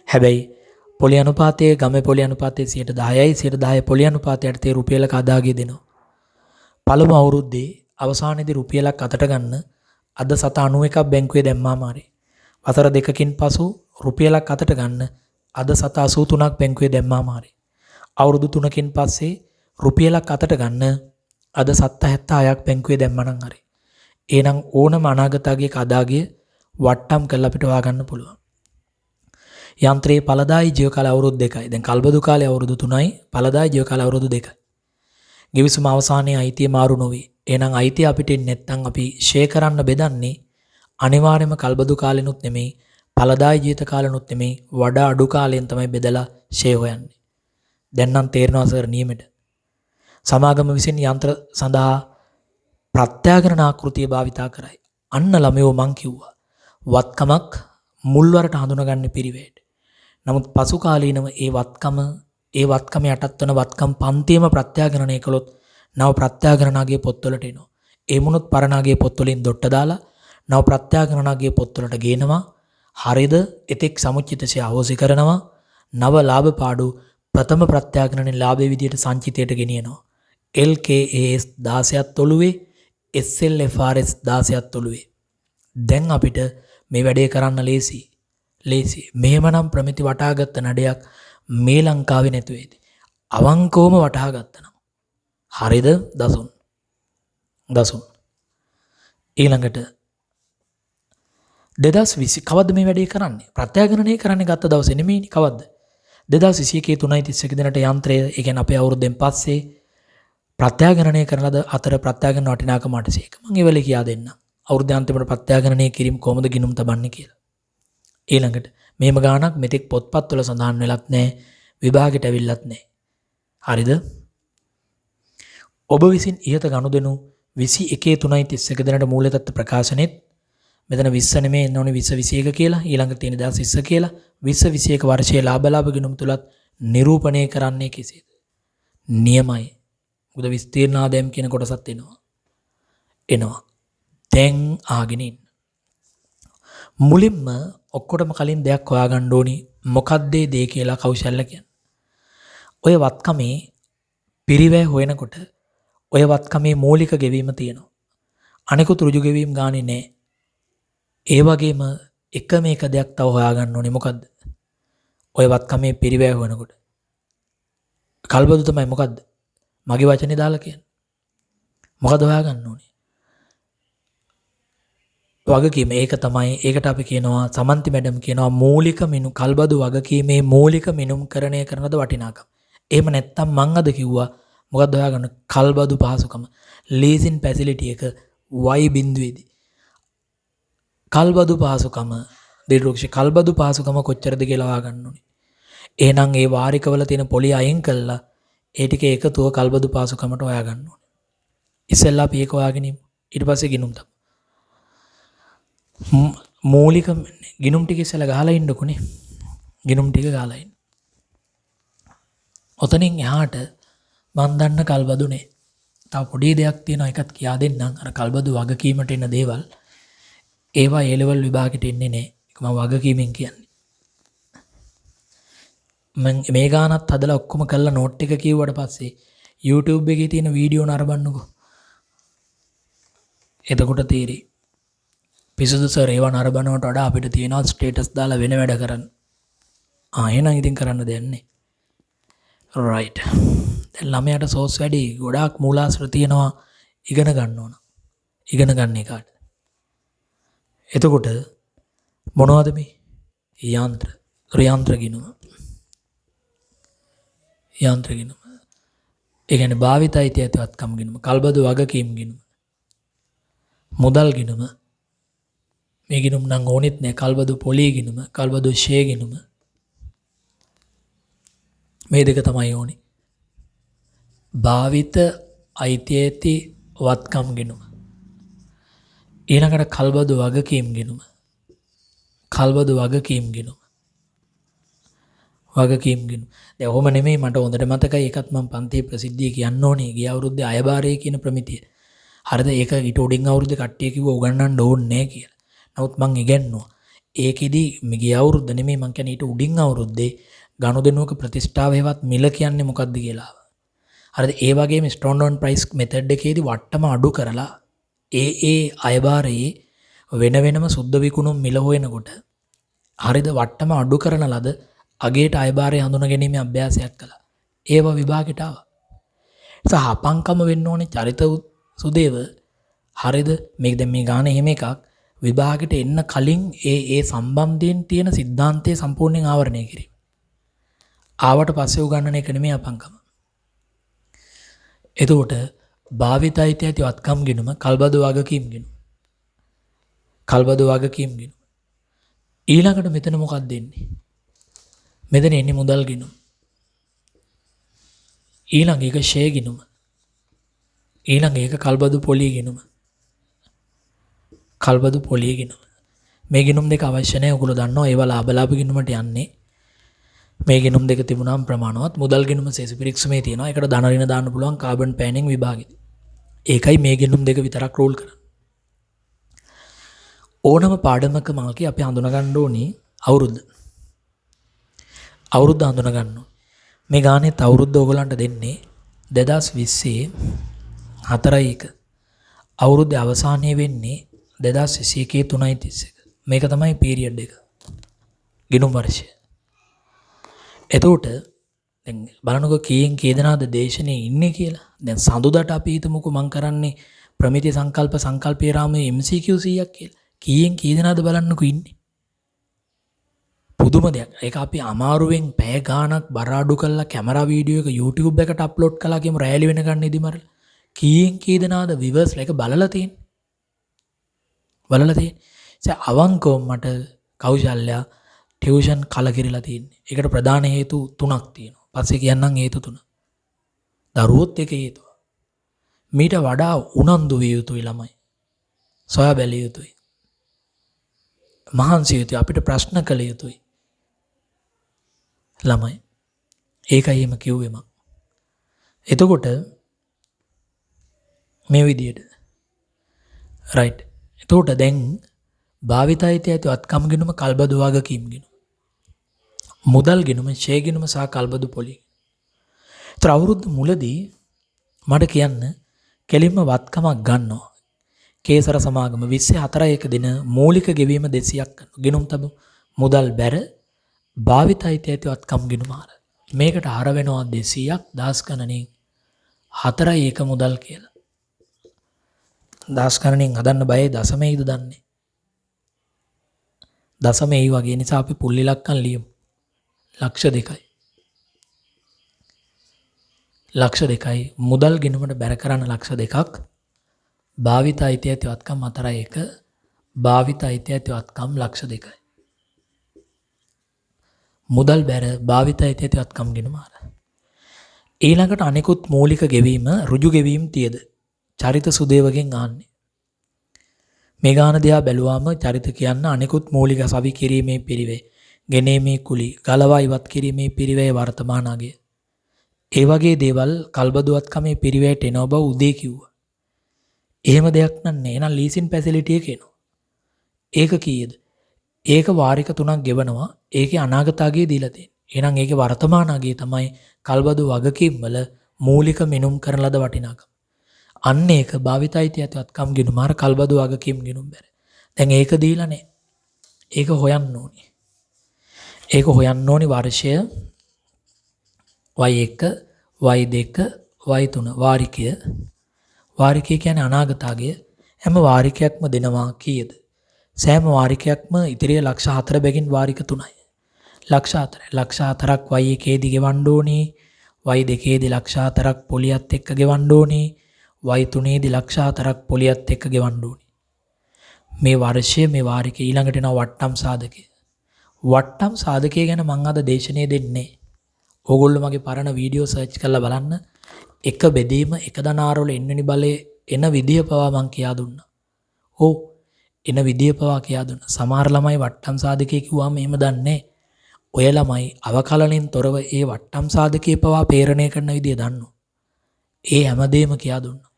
හැබැයි පොලි අනුපාතයේ ගමේ පොලි අනුපාතයේ 10%යි 10% පොලි අනුපාතයට තේ රුපියලක අදාගේ දෙනවා. පළමු අවුරුද්දේ අවසානයේදී රුපියලක් අතට ගන්න අද 791ක් බැංකුවේ දැම්මාම හරි. වසර දෙකකින් පසු රුපියලක් අතට ගන්න අද 783ක් බැංකුවේ දැම්මාම හරි. අවුරුදු 3කින් පස්සේ රුපියලක් අතට ගන්න අද 776ක් බැංකුවේ දැම්මනම් හරි. එහෙනම් ඕනම අනාගතයේ අදාගේ වට්ටම් කරලා අපිට හොයාගන්න පුළුවන්. යන්ත්‍රයේ ඵලදායි ජීව කාලය අවුරුදු 2යි. දැන් කල්බදු කාලය අවුරුදු 3යි, ඵලදායි ජීව කාලය අවුරුදු 2යි. ගිවිසුම අවසානයේ අයිතිය මාරු නොවේ. එහෙනම් අයිතිය අපිට නැත්නම් අපි ෂෙයා කරන්න බෙදන්නේ අනිවාර්යයෙන්ම කල්බදු කාලෙනුත් නෙමෙයි, ඵලදායි ජීවිත කාලෙනුත් නෙමෙයි, වඩා අඩු කාලයෙන් තමයි බෙදලා ෂෙයා හොයන්නේ. දැන් නම් තේරෙනවා සර් නියමෙට. සමාගම විසින් යන්ත්‍ර සඳහා ප්‍රත්‍යාගරණ ආකෘතිය භාවිතා කරයි. අන්න ළමයෝ මං කිව්වා. වත්කමක් මුල්වරට හඳුනගන්න පිරිවැයට. නමුත් පසු කාලීනව ඒ වත්කම යටත් වන වත්කම් පන්තියම ප්‍රත්‍යාගරණය කළොත් නව ප්‍රත්‍යාගරණාගේ පොත්වලට එනවා. ඒ මුණුත් පරණාගේ පොත්වලින් දොට්ට දාලා නව ප්‍රත්‍යාගරණාගේ පොත්වලට ගේනවා. හරිද? එතෙක් සමුච්චිතසේ අහෝසි කරනවා. නව ලාභ පාඩු ප්‍රථම ප්‍රත්‍යාගරණේ ලාභයේ විදියට සංචිතයට ගෙනියනවා. LKAS 16ත් ඔළුවේ, SLFRS 16ත් ඔළුවේ. දැන් අපිට මේ වැඩේ කරන්න ලේසි. මෙහෙමනම් ප්‍රමිති වටාගත්ත නඩයක් මේ ලංකාවේ නැතු වේද? අවංකවම වටහා ගත්තනම්. හරිද? දසුන්. ඊළඟට 2020 කවද්ද මේ වැඩේ කරන්නේ? ප්‍රත්‍යාගරණය කරන්නේ ගත්ත දවසේ නෙමෙයිනේ කවද්ද? 2021 3:31 දිනට යන්ත්‍රය, ඒ කියන්නේ අපේ අවුරුද්දෙන් පස්සේ ප්‍රත්‍යාගරණය කරනද අතර ප්‍රත්‍යාගරණ වටිනාකම 800ක මම ඉවල කියා දෙන්නම්. අවුරුද්ද අන්තිමට ප්‍රත්‍යාගරණය කිරීම කොහොමද ගිණුම් තබන්නේ කියලා. ඊළඟට මේම ගානක් මෙතෙක් පොත්පත්වල සඳහන් වෙලත් නැහැ, විභාගෙට ඇවිල්ලත් නැහැ. හරිද? ඔබ විසින් ඉහත ගනුදෙනු 21 3:31 දිනට මූල්‍ය තත්ත්ව ප්‍රකාශනෙත් මෙතන 20 නෙමෙයි එන්න ඕනේ 20 21 කියලා, ඊළඟට තියෙන 2020 කියලා 20 21 වර්ෂයේ ලාභ ගිණුම් තුලත් නිරූපණය කරන්නේ කෙසේද? නියමයි. මොකද විස්තීර්ණ ආදායම් කියන කොටසත් එනවා. දැන් ආගෙන ඉන්න. මුලින්ම ඔක්කොටම කලින් දෙයක් හොයාගන්න ඕනි. මොකක්ද දේ කියලා කෞශල්‍ය කියන්නේ. ඔය වත්කමේ පිරිවැය හොයනකොට ඔය වත්කමේ මූලික ගෙවීම තියෙනවා. අනිකුත් ඍජු ගෙවීම් ගානේ නැහැ. ඒ වගේම එකම එක දෙයක් තව හොයාගන්න ඕනේ. මොකද්ද? ඔය වත්කමේ පිරිවැය හොයනකොට කල්බදු තමයි මොකද්ද? මගේ වචනේ දාලා කියන්නේ. මොකද හොයාගන්න ඕනේ? වගකීම. ඒක තමයි. ඒකට අපි කියනවා සමන්ති මැඩම් කියනවා මූලික මිනු කල්බදු වගකීමේ මූලික මිනුම්කරණය කරනද වටිනාකම. එහෙම නැත්තම් මං අද කිව්වා මොකද්ද හොයාගන්න? කල්බදු පහසුකම. ලීසින් ෆැසිලිටි එක y බිඳුවේදී. කල්බදු පහසුකම දිරුක්ෂ කල්බදු පහසුකම කොච්චරද කියලා හොයාගන්න ඕනේ. එහෙනම් ඒ වාරිකවල තියෙන පොලි අයින් කළා ඒ ටික එකතුව කල්බදු පහසුකමට හොයාගන්න ඕනේ. ඉස්සෙල්ලා අපි ඒක හොයාගෙන ඉමු. ඊට පස්සේ ගිණුම් තමයි. මූලික ගිණුම් ටික ඉස්සෙල්ලා ගහලා ඉන්නකොනේ. ගිණුම් ටික ගහලා ඉන්න. ඔතනින් එහාට මන් දන්න කල්බදු නේ. තව පොඩි දෙයක් තියෙනවා ඒකත් කියා දෙන්නම්. අර කල්බදු වගකීමට එන දේවල් ඒවා A level විභාගෙට එන්නේ නැහැ. ඒක මම වගකීමෙන් කියන්නේ. මම මේ ගානත් හදලා ඔක්කොම කරලා නෝට් එක කිව්වට පස්සේ YouTube එකේ තියෙන වීඩියෝ නරඹන්නකෝ. එතකොට තීරේ පිසුදු සර් ඒවා නරඹනවට වඩා අපිට තියෙනවා ස්ටේටස් දාලා වෙන වැඩ කරන්න. එහෙනම් ඉතින් කරන්න දෙයක් නැහැ. right. දැන් ළමයාට සෝස් වැඩි ගොඩාක් මූලාශ්‍ර තියෙනවා ඉගෙන ගන්න ඕන. ඉගෙන ගන්න එකට. එතකොට මොනවද මේ? යන්ත්‍ර ගිණුම. ඒ කියන්නේ භාවිත අයිතියත්වත්කම් ගිණුම, කල්බදු වගකීම් ගිණුම. මුදල් ගිණුම මේ ගිණුම් නම් ඕනෙත් නෑ. කල්බදු පොලී ගිණුම, කල්බදු ෂේ ගිණුම මේ දෙක තමයි ඕනේ. භාවිත අයිතියති වත්කම් ගිණුම. ඊළඟට කල්බදු වගකීම් ගිණුම. කල්බදු වගකීම් ගිණුම. වගකීම් ගිණුම. දැන් ඔහොම නෙමෙයි මට හොඳට මතකයි ඒකත් මම පන්තියේ ප්‍රසිද්ධිය කියන්න ඕනේ. ගිය අවුරුද්දේ අයබාරය කියන ප්‍රමිතිය. හරිද? ඒක ඊට උඩින් අවුරුද්දේ කට්ටිය කිව්වා උගන්වන්න ඕනේ නෑ කියලා. නමුත් මං ඉගෙනුවා. ඒකෙදි ගිය අවුරුද්ද නෙමෙයි මං කියන්නේ ඊට උඩින් අවුරුද්දේ ගනුදෙනුවක ප්‍රතිෂ්ඨාව හේවත් මිල කියන්නේ මොකක්ද කියලා. හරිද? ඒ වගේම ස්ටෝන්ඩෝන් ප්‍රයිස් මෙතඩ් එකේදී වට්ටම අඩු කරලා ඒ අයබාරයේ වෙන වෙනම සුද්ධ විකුණුම් මිල හොයනකොට හරිද වට්ටම අඩු කරන ලද අගේට අයබාරය හඳුනා ගැනීමේ අභ්‍යාසයක් කළා. ඒව විභාගෙට ආවා. ඒ හපංකම වෙන්න ඕනේ චරිත සුදේව. හරිද? මේක දැන් මේ ගාන එහෙම එකක් විභාගෙට එන්න කලින් ඒ සම්බන්ධයෙන් තියෙන સિદ્ધාන්තය සම්පූර්ණයෙන් ආවරණය කිරීම. ආවට පස්සේ උගන්නන එක නෙමෙයි අපංකම. එතකොට භාවිතයිත ඇති වත්කම් ගිණුම කල්බදු වගකීම් ගිණුම. කල්බදු වගකීම් ගිණුම. ඊළඟට මෙතන මොකක්ද දෙන්නේ? මෙතන එන්නේ මුදල් ගිණුම. ඊළඟ එක ෂේ ගිණුම. ඊළඟ එක කල්බදු පොලී ගිණුම. කල්බදු පොලී ගිණුම. මේ ගිණුම් දෙක අවශ්‍ය නැහැ. ඔයගොල්ලෝ දන්නවා ඒවා ලාභ ගිණුමට යන්නේ. මේ ගිණුම් දෙක තිබුණාම ප්‍රමාණවත්. මුදල් ගිණුම සේසු පිරික්සමේ තියෙනවා. ඒකට ධන ඍණ දාන්න පුළුවන් කාබන් පෑනින් විභාගෙදී. ඒකයි මේ ගිණුම් දෙක විතරක් රෝල් කරන්නේ. ඕනම පාඩමක මාකේ අපි හඳුනා ගන්න ඕනේ අවුරුද්ද. අවුරුද්ද හඳුනා ගන්න ඕනේ. මේ ගානෙත් අවුරුද්ද ඕගලන්ට දෙන්නේ 2020 4/1. අවුරුද්දේ අවසානයේ වෙන්නේ 2021 3/31. මේක තමයි පීරියඩ් එක. ගිණුම් වර්ෂය. එතකොට දැන් බලනකො කීයෙන් කී දෙනාද දේශනේ ඉන්නේ කියලා. දැන් සඳුදාට අපි හිතමුකෝ මං කරන්නේ ප්‍රමිති සංකල්පයේ රාමයේ MCQ 100ක් කියලා. කීයෙන් කී දෙනාද බලන්නකෝ ඉන්නේ. පුදුම දෙයක්. ඒක අපි අමාරුවෙන් පැය ගාණක් බර අඩු කරලා කැමරා වීඩියෝ එක YouTube එකට අප්ලෝඩ් කළා කියමු රැලි වෙනකන් ඉදි මරලා. කීයෙන් කී දෙනාද විවර්ස් එක බලලා තියෙන්නේ. බලලා තියෙන්නේ. අවංකවම මට කෞශල්‍යා ටියුෂන් කලකිරිලා තියෙන්නේ. ඒකට ප්‍රධාන හේතු 3ක් තියෙනවා. පස්සේ කියන්නම් හේතු 3. දරුවොත් එක හේතුව. මීට වඩා උනන්දු විය යුතුයි ළමයි. සොයා බැලිය යුතුයි. මහන්සි යුතුයි. අපිට ප්‍රශ්න කළ යුතුයි. ළමයි. ඒකයි එහෙම කිව්වේ මම. එතකොට මේ විදියට. රයිට්. එතකොට දැන් භාවිතයිතය ඇති වත්කම් ගිණුම කල්බදු වගකීම් ගිණුම. මුදල් ගිණුම ෂේ ගිණුම සහ කල්බදු පොලී. ඒතර අවුරුද්ද මුලදී මට කියන්න කෙලින්ම වත්කමක් ගන්නවා. කේසර සමාගම 24 දින මූලික ගෙවීම 200ක් කරනවා. ගිණුම් තබමු. මුදල් බැර භාවිතයිතය ඇති වත්කම් ගිණුම ආර. මේකට ආර වෙනවා 200ක් දහස් ගණනින් 4/1 මුදල් කියලා. දහස් ගණනින් හදන්න බයයි දශමයේද දන්නේ. දශමයි වගේ නිසා අපි පුල් ඉලක්කම් ලියමු. ලක්ෂ 2යි. ලක්ෂ 2යි මුදල් ගිණුමට බැර කරන්න ලක්ෂ 2ක්. භාවිත අයිති ඇති වත්කම් 4/1. භාවිත අයිති ඇති වත්කම් ලක්ෂ 2යි. මුදල් බැර භාවිත අයිති ඇති වත්කම් ගිණුම ආර. ඊළඟට අනිකුත් මූලික ගෙවීම ඍජු ගෙවීම තියද? චරිත සුදේවගෙන් ආන්නේ. මේ ගාන දිහා බැලුවාම චරිත කියන්න අනිකුත් මූලික සවි කිරීමේ පිරිවේ, ගෙනීමේ කුලි, ගලවා ඉවත් කිරීමේ පිරිවේ වර්තමාන අගය. ඒ වගේ දේවල් කල්බදුවත්කමේ පිරිවේට එනවා බව උදේ කිව්වා. එහෙම දෙයක් නන්නේ. එහෙනම් ලීසින් ෆැසිලිටි එක එනවා. ඒක කීයද? ඒක වාරික 3ක් ගෙවනවා. ඒකේ අනාගත අගය දීලා තියෙනවා. එහෙනම් ඒකේ වර්තමාන අගය තමයි කල්බදු වගකීම් වල මූලික මිනුම් කරන ලද වටිනාකම. අන්න ඒක භාවිතයිති ඇතිවත්කම් ගිණුම අර කල්බදු වගකීම් ගිණුම් බැර. දැන් ඒක දීලා නැහැ. ඒක හොයන්න ඕනේ. ඒක හොයන්න ඕනේ වර්ෂය y1 y2 y3 වාරිකය. වාරිකය කියන්නේ අනාගතය. හැම වාරිකයක්ම දෙනවා කීයද? සෑම වාරිකයක්ම ඉතිරිය ලක්ෂ 4 බැගින් වාරික 3යි. ලක්ෂ 4. ලක්ෂ 4ක් y1 දී ගෙවන්න ඕනේ. y2 දී ලක්ෂ 4ක් පොලියත් එක්ක ගෙවන්න ඕනේ. y3 දී ලක්ෂ 4ක් පොලියත් එක්ක ගෙවන්න ඕනේ. මේ වර්ෂය මේ වාරිකය ඊළඟට එනවා වට්ටම් සාධකය. වට්ටම් සාධකය ගැන මම අද දේශනය දෙන්නේ. ඕගොල්ලෝ මගේ පරණ වීඩියෝ සර්ච් කරලා බලන්න. එක බෙදීම එක දනාරවල එන්වෙනි බලයේ එන විදිය පවා මං කියා දුන්නා. ඔව් එන විදිය පවා කියා දුන්නා. සමහර ළමයි වට්ටම් සාධකය කිව්වම එහෙම දන්නේ. ඔය ළමයි අවකලනෙන් තොරව ඒ වට්ටම් සාධකයේ පවා පේරණය කරන විදිය දන්නවා. ඒ හැමදේම කියා දුන්නා.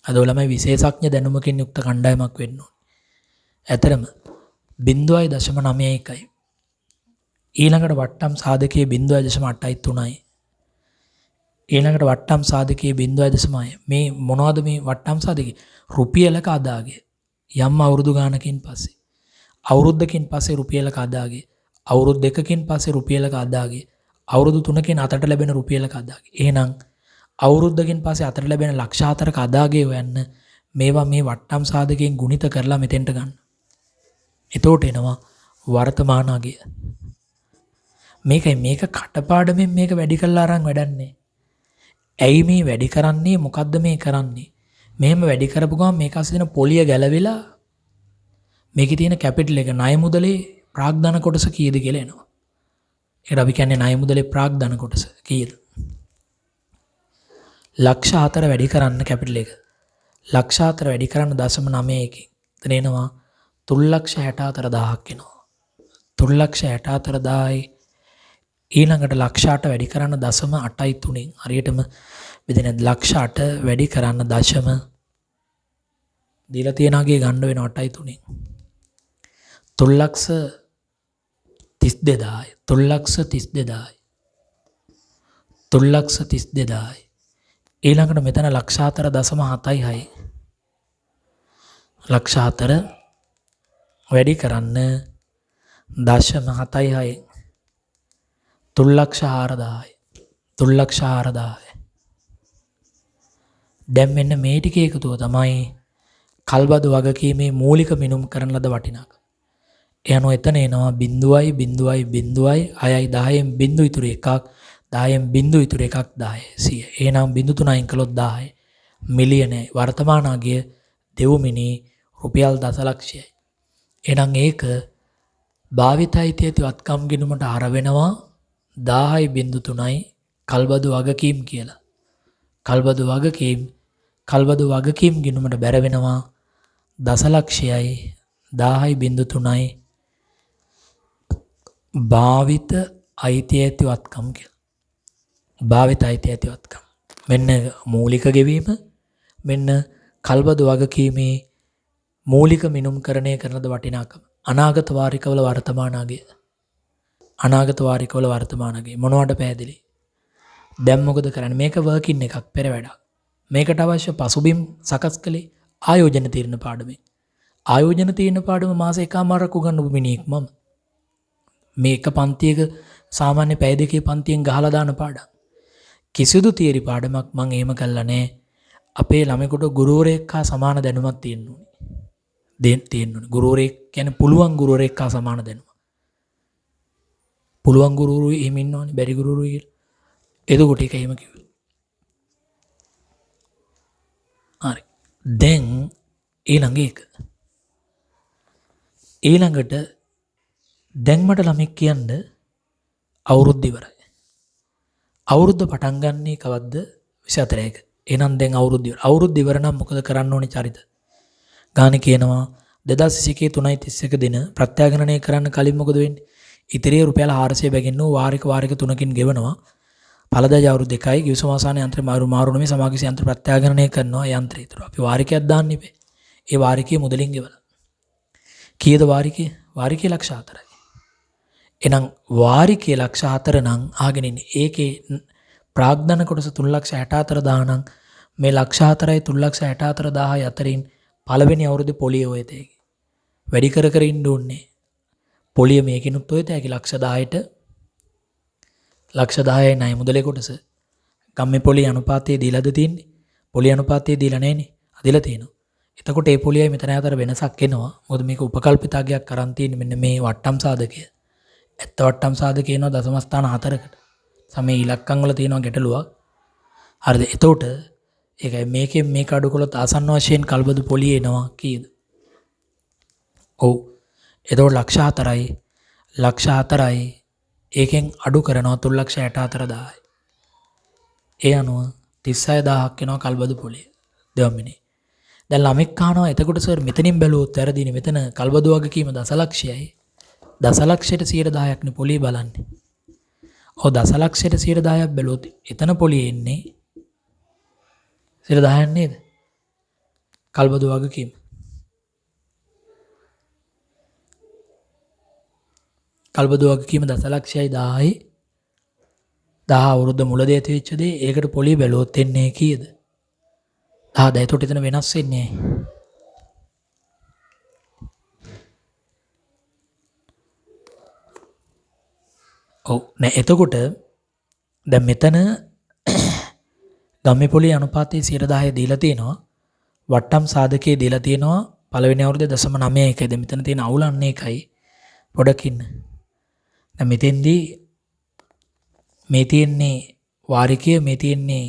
අද ඔය ළමයි විශේෂඥ දැනුමකින් යුක්ත කණ්ඩායමක් වෙන්න ඕනේ. ඇතරම 0.91යි. ඊළඟට වට්ටම් සාධකයේ 0.83යි. ඊළඟට වට්ටම් සාධකයේ 0.6. මේ මොනවද මේ වට්ටම් සාධකේ? රුපියලක අදාගේ. යම් අවුරුදු ගානකින් පස්සේ. අවුරුද්දකින් පස්සේ රුපියලක අදාගේ. අවුරුදු දෙකකින් පස්සේ රුපියලක අදාගේ. අවුරුදු 3කින් අතට ලැබෙන රුපියලක අදාගේ. එහෙනම් අවුරුද්දකින් පස්සේ අතට ලැබෙන ලක්ෂ 4ක අදාගේ හොයන්න මේවා මේ වට්ටම් සාධකයෙන් ගුණිත කරලා මෙතෙන්ට ගන්න. එතකොට එනවා වර්තමාන අගය. මේක කටපාඩමින් මේක වැඩි කරලා අරන් වැඩන්නේ. ඇයි මේ වැඩි කරන්නේ? මොකද්ද මේ කරන්නේ? මෙහෙම වැඩි කරපු ගමන් මේක අස්සේ පොලිය ගැලවිලා මේකේ තියෙන කැපිටල් එක ණය මුදලේ ප්‍රාග්ධන කොටස කීයද කියලා එනවා. ඒකට අපි කියන්නේ ණය මුදලේ ප්‍රාග්ධන කොටස කීයද? ලක්ෂ 4 වැඩි කරන්න කැපිටල් එක. ලක්ෂ 4 වැඩි කරන්න 0.91. එතන එනවා 3,64,000ක් එනවා. 3,64,000යි ඊළඟට ලක්ෂ 8 වැඩි කරන්න 0.83. හරියටම බෙදෙන ලක්ෂ 8 වැඩි කරන්න දශම දීලා තියනාගේ ගන්න වෙන 8.3. 3,32,000යි. 3,32,000යි. 3,32,000යි. ඊළඟට මෙතන ලක්ෂ 4.76යි. ලක්ෂ 4 වැඩි කරන්න දශම 7.6. 3,04,000යි. 3,04,000යි. දැන් මෙන්න මේ ටික එකතුව තමයි කල්බදු වගකීමේ මූලික මිනුම් කරන ලද වටිනාකම. එයano එතන එනවා 0.0.0.6යි 10න් බිංදු ඉතුරු එකක් 10න් බිංදු ඉතුරු එකක් 10 100. එහෙනම් 0.3 කළොත් 10 මිලියනයි. වර්තමාන අගය දෙව්මිනි රුපියල් දසලක්ෂයයි. එහෙනම් ඒක භාවිතයිති ඇති වත්කම් ගිණුමට අර වෙනවා 10.3යි කල්බදු වගකීම් කියලා. කල්බදු වගකීම් ගිණුමට බැර වෙනවා දසලක්ෂයයි 10.3යි භාවිත අයිති ඇති වත්කම් කියලා. භාවිත අයිති ඇති වත්කම්. මෙන්න මූලික ගෙවීම. මෙන්න කල්බදු වගකීමේ මූලික මිනුම්කරණය කරනද වටිනාකම. අනාගත වාරිකවල වර්තමාන අගය. අනාගත වාරිකවල වර්තමාන අගය මොනවට පැහැදිලි? දැන් මොකද කරන්නේ? මේක වර්කින් එකක් පෙර වැඩක්. මේකට අවශ්‍ය පසුබිම් සකස් කළේ ආයෝජන තීරණ පාඩමෙන්. ආයෝජන තීරණ පාඩම මාස එකමාරක් උගන්වපු මිනිහෙක් මම. මේ එක පන්තියක සාමාන්‍ය පැය දෙකේ පන්තියෙන් ගහලා දාන පාඩම්. කිසිදු තියරි පාඩමක් මම එහෙම කළා නෑ. අපේ ළමයෙකුට ගුරුවරයෙක් හා සමාන දැනුමක් තියෙන්න ඕනේ. තියෙන්න ඕනේ. ගුරුවරයෙක් කියන්නේ පුළුවන් ගුරුවරයෙක් හා සමාන දැනුම. පුළුවන් ගුරුවරු එහෙම ඉන්නවනේ බැරි ගුරුවරු කියලා. එතකොට ඒක එහෙම කිව්වා. හරි. දැන් ඊළඟ එක. ඊළඟට දැන් මට ළමෙක් කියන්න අවුරුද්ද ඉවරයි. අවුරුද්ද පටන් ගන්නේ කවද්ද? 24ක. එහෙනම් දැන් අවුරුද්ද ඉවර. අවුරුද්ද ඉවර නම් මොකද කරන්න ඕනේ චරිත? ගානේ කියනවා 2021 3.31 දින ප්‍රත්‍යාගණනය කරන්න කලින් මොකද වෙන්නේ? ඉතිරිය රුපියල් 400 බැගින්නෝ වාරික 3කින් ගෙවනවා. පළදායි අවුරුදු 2යි ගිවිසුම අවසාන යන්ත්‍රය මාරු නෙමෙයි සමාගිසි යන්ත්‍ර ප්‍රත්‍යාගණනය කරනවා යන්ත්‍රය ඉතුරු. අපි වාරිකයක් දාන්න ඉබේ. ඒ වාරිකයේ මුදලින් ගෙවලා. කීයද වාරිකය? වාරිකය ලක්ෂ 4යි. එහෙනම් වාරිකය ලක්ෂ 4 නම් ආගෙන ඉන්නේ. ඒකේ ප්‍රාග්ධන කොටස 3,64,000 නම් මේ ලක්ෂ 4යි 3,64,000 අතරින් පළවෙනි අවුරුද්දේ පොලිය ඔය තේකි. වැඩි කර ඉන්න ඕනේ. පොලිය මේකිනුත් ඔය තේකි ලක්ෂ 10ට ලක්ෂ 10යි ණය මුදලේ කොටස. ගම්මේ පොලිය අනුපාතයේ දීලාද තියෙන්නේ? පොලිය අනුපාතයේ දීලා නැහනේ. අදලා තියෙනවා. එතකොට මේ පොලියයි මෙතන අතර වෙනසක් එනවා. මොකද මේක උපකල්පිතාගයක් කරන් තියෙන්නේ මෙන්න මේ වට්ටම් සාධකය. ඇත්ත වට්ටම් සාධකය එනවා දශම ස්ථාන 4කට. සමේ ඉලක්කම් වල තියෙනවා ගැටලුවක්. හරිද? එතකොට ඒකයි මේකෙන් මේක අඩු කළොත් ආසන්න වශයෙන් කල්බදු පොලිය එනවා කීයද? ඔව්. එතකොට ලක්ෂ 4යි ලක්ෂ 4යි ඒකෙන් අඩු කරනවා 3,64,000යි. ඒ අනුව 36000ක් වෙනවා කල්බදු පොලිය දෙවමිනේ. දැන් ළමෙක් අහනවා එතකොට සර් මෙතනින් බැලුවොත් වැරදිනේ. මෙතන කල්බදු වගකීම දසලක්ෂයයි. දසලක්ෂයට 10%ක් නේ පොලිය බලන්නේ. ඔව් දසලක්ෂයට 10%ක් බැලුවොත් එතන පොලිය එන්නේ 10%ක් නේද? කල්බදු වගකීම. කල්බදු වගකීම දසලක්ෂයයි 1000යි 10 අවුරුද්ද මුලදී ඇති වෙච්ච දේ ඒකට පොලිය බැලුවොත් එන්නේ කීයද? 10. එතකොට එතන වෙනස් වෙන්නේ ඇයි? ඔව් නෑ එතකොට දැන් මෙතන ගම්මේ පොලිය අනුපාතයේ 10% දීලා තියෙනවා. වට්ටම් සාධකයේ දීලා තියෙනවා පළවෙනි අවුරුද්දේ 0.91. දැන් මෙතන තියෙන අවුල අන්න ඒකයි. පොඩකින්. දැන් මෙතෙන්දී මේ තියෙන්නේ වාරිකය මේ තියෙන්නේ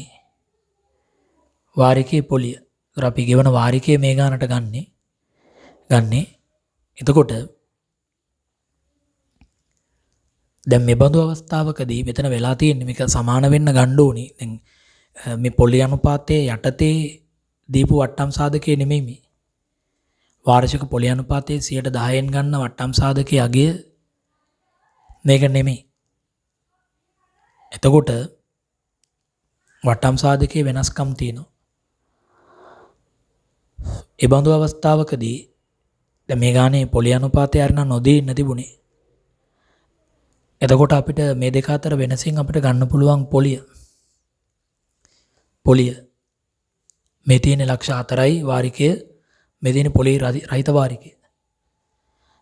වාරිකයේ පොලිය. ඒතර අපි ගෙවන වාරිකයේ මේ ගානට ගන්නේ. එතකොට දැන් මේ බඳු අවස්ථාවකදී මෙතන වෙලා තියෙන්නේ මේක සමාන වෙන්න ගන්න ඕනි. දැන් මේ පොලිය අනුපාතයේ යටතේ දීපු වට්ටම් සාධකයේ නෙමෙයි මේ. වාර්ෂික පොලිය අනුපාතයේ 10%න් ගන්න වට්ටම් සාධකයේ අගය මේක නෙමෙයි. එතකොට වට්ටම් සාධකයේ වෙනස්කම් තියෙනවා. ඒ බඳු අවස්ථාවකදී දැන් මේ ගානේ පොලිය අනුපාතය අරන නොදී ඉන්න තිබුණේ. එතකොට අපිට මේ දෙක අතර වෙනසින් අපිට ගන්න පුළුවන් පොලිය මේ තියෙන ලක්ෂ 4යි වාරිකය මේ තියෙන පොලිය රහිත වාරිකය.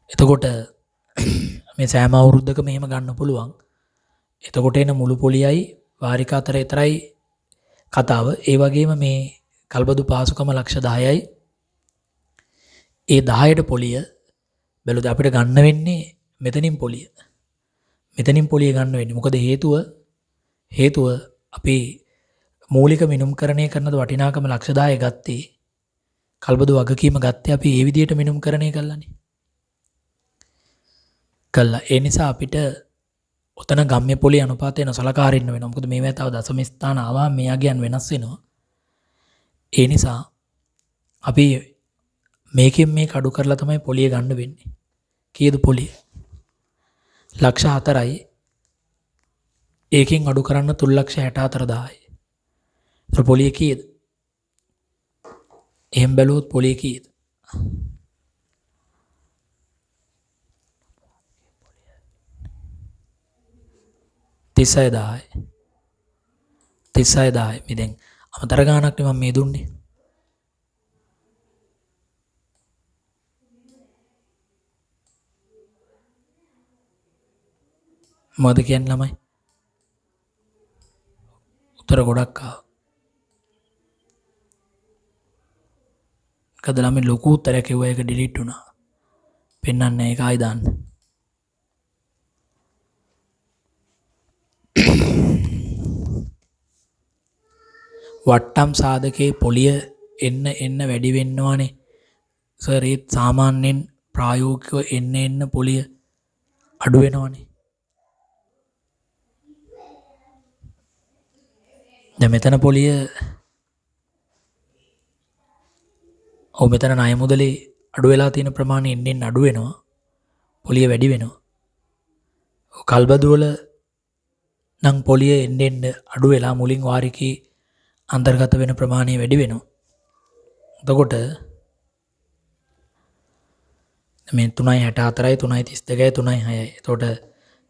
එතකොට මේ සෑම අවුරුද්දකම එහෙම ගන්න පුළුවන්. එතකොට එන මුළු පොලියයි වාරික අතර විතරයි කතාව. ඒ වගේම මේ කල්බදු පාසුකම ලක්ෂ 10යි. ඒ 10ට පොලිය බැලුවද අපිට ගන්න වෙන්නේ මෙතනින් පොලිය. මෙතනින් පොලිය ගන්න වෙන්නේ. මොකද හේතුව අපි මූලික මිනුම්කරණය කරනද වටිනාකම ලක්ෂ 10 ගත්තේ. කල්බදු වගකීම ගත්තේ අපි ඒ විදිහට මිනුම්කරණය කළානේ. ඒ නිසා අපිට ඔතන ගම්ම්‍ය පොලිය අනුපාතය නොසලකා හරින්න වෙනවා. මොකද මේවා තව දශම ස්ථාන ආවා මේ අගයන් වෙනස් වෙනවා. ඒ නිසා අපි මේකෙන් මේක අඩු කරලා තමයි පොලිය ගන්න වෙන්නේ. කීයද පොලිය? ලක්ෂ 4යි ඒකෙන් අඩු කරන්න 3,64,000යි. ඒතර පොලිය කීයද? එහෙම බැලුවොත් පොලිය කීයද? තිස්සය 10යි. මේ දැන් අමතර ගාණක් නේ මම මේ දුන්නේ. මොකද කියන්නේ ළමයි? උත්තර ගොඩක් ආවා. කද ළමයි ලොකු උත්තරයක් කිව්වා ඒක ඩිලීට් වුණා. පෙන්වන්නේ ඒක ආයි දාන්න. වට්ටම් සාධකයේ පොලිය එන්න වැඩි වෙනවානේ. සර් ඒත් සාමාන්‍යයෙන් ප්‍රායෝගිකව එන්න පොලිය අඩු වෙනවානේ. දැන් මෙතන පොලිය මෙතන ණය මුදලේ අඩු වෙලා තියෙන ප්‍රමාණය එන්න අඩු වෙනවා. පොලිය වැඩි වෙනවා. කල්බදු වල නම් පොලිය එන්න අඩු වෙලා මුලින් වාරිකී අන්තර්ගත වෙන ප්‍රමාණය වැඩි වෙනවා. එතකොට මේ 3.64යි 3.32යි 3.6යි. එතකොට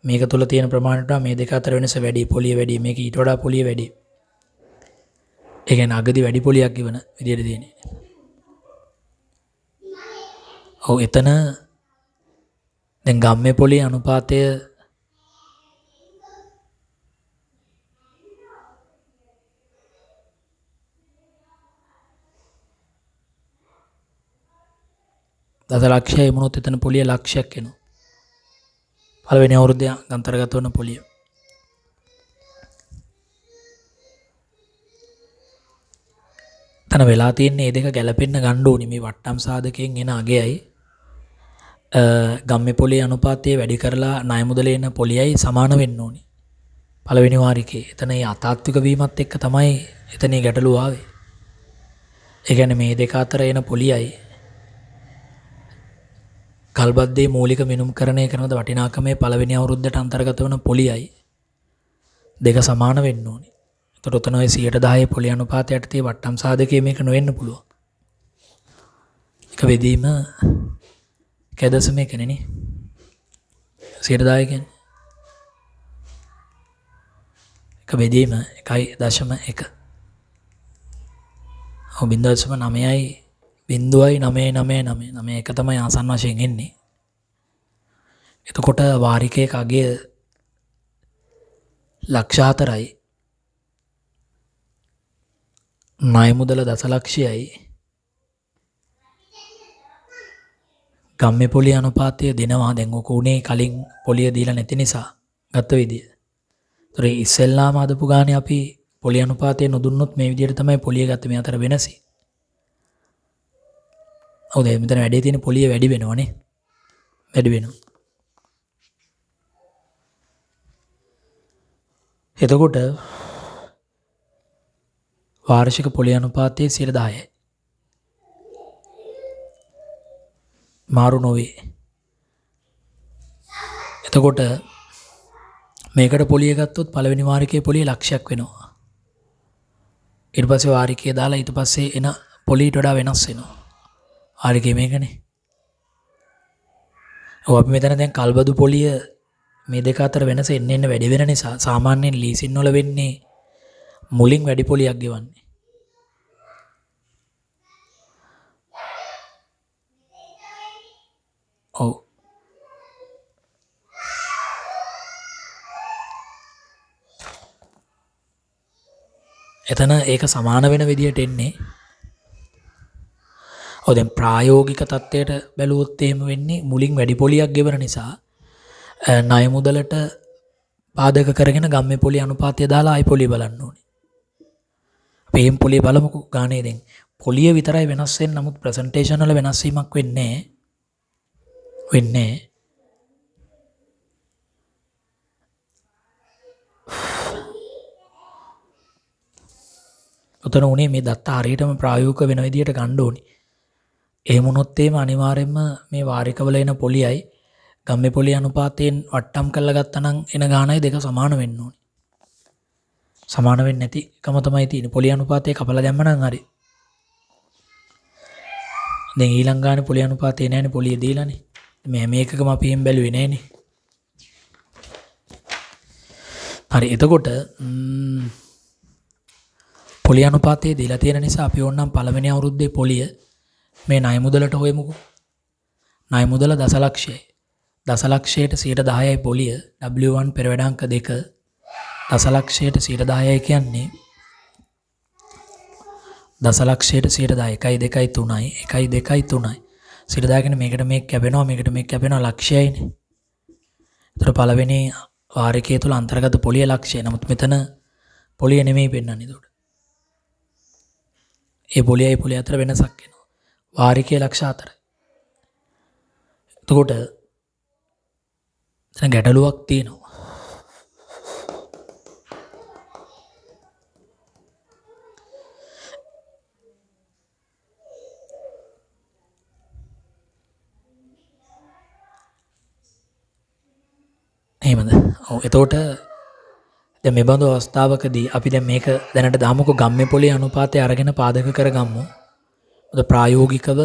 මේක තුල තියෙන ප්‍රමාණයට මේ දෙක අතර වෙනස වැඩි. පොලිය වැඩි. මේක ඊට වඩා පොලිය වැඩි. ඒ කියන්නේ අගදී වැඩි පොලියක් ඉවන විදියට දෙන්නේ. එතන දැන් ගම්මේ පොලිය අනුපාතය දසලක්ෂය වුණොත් එතන පොලිය ලක්ෂයක් එනවා. පළවෙනි අවුරුද්දේ අන්තර්ගත වන පොලිය. තන වෙලා තියෙන්නේ මේ දෙක ගැලපෙන්න ගන්න ඕනි. මේ වට්ටම් සාධකයෙන් එන අගයයි ගම්මේ පොලිය අනුපාතය වැඩි කරලා ණය මුදලේ එන පොලියයි සමාන වෙන්න ඕනේ. පළවෙනි වාරිකේ. එතන ඒ අතාත්වික වීමත් එක්ක තමයි එතන ගැටලුව ආවේ. ඒ කියන්නේ මේ දෙක අතර එන පොලියයි කල්බද්දේ මූලික මිනුම්කරණය කරනද වටිනාකමේ පළවෙනි අවුරුද්දට අන්තර්ගත වන පොලියයි දෙක සමාන වෙන්න ඕනේ. එතකොට උතන ඔය 110 පොලි අනුපාතයට tie වට්ටම් සාධකයේ මේක නොවෙන්න පුළුවන්. එක වෙදීම කැදස මේකනේ නේ. 110 කියන්නේ එක වෙදීම 1.1. ඔව් 0.9යි 0.99999 එක තමයි ආසන්න වශයෙන් එන්නේ. එතකොට වාරිකයක අගය ලක්ෂ 4යි ණය මුදල දසලක්ෂයයි ගම්මේ පොලිය අනුපාතය දෙනවා. දැන් ඔක උනේ කලින් පොලිය දීලා නැති නිසා ගත්ත විදිය. ඒතර ඉස්සෙල්ලාම අදපු ගානේ අපි පොලිය අනුපාතය නොදුන්නොත් මේ විදියට තමයි පොලිය ගත්තේ. මේ අතර වෙනස. ඔව් දැන් මෙතන වැඩේ තියෙන පොලිය වැඩි වෙනවනේ. වැඩි වෙනවා. එතකොට වාර්ෂික පොලිය අනුපාතයේ 10%යි. මාරු නොවේ. එතකොට මේකට පොලිය ගත්තොත් පළවෙනි වාරිකයේ පොලිය ලක්ෂයක් වෙනවා. ඊට පස්සේ වාරිකයේ දාලා ඊට පස්සේ එන පොලියට වඩා වෙනස් වෙනවා. වාරිකයේ මේකනේ. ඔව් අපි මෙතන දැන් කල්බදු පොලිය මේ දෙක අතර වෙනස එන්න වැඩි වෙන නිසා සාමාන්‍යයෙන් ලීසින් වල වෙන්නේ මුලින් වැඩි පොලියක් ගෙවන්නේ. ඔව්. එතන ඒක සමාන වෙන විදියට එන්නේ. ඔව් දැන් ප්‍රායෝගික තත්ත්වයට බැලුවොත් එහෙම වෙන්නේ මුලින් වැඩි පොලියක් ගෙවන නිසා ණය මුදලට පාදක කරගෙන ගම්මේ පොලිය අනුපාතය දාලා ආයි පොලිය බලන්න ඕනේ. අපි එහෙම පොලිය බලමුකෝ ගානේ දැන් පොලිය විතරයි වෙනස් වෙන්නේ. නමුත් ප්‍රසන්ටේෂන් වල වෙනස් වීමක් වෙන්නේ උතන උනේ මේ දත්ත හරියටම ප්‍රායෝගික වෙන විදියට ගන්න ඕනේ. එහෙම වුණොත් එහෙම අනිවාර්යයෙන්ම මේ වාරිකවල එන පොලියයි ගම්මේ පොලිය අනුපාතයෙන් වට්ටම් කරලා ගත්තා නම් එන ගානයි දෙක සමාන වෙන්න ඕනේ. සමාන වෙන්නේ නැතිකම තමයි තියෙන්නේ. පොලිය අනුපාතය කපලා දැම්ම නම් හරි. දැන් ඊළඟ ගානේ පොලිය අනුපාතය නැහැනේ පොලිය දීලානේ. මේ මේකකම අපි එහෙම බැලුවේ නැහැනේ. හරි එතකොට පොලිය අනුපාතය දීලා තියෙන නිසා අපි ඕනනම් පළවෙනි අවුරුද්දේ පොලිය මේ ණය මුදලට හොයමුකෝ. ණය මුදල දසලක්ෂයයි. දසලක්ෂයට 10%යි පොලිය W1 පෙරවැඩංක 2 දසලක්ෂයට 10%යි කියන්නේ දසලක්ෂයට 10%. 1 2 3යි 1 2 3යි 10% කියන්නේ මේකට මේක කැපෙනවා මේකට මේක කැපෙනවා ලක්ෂයයිනේ. ඒතර පළවෙනි වාරිකයේ තුල අන්තර්ගත පොලිය ලක්ෂය. නමුත් මෙතන පොලිය නෙමෙයි පෙන්වන්නේ ඒකට. ඒ පොලියයි පොලිය අතර වෙනසක් එනවා. වාරිකයේ ලක්ෂ 4. එතකොට දැන් ගැටලුවක් තියෙනවා. එහෙමද? ඔව්. එතකොට දැන් මේ බඳු අවස්ථාවකදී අපි දැන් මේක දැනට දාමුකෝ ගම්මේ පොලිය අනුපාතය අරගෙන පාදක කරගමු. මොකද ප්‍රායෝගිකව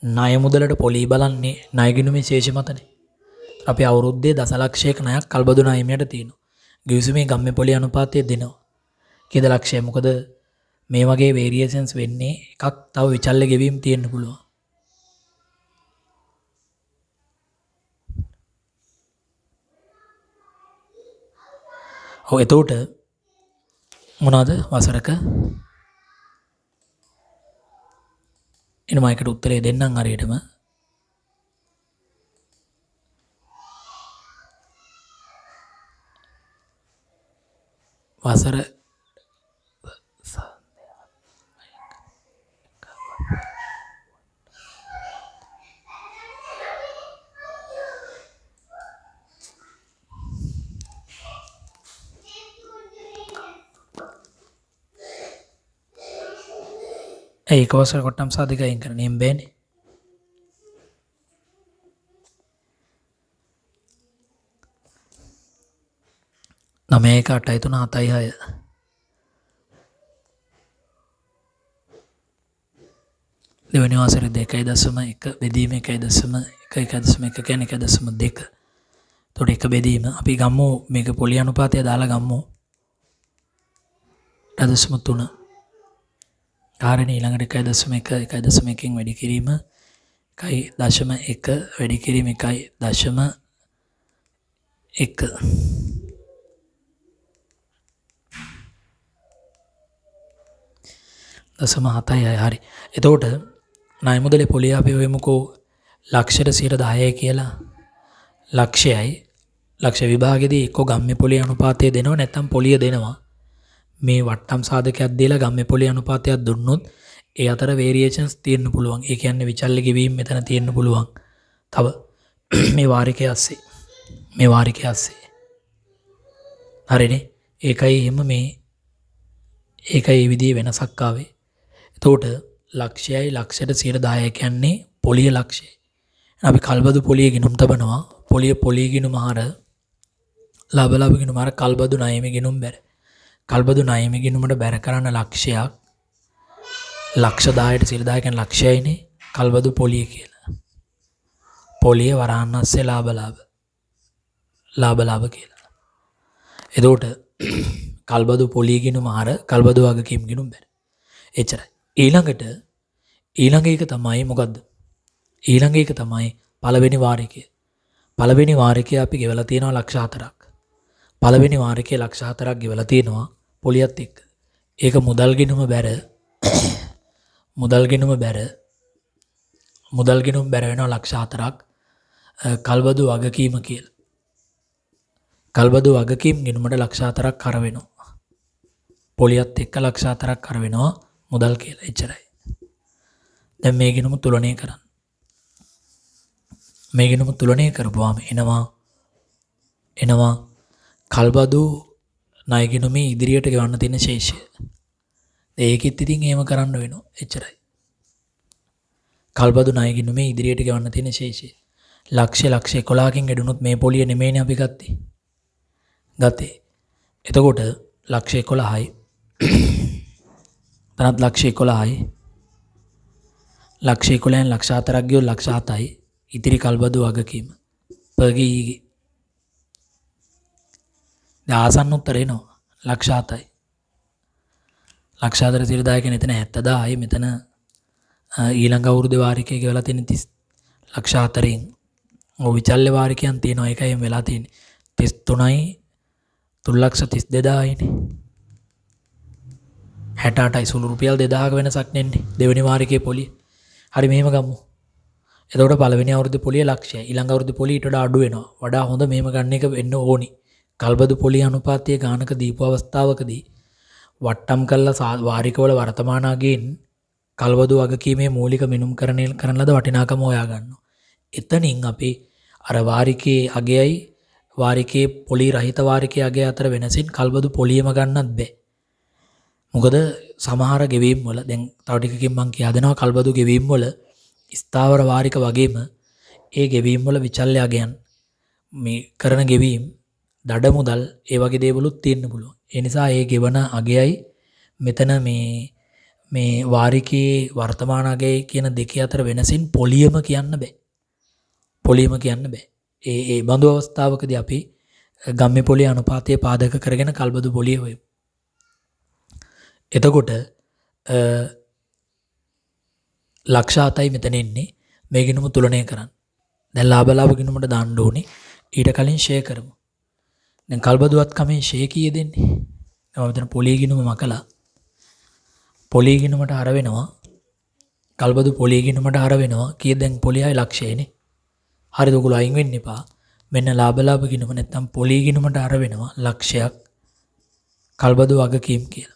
ණය මුදලට පොලී බලන්නේ ණය ගිණුමේ ශේෂ මතනේ. අපි අවුරුද්දේ දසලක්ෂයක ණයක් කල්බදු ණයමයට තියෙනවා. ගිවිසුමේ ගම්මේ පොලිය අනුපාතය දෙනවා. කීයද ලක්ෂය? මොකද මේ වගේ වේරියේෂන්ස් වෙන්නේ එකක් තව විචල්්‍ය ගෙවීම් තියෙන්න පුළුවන්. ඔව් එතකොට මොනවාද වසරක එනම එකට උත්තරේ දෙන්නම් හරියටම. වසර ඒක වසර කොට්ටම් සාධක අයින් කරන්න එහෙම බෑනේ. නමයක 8යි 3 7යි 6 දෙවෙනි වසරේ 2.1 බෙදීම 1.1 කියන්නේ 1.2. එතකොට එක බෙදීම අපි ගමු මේක පොලි අනුපාතය දාලා ගමු 1.3. කාරණේ ඊළඟට 1.1 1.1කින් වැඩි කිරීම 1.1 වැඩි කිරීම 1.1 0.7යි හරි. එතකොට ණය මුදලේ පොලිය අපි වෙමුකෝ ලක්ෂයට 10යි කියලා. ලක්ෂයයි ලක්ෂ විභාගෙදී එක්ක ගම්ම්‍ය පොලිය අනුපාතය දෙනවා නැත්නම් පොලිය දෙනවා. මේ වට්ටම් සාධකයක් දීලා ගම්ම්‍ය පොලිය අනුපාතයක් දුන්නොත් ඒ අතර වේරියේෂන්ස් තියෙන්න පුළුවන්. ඒ කියන්නේ විචල්්‍ය ගෙවීම් මෙතන තියෙන්න පුළුවන්. තව මේ වාරිකයේ ASCII හරිනේ. ඒකයි එහෙම ඒකයි මේ විදිහේ වෙනසක් ආවේ. එතකොට ලක්ෂයයි ලක්ෂයට 10යි කියන්නේ පොලිය ලක්ෂය. අපි කල්බදු පොලිය ගිණුම් තබනවා. පොලිය ගිණුම හර ලාභ ගිණුම හර කල්බදු ණයමේ ගිණුම් බැර. කල්බදු ණයමේ ගිණුමට බැර කරන ලක්ෂයක් ලක්ෂ 10ට 10 කියන්නේ ලක්ෂයයිනේ. කල්බදු පොලිය කියලා. පොලිය වරාන්නස්සේ ලාභ කියලා. එතකොට කල්බදු පොලිය ගිණුම හර කල්බදු වගකීම් ගිණුම් බැර. එච්චරයි. ඊළඟ එක තමයි මොකද්ද? ඊළඟ එක තමයි පළවෙනි වාරිකය. පළවෙනි වාරිකය අපි ගෙවලා තියෙනවා ලක්ෂ 4ක්. පළවෙනි වාරිකයේ ලක්ෂ 4ක් ගෙවලා තියෙනවා පොලියත් එක්ක. ඒක මුදල් ගිණුම බැර වෙනවා ලක්ෂ 4ක් කල්බදු වගකීම කියලා. කල්බදු වගකීම් ගිණුමට ලක්ෂ 4ක් කර වෙනවා. පොලියත් එක්ක ලක්ෂ 4ක් කර වෙනවා මුදල් කියලා. එච්චරයි. දැන් මේ ගිණුම තුලනය කරන්න. මේ ගිණුම තුලනය කරපුවාම එනවා කල්බදු ණය ගිණුමේ ඉදිරියට ගෙවන්න තියෙන ශේෂය. ඒකෙත් ඉතින් එහෙම කරන්න වෙනවා. එච්චරයි. කල්බදු ණය ගිණුමේ ඉදිරියට ගෙවන්න තියෙන ශේෂය. ලක්ෂ 11කින් වැඩුණොත් මේ පොලිය නෙමෙයිනේ අපි ගත්තේ. එතකොට ලක්ෂ 11යි. තනත් ලක්ෂ 11යි. ලක්ෂ 11න් ලක්ෂ 4ක් ගියොත් ලක්ෂ 7යි. ඉතිරි කල්බදු වගකීම. පගී දැන් ආසන්න උත්තර එනවා. ලක්ෂ 7යි. ලක්ෂ 4 10 කියන්නේ එතන 70000යි. මෙතන ඊළඟ අවුරුද්දේ වාරිකයේ ගෙවලා තියෙන 30 ලක්ෂ 4න් ඔය විචල්්‍ය වාරිකයන් තියෙනවා. ඒකයි එම් වෙලා තියෙන්නේ 33යි 3,32,000යිනේ. 68යි සුළු රුපියල් 2000ක වෙනසක් නෙන්නේ දෙවෙනි වාරිකයේ පොලිය. හරි මෙහෙම ගමු. එතකොට පළවෙනි අවුරුද්දේ පොලිය ලක්ෂයයි. ඊළඟ අවුරුද්දේ පොලිය ඊට වඩා අඩු වෙනවා. වඩා හොඳ මෙහෙම ගන්න එක වෙන්න ඕනි. කල්බදු පොලිය අනුපාතයේ ගානක දීපු අවස්ථාවකදී වට්ටම් කළා වාරිකවල වර්තමානාගෙන් කල්බදු වගකීමේ මූලික මිනුම් කරන ලද වටිනාකම හොයා ගන්නවා. එතනින් අපි අර වාරිකයේ අගයයි වාරිකයේ පොලි රහිත වාරිකයේ අගය අතර වෙනසින් කල්බදු පොලියම ගන්නත් බෑ. මොකද සමහර ගෙවීම් වල දැන් තව ටිකකින් මම කියා දෙනවා කල්බදු ගෙවීම් වල ස්ථාවර වාරික වගේම ඒ ගෙවීම් වල විචල්්‍ය අගයන් මේ කරන ගෙවීම් දඩ මුදල් ඒ වගේ දේවලුත් තියෙන්න පුළුවන්. ඒ නිසා ඒ ගෙවන අගයයි මෙතන මේ වාරිකයේ වර්තමාන අගයයි කියන දෙක අතර වෙනසින් පොලියම කියන්න බෑ. ඒ බඳු අවස්ථාවකදී අපි ගම්ම්‍ය පොලිය අනුපාතය පාදක කරගෙන කල්බදු පොලිය හොයමු. එතකොට ලක්ෂ 7යි මෙතන ඉන්නේ. මේ ගිණුම තුලනය කරන්න. දැන් ලාභ ගිණුමට දාන්න ඕනේ. ඊට කලින් ෂෙයා කරමු. දැන් කල්බදුවත් කමෙන් ෂෙයා කීය දෙන්නේ? දැන් මෙතන පොලිය ගිණුම මකලා පොලිය ගිණුමට අර වෙනවා. කල්බදු පොලිය ගිණුමට අර වෙනවා. කීයද දැන් පොලියයි ලක්ෂයනේ. හරිද? ඔයගොල්ලෝ අයින් වෙන්න එපා. මෙන්න ලාභ ගිණුම නැත්තම් පොලිය ගිණුමට අර වෙනවා ලක්ෂයක් කල්බදු වගකීම් කියලා.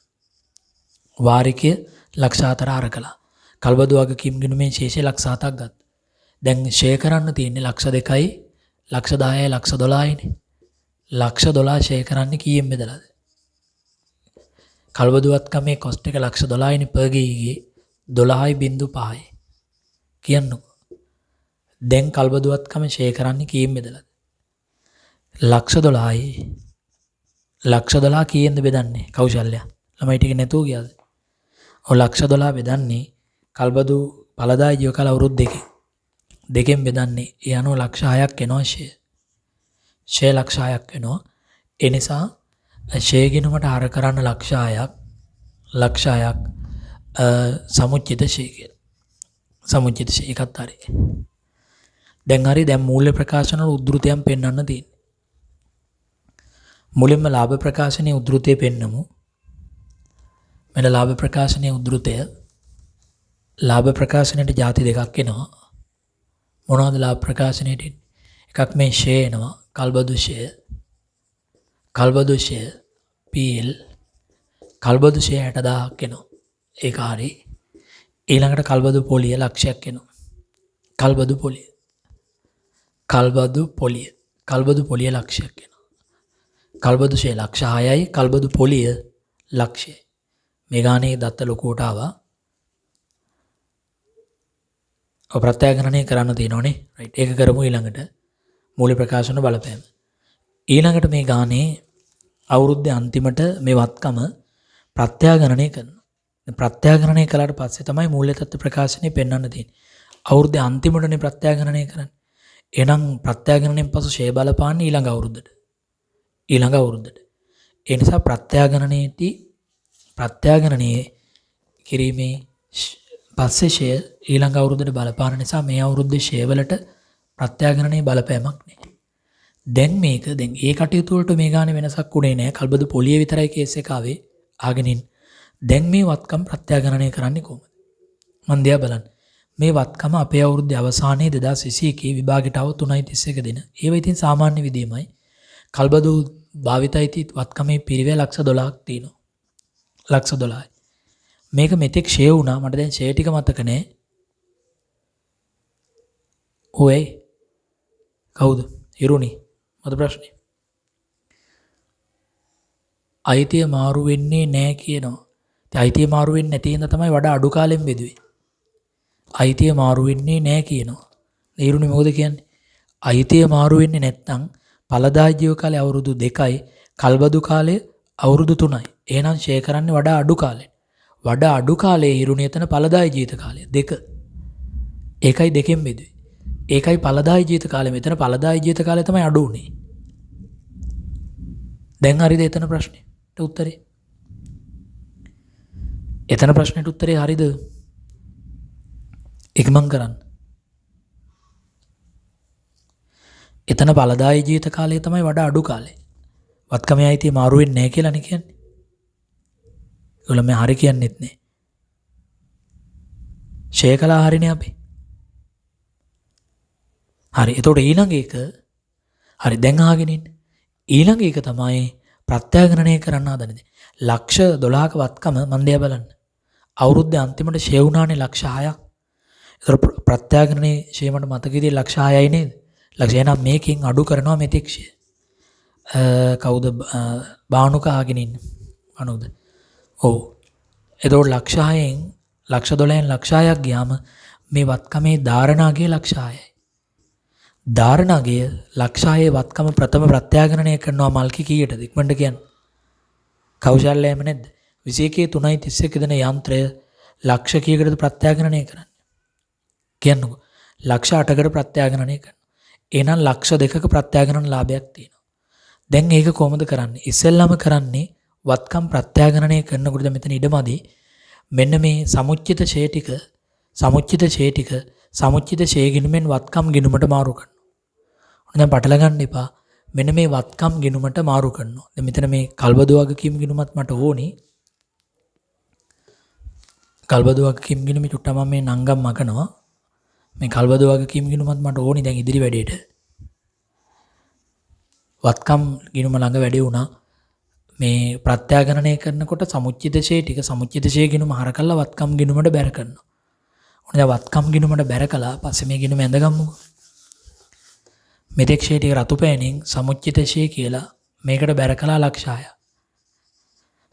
වාරිකය ලක්ෂ 4 අර කළා. කල්බදු වගකීම් ගිණුමේ ශේෂය ලක්ෂ 7ක් ගත්තා. දැන් ෂෙයා කරන්න තියෙන්නේ ලක්ෂ 2යි ලක්ෂ 10යි ලක්ෂ 12යිනේ. ලක්ෂ 12 ෂෙයා කරන්නේ කීයෙන් බෙදලාද? කල්බදුවත් කමේ කොස්ට් එක ලක්ෂ 12යිනේ per ගියේ 12.5යි කියන්නකෝ. දැන් කල්බදුවත්කම ෂේ කරන්නේ කීයෙන් බෙදලාද? ලක්ෂ 12යි. ලක්ෂ 12 කීයෙන්ද බෙදන්නේ? කෞශල්‍ය. ළමයි ටික නැතුව ගියාද? ඔය ලක්ෂ 12 බෙදන්නේ කල්බදු ඵලදායි ජීවකාල අවුරුදු දෙකේ. දෙකෙන් බෙදන්නේ. ඒ අනුව ලක්ෂ 6ක් එනවා ෂේ. ෂේ ලක්ෂ 6ක් එනවා. ඒ නිසා ෂේ ගිණුමට හර කරන්න ලක්ෂ 6ක් සමුච්චිත ෂේ කියලා. සමුච්චිත ෂේ එකත් හරි. දැන් මූල්‍ය ප්‍රකාශන වල උද්ෘතයන් පෙන්වන්න තියෙන්නේ. මුලින්ම ලාභ ප්‍රකාශනයේ උද්ෘතය පෙන්නමු. මෙන්න ලාභ ප්‍රකාශනයේ උද්ෘතය. ලාභ ප්‍රකාශනයේ ಜಾති දෙකක් එනවා. මොනවද ලාභ ප්‍රකාශනයේ? එකක් මේ ෂේ එනවා. කල්බදු ෂේ. කල්බදු ෂේ PL. කල්බදු ෂේ 60000ක් එනවා. ඒක හරි. ඊළඟට කල්බදු පොලිය ලක්ෂයක් එනවා. කල්බදු පොලිය. කල්බදු පොලිය ලක්ෂයක් එනවා. කල්බදු ෂේ ලක්ෂ 6යි. කල්බදු පොලිය ලක්ෂය. මේ ගානේ දත්ත ලොකුවට ආවා. ඔය ප්‍රත්‍යාගණනය කරන්න තියෙනවනේ. රයිට්. ඒක කරමු ඊළඟට. මූල්‍ය ප්‍රකාශන බලපෑම. ඊළඟට මේ ගානේ අවුරුද්දේ අන්තිමට මේ වත්කම ප්‍රත්‍යාගණනය කරනවා. ප්‍රත්‍යාගණනය කළාට පස්සේ තමයි මූල්‍ය තත්ත්ව ප්‍රකාශනය පෙන්වන්න තියෙන්නේ. අවුරුද්දේ අන්තිමටනේ ප්‍රත්‍යාගණනය කරන්නේ. එහෙනම් ප්‍රත්‍යාගණනයෙන් පසු ෂේ බලපාන්නේ ඊළඟ අවුරුද්දට. ඒ නිසා ප්‍රත්‍යාගණනයේ කිරීමේ පස්සේ ෂේ ඊළඟ අවුරුද්දට බලපාන නිසා මේ අවුරුද්දේ ෂේ වලට ප්‍රත්‍යාගණනයේ බලපෑමක් නැහැ. දැන් ඒ කටයුතු වලට මේ ගානේ වෙනසක් උනේ නැහැ. කල්බදු පොලිය විතරයි කේස් එක ආවේ. ආගෙනින් දැන් මේ වත්කම් ප්‍රත්‍යාගණනය කරන්නේ කොහොමද? මන් දිහා බලන්න. මේ වත්කම අපේ අවුරුද්දේ අවසානයේ 2021 විභාගයට ආව 3.31 දින. ඒව ඉතින් සාමාන්‍ය විදියමයි. කල්බදු භාවිතයිති වත්කමේ පිරිවැය ලක්ෂ 12ක් තියෙනවා. ලක්ෂ 12යි. මේක මෙතෙක් ෂේ වුණා. මට දැන් ෂේ ටික මතක නැහැ. ඔය කවුද? හිරුනි. මත ප්‍රශ්නේ. අයිතිය මාරු වෙන්නේ නැහැ කියනවා. ඉතින් අයිතිය මාරු වෙන්නේ නැති හින්දා තමයි වඩා අඩු කාලෙන් බෙදුවේ. අයිතිය මාරු වෙන්නේ නැහැ කියනවා. හිරුනි මොකද කියන්නේ? අයිතිය මාරු වෙන්නේ නැත්නම් ඵලදායි ජීව කාලේ අවුරුදු 2යි, කල්බදු කාලය අවුරුදු 3යි. එහෙනම් ෂේ කරන්නේ වඩා අඩු කාලෙන්. වඩා අඩු කාලයේ හිරුනි එතන ඵලදායි ජීවිත කාලය 2. ඒකයි දෙකෙන් බෙදුවේ. ඒකයි ඵලදායි ජීවිත කාලෙ. මෙතන ඵලදායි ජීවිත කාලය තමයි අඩු උනේ. දැන් හරිද එතන ප්‍රශ්නෙට උත්තරේ? එතන ප්‍රශ්නෙට උත්තරේ හරිද? ඉක්මන් කරන්න. එතන ඵලදායි ජීවිත කාලය තමයි වඩා අඩු කාලය. වත්කමේ අයිතිය මාරු වෙන්නේ නැහැ කියලා නේ කියන්නේ. ඒගොල්ලෝ මේ හරි කියන්නෙත් නෑ. ෂේ කළා හරිනේ අපි. හරි. එතකොට ඊළඟ එක හරි දැන් අහගෙන ඉන්න. ඊළඟ එක තමයි ප්‍රත්‍යාගණනය කරන්න හදන්නේ. ලක්ෂ 12ක වත්කම මන් දිහා බලන්න. අවුරුද්දේ අන්තිමට ෂේ වුණානේ ලක්ෂ 6ක්. ඒතර ප්‍රත්‍යාගණනයේ ෂේ මට මතකෙදී ලක්ෂ 6යි නේද? ලක්ෂ එහෙනම් මේකෙන් අඩු කරනවා මෙතෙක් ෂේ. කවුද බානුක අහගෙන ඉන්න. අනුද? ඔව්. එතකොට ලක්ෂ 6න් ලක්ෂ 12න් ලක්ෂ 6ක් ගියාම මේ වත්කමේ ධාරණාගය ලක්ෂ 6යි. ධාරණාගය ලක්ෂ 6ේ වත්කම ප්‍රථම ප්‍රත්‍යාගණනය කරනවා මල්කි කීයටද? ඉක්මනට කියන්න. කෞශල්‍යයම නැද්ද? 21 3.31 දෙන යන්ත්‍රය ලක්ෂ කීයකටද ප්‍රත්‍යාගණනය කරන්නේ? කියන්නකෝ. ලක්ෂ 8කට ප්‍රත්‍යාගණනය කරනවා. එහෙනම් ලක්ෂ 2ක ප්‍රත්‍යාගණන ලාභයක් තියෙනවා. දැන් ඒක කොහොමද කරන්නේ? ඉස්සෙල්ලාම කරන්නේ වත්කම් ප්‍රත්‍යාගණනය කරනකොට මෙතන ඉඩමදි මෙන්න මේ සමුච්චිත ෂේ ටික සමුච්චිත ෂේ ගිණුමෙන් වත්කම් ගිණුමට මාරු කරනවා. දැන් පටල ගන්න එපා. මෙන්න මේ වත්කම් ගිණුමට මාරු කරනවා. දැන් මෙතන මේ කල්බදු වගකීම් ගිණුමත් මට ඕනි. කල්බදු වගකීම් ගිණුම චුට්ටම මේ නංගම් මකනවා. මේ කල්බදු වගකීම් ගිණුමත් මට ඕනි දැන් ඉදිරි වැඩේට. වත්කම් ගිණුම ළඟ වැඩේ වුණා. මේ ප්‍රත්‍යාගණනය කරනකොට සමුච්චිත ෂේ ගිණුම හර කළා වත්කම් ගිණුමට බැර කරනවා. ඔන්න දැන් වත්කම් ගිණුමට බැර කළා පස්සේ මේ ගිණුම ඇඳගම්මු. මෙතෙක් ෂේ ටික රතු පෑනින් සමුච්චිත ෂේ කියලා මේකට බැර කළා ලක්ෂ 6.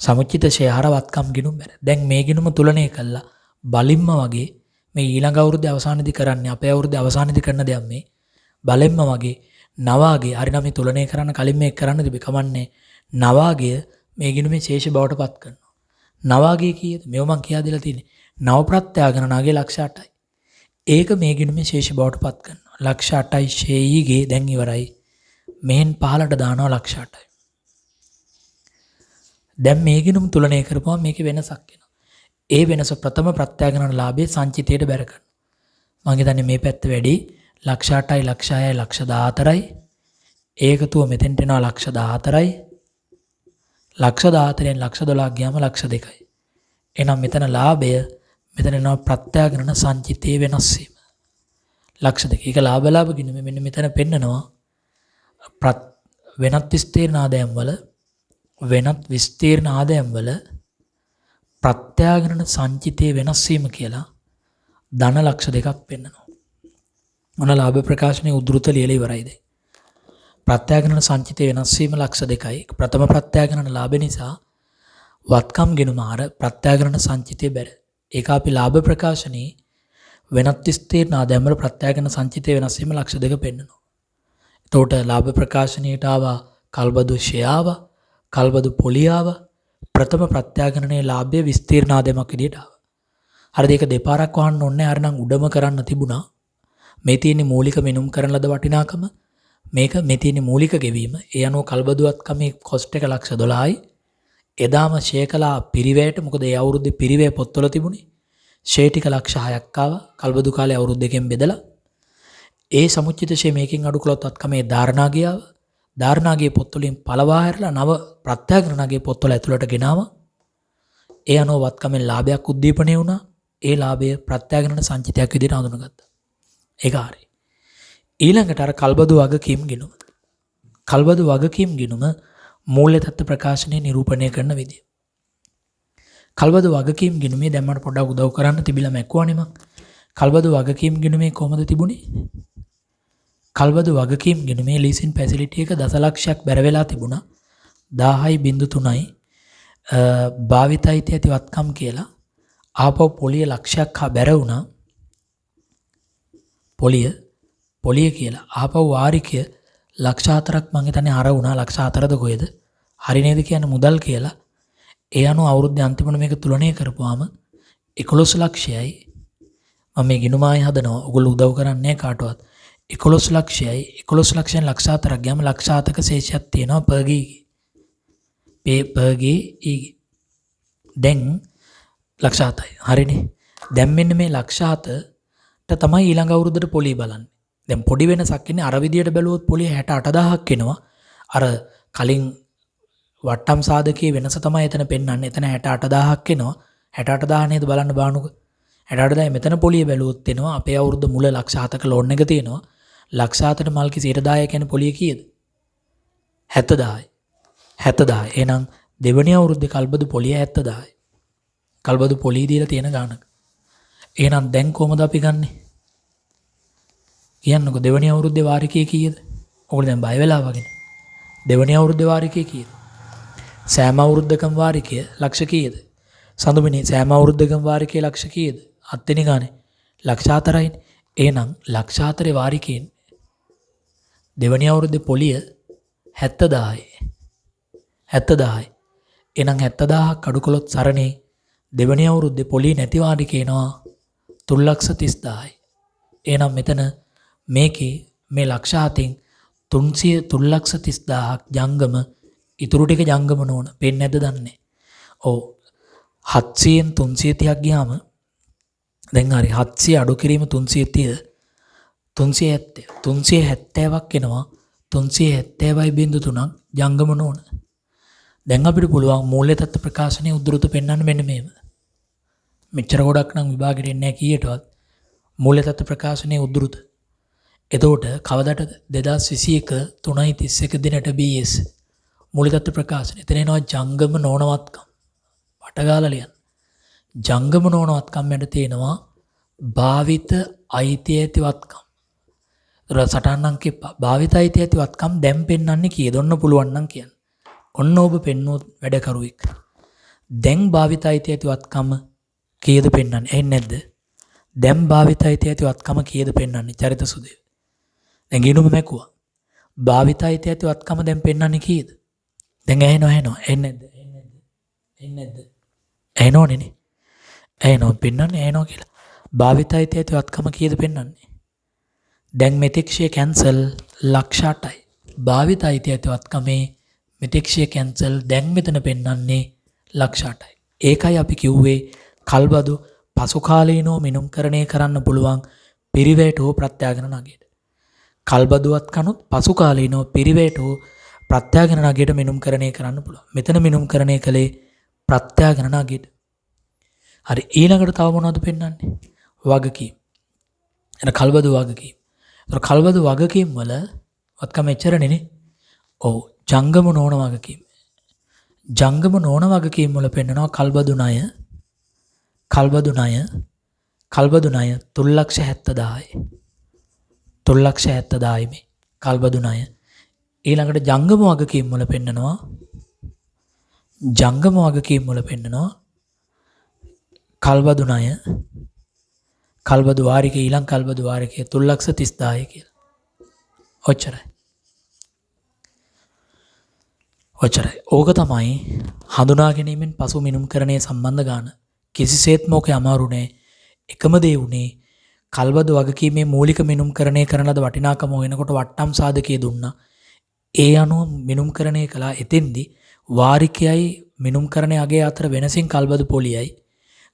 සමුච්චිත ෂේ හර වත්කම් ගිණුම බැර. දැන් මේ ගිණුම තුලනය කළා බලින්ම වගේ මේ ඊළඟ අවුරුද්දේ අවසානයේදී කරන්නේ අපේ අවුරුද්දේ අවසානයේදී කරන දෙයක් මේ බලෙන්ම වගේ නවාගේ හරිනම් මේ තුලනය කරන්න කලින් මේක කරන්න තිබේ කමන්නේ නවාගය මේ ගිණුමේ ශේෂ බවට පත් කරනවා. නවාගය කීයද? මේව මං කියා දීලා තියෙන්නේ. නව ප්‍රත්‍යාගණනාගේ ලක්ෂ 8යි. ඒක මේ ගිණුමේ ශේෂ බවට පත් කරනවා. ලක්ෂ 8යි ශේයිගේ දැන් ඉවරයි. මෙහෙන් පහලට දානවා ලක්ෂ 8යි. දැන් මේ ගිණුම තුලනය කරපුවම මේකේ වෙනසක් එනවා. ඒ වෙනස ප්‍රථම ප්‍රත්‍යාගණන ලාභයේ සංචිතයට බැර කරනවා. මම හිතන්නේ මේ පැත්ත වැඩි ලක්ෂ 8යි ලක්ෂ 6යි ලක්ෂ 14යි. ඒකතුව මෙතෙන්ට එනවා ලක්ෂ 14යි. ලක්ෂ 14න් ලක්ෂ 12ක් ගියාම ලක්ෂ 2යි. එහෙනම් මෙතන ලාභය මෙතන එනවා ප්‍රත්‍යාගණන සංචිතයේ වෙනස් වීම. ලක්ෂ 2. ඒක ලාභ ගිණුම මෙන්න මෙතන පෙන්නනවා. වෙනත් විස්තීර්ණ ආදායම් වල ප්‍රත්‍යාගණන සංචිතයේ වෙනස් වීම කියලා ධන ලක්ෂ 2ක් පෙන්නනවා. මොන ලාභ ප්‍රකාශනයේ උද්දෘත ලියලා ඉවරයි දැන්. ප්‍රත්‍යාගණන සංචිතයේ වෙනස් වීම ලක්ෂ 2යි. ප්‍රථම ප්‍රත්‍යාගණන ලාභ නිසා වත්කම් ගෙනුම ආර ප්‍රත්‍යාගණන සංචිතයේ බැර. ඒක අපි ලාභ ප්‍රකාශනයේ වෙනත් විස්තීර්ණ ආදායම් වල ප්‍රත්‍යාගණන සංචිතයේ වෙනස් වීම ලක්ෂ 2 පෙන්නනවා. එතකොට ලාභ ප්‍රකාශනයට ආවා කල්බදු ෂෙයාව, කල්බදු පොලියාව, ප්‍රථම ප්‍රත්‍යාගණනයේ ලාභය විස්තීර්ණ ආදායමක් විදියට ආවා. හරිද? ඒක දෙපාරක් වහන්න ඕනේ. අර නම් උඩම කරන්න තිබුණා. මේ තියෙන මූලික මෙනුම් කරන ලද වටිනාකම මේක මේ තියෙන මූලික ගෙවීම. ඒ අනුව කල්බදුවත්කමේ කොස්ට් එක ලක්ෂ 12යි. එදාම ෂේ කළා පිරිවැයට. මොකද ඒ අවුරුද්දේ පිරිවැය පොත්වල තිබුණේ. ෂේ ටික ලක්ෂ 6ක් ආවා. කල්බදු කාලේ අවුරුදු දෙකෙන් බෙදලා. ඒ සමුච්චිත ෂේ මේකෙන් අඩු කළොත් වත්කමේ ධාරණාගිය ආවා. ධාරණාගිය පොත්වලින් පළවා හැරලා නව ප්‍රත්‍යාගණනාගේ පොත්වල ඇතුළට ගෙනාවා. ඒ අනුව වත්කමෙන් ලාභයක් උද්දීපනය වුණා. ඒ ලාභය ප්‍රත්‍යාගණන සංචිතයක් විදිහට හඳුනගත්තා. ඒක හරි. ඊළඟට අර කල්බදු වගකීම් ගිණුම. කල්බදු වගකීම් ගිණුම මූල්‍ය තත්ත්ව ප්‍රකාශනයේ නිරූපණය කරන විදිය. කල්බදු වගකීම් ගිණුමේ දැන් මට පොඩ්ඩක් උදව් කරන්න තිබිලා මැක්කුවානේ මං. කල්බදු වගකීම් ගිණුමේ කොහමද තිබුණේ? කල්බදු වගකීම් ගිණුමේ ලීසින් ෆැසිලිටි එක දසලක්ෂයක් බැර වෙලා තිබුණා. 10.3යි භාවිතයිත ඇති වත්කම් කියලා ආපහු පොලිය ලක්ෂයක් හා බැර වුණා. පොලිය කියලා ආපහු වාරිකය ලක්ෂ 4ක් මං හිතන්නේ අර වුණා. ලක්ෂ 4ද කොහෙද? හරි නේද කියන්නේ මුදල් කියලා. ඒ අනුව අවුරුද්දේ අන්තිමට මේක තුලනය කරපුවාම 11 ලක්ෂයයි. මම මේ ගිණුමායි හදනවා. ඔයගොල්ලෝ උදව් කරන්නේ කාටවත්. 11 ලක්ෂයයි 11 ලක්ෂයෙන් ලක්ෂ 4ක් ගියාම ලක්ෂ 7ක ශේෂයක් තියෙනවා පර්ගී දැන් ලක්ෂ 7යි. හරිනේ. දැන් මෙන්න මේ ලක්ෂ 7ට තමයි ඊළඟ අවුරුද්දට පොලිය බලන්නේ. දැන් පොඩි වෙනසක් ඉන්නේ. අර විදියට බැලුවොත් පොලිය 68000ක් එනවා. අර කලින් වට්ටම් සාධකයේ වෙනස තමයි එතන පෙන්වන්නේ. එතන 68000ක් එනවා. 68000 නේද බලන්න බානුක. 68000 මෙතන පොලිය බැලුවොත් එනවා. අපේ අවුරුද්ද මුල ලක්ෂ 7ක ලෝන් එක තියෙනවා. ලක්ෂ 7ට මල්කි 100,000 කියන්නේ පොලිය කීයද? 70000යි. 70000. එහෙනම් දෙවෙනි අවුරුද්දේ කල්බදු පොලිය 70000යි. කල්බදු පොලිය දීලා තියෙන ගාණක. එහෙනම් දැන් කොහමද අපි ගන්නෙ? කියන්නකෝ දෙවෙනි අවුරුද්දේ වාරිකය කීයද? ඔයගොල්ලෝ දැන් බය වෙලා වගේ. දෙවෙනි අවුරුද්දේ වාරිකය කීයද? සෑම අවුරුද්දකම වාරිකය ලක්ෂ කීයද? සඳුමිනි සෑම අවුරුද්දකම වාරිකය ලක්ෂ කීයද? 7 වෙනි ගානේ ලක්ෂ 4යිනේ. එහෙනම් ලක්ෂ 4 වාරිකයෙන් දෙවෙනි අවුරුද්දේ පොලිය 70000යි. 70000යි. එහෙනම් 70000ක් අඩු කළොත් සරණේ දෙවෙනි අවුරුද්දේ පොලිය නැති වාරිකේ එනවා 3,30,000යි. එහෙනම් මෙතන මේකේ මේ ලක්ෂ 7න් 3,30,000ක් ජංගම ඉතුරු ටික ජංගම නෝන. පෙන්නේ නැද්ද දන්නේ? ඔව්. 700න් 330ක් ගියාම දැන් හරි 700 අඩු කිරීම 330 370ක් එනවා. 370.3ක් ජංගම නෝන. දැන් අපිට පුළුවන් මූල්‍ය තත්ත්ව ප්‍රකාශනයේ උද්දෘත පෙන්වන්න මෙන්න මේව. මෙච්චර ගොඩක් නම් විභාගෙට එන්නේ නැහැ කීයටවත්. මූල්‍ය තත්ත්ව ප්‍රකාශනයේ උද්දෘත. එතකොට කවදාද 2021 3:31 දිනට BS මූල්‍ය තත්ත්ව ප්‍රකාශනය. එතන එනවා ජංගම නෝනවත්කම්. වටගාලා ලියන්න. ජංගම නෝනවත්කම් යට තියෙනවා භාවිත අයිතිය ඇති වත්කම්. සටහන් අංකේ භාවිත අයිතිය ඇති වත්කම් දැන් පෙන්වන්නේ කීයද? ඔන්න පුළුවන් නම් කියන්න. ඔන්න ඔබ පෙන්වුවොත් වැඩ කරුවෙක්. දැන් භාවිත අයිතිය ඇති වත්කම කීයද පෙන්වන්නේ? එන්නේ නැද්ද? දැන් භාවිතයිත ඇති වත්කම කීයද පෙන්වන්නේ? චරිත සුදේව. දැන් ගිනුම මැකුවා. භාවිතයිත ඇති වත්කම දැන් පෙන්වන්නේ කීයද? දැන් ඇහෙනවා එන්නේ නැද්ද? එන්නේ නැද්ද? ඇහෙනෝනේ. ඇහෙනෝ පෙන්වන්නේ ඇහෙනෝ කියලා. භාවිතයිත ඇති වත්කම කීයද පෙන්වන්නේ? දැන් මෙතෙක්ෂය කැන්සල් ලක්ෂ 8යි. භාවිතයිත ඇති වත්කමේ මෙතෙක්ෂය කැන්සල් දැන් මෙතන පෙන්වන්නේ ලක්ෂ 8යි. ඒකයි අපි කිව්වේ කල්බදු පසු කාලීනව මිනුම්කරණය කරන්න පුළුවන් පිරිවැයට හෝ ප්‍රත්‍යාගන නගයට. කල්බදුවත් කනුත් පසු කාලීනව පිරිවැයට හෝ ප්‍රත්‍යාගන නගයට මිනුම්කරණය කරන්න පුළුවන්. මෙතන මිනුම්කරණය කළේ ප්‍රත්‍යාගන නගයට. හරි ඊළඟට තව මොනවද පෙන්වන්නේ? වගකීම්. එන කල්බදු වගකීම්. ඒතර කල්බදු වගකීම් වල වත්කම එච්චරනේ. ඔව් ජංගම නොවන වගකීම්. ජංගම නොවන වගකීම් වල පෙන්නනවා කල්බදු ණය 3,70,000යි. 3,70,000යි මේ කල්බදු ණය. ඊළඟට ජංගම වගකීම් වල පෙන්නනවා කල්බදු ණය කල්බදු වාරිකේ ඊළඟ කල්බදු වාරිකේ 3,30,000 කියලා. ඔච්චරයි. ඕක තමයි හඳුනා ගැනීමෙන් පසු මිනුම්කරණයේ සම්බන්ධ ගාන. කිසිසේත්ම ඕකේ අමාරු නෑ. එකම දේ උනේ කල්බදු වගකීමේ මූලික මිනුම්කරණය කරන ලද වටිනාකම වෙනකොට වට්ටම් සාධකයේ දුන්නා. ඒ අනුව මිනුම්කරණය කළා. එතෙන්දී වාරිකයයි මිනුම්කරණයේ අගය අතර වෙනසින් කල්බදු පොලියයි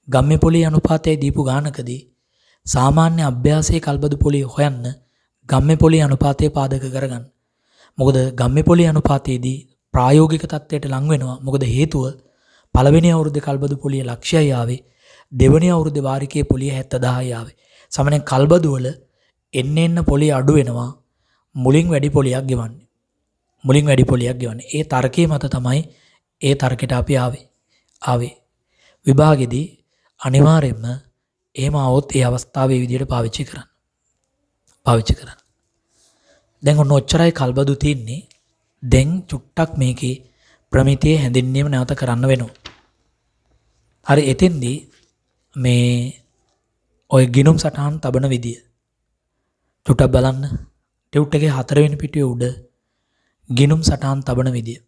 ගම්ම්‍ය පොලිය අනුපාතයයි දීපු ගානකදී සාමාන්‍ය අභ්‍යාසයේ කල්බදු පොලිය හොයන්න ගම්ම්‍ය පොලිය අනුපාතය පාදක කරගන්න. මොකද ගම්ම්‍ය පොලිය අනුපාතයේදී ප්‍රායෝගික තත්ත්වයට ලං වෙනවා. මොකද හේතුව පළවෙනි අවුරුද්දේ කල්බදු පොලිය ලක්ෂයයි ආවේ. දෙවෙනි අවුරුද්දේ වාරිකයේ පොලිය 70,000යි ආවේ. සමහරෙන් කල්බදු වල එන්න පොලිය අඩු වෙනවා. මුලින් වැඩි පොලියක් ගෙවන්නේ. ඒ තර්කයේ මත තමයි ඒ තර්කයට අපි ආවේ. විභාගෙදී අනිවාර්යයෙන්ම එහෙම આવොත් ඒ අවස්ථාවේ විදිහට පාවිච්චි කරන්න. දැන් ඔන්න ඔච්චරයි කල්බදු තියෙන්නේ. දැන් චුට්ටක් මේකේ ප්‍රමිතියේ හැඳින්වීම නැවත කරන්න වෙනවා. හරි එතෙන්දී මේ ඔය ගිනුම් සටහන් තබන විදිය චුට්ටක් බලන්න. ටියුට් එකේ 4 වෙනි පිටුවේ උඩ ගිනුම් සටහන් තබන විදිය.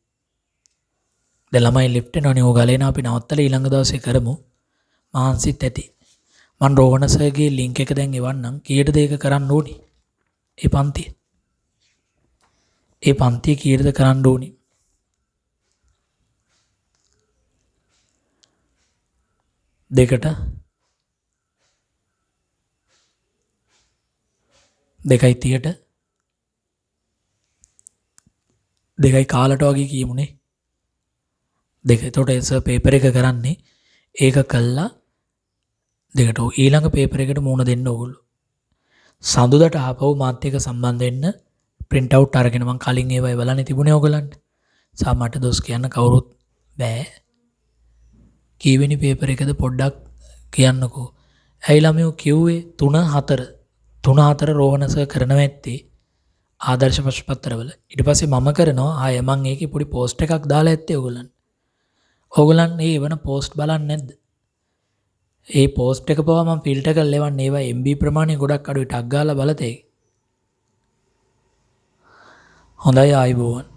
දැන් ළමයි ලිෆ්ට් එනවනේ ඕගලේන අපි නවත්තලා ඊළඟ දවසේ කරමු. මහන්සිත් ඇති. මම රෝහණ සර්ගේ ලින්ක් එක දැන් එවන්නම්. කීයටද ඒක කරන්න ඕනි? ඒ පන්තිය කීයටද කරන්න ඕනි? දෙකට 2:30ට 2:00 කාලට වගේ කියමුනේ. 2. එතකොට සර් පේපර් එක කරන්නේ ඒක කළා 2ට ඊළඟ පේපර් එකට මුණ දෙන්න ඕගොල්ලෝ. සඳුදාට ආපහු මාත් එක්ක සම්බන්ධ වෙන්න print out අරගෙන මම කලින් ඒවා එවලානේ තිබුණේ ඕගලන්ට. සාමට දොස් කියන්න කවුරුත් බෑ. කීවෙනි පේපර් එකද පොඩ්ඩක් කියන්නකෝ. ඇයි ළමයෝ කිව්වේ 3-4 රෝහණ සර් කරනවා ඇත්තේ ආදර්ශ ප්‍රශ්න පත්‍රවල. ඊට පස්සේ මම කරනවා ආයෙ මම ඒකේ පොඩි පෝස්ට් එකක් දාලා ඇත්තේ ඕගලන්ට. ඕගලන් මේ වෙන පෝස්ට් බලන්නේ නැද්ද? ඒ පෝස්ට් එක පවා මම ෆිල්ටර් කරලා එවන්නේ. ඒවා MB ප්‍රමාණය ගොඩක් අඩුයි. ටක් ගාලා බලතේ. හොඳයි ආයිබෝවන්.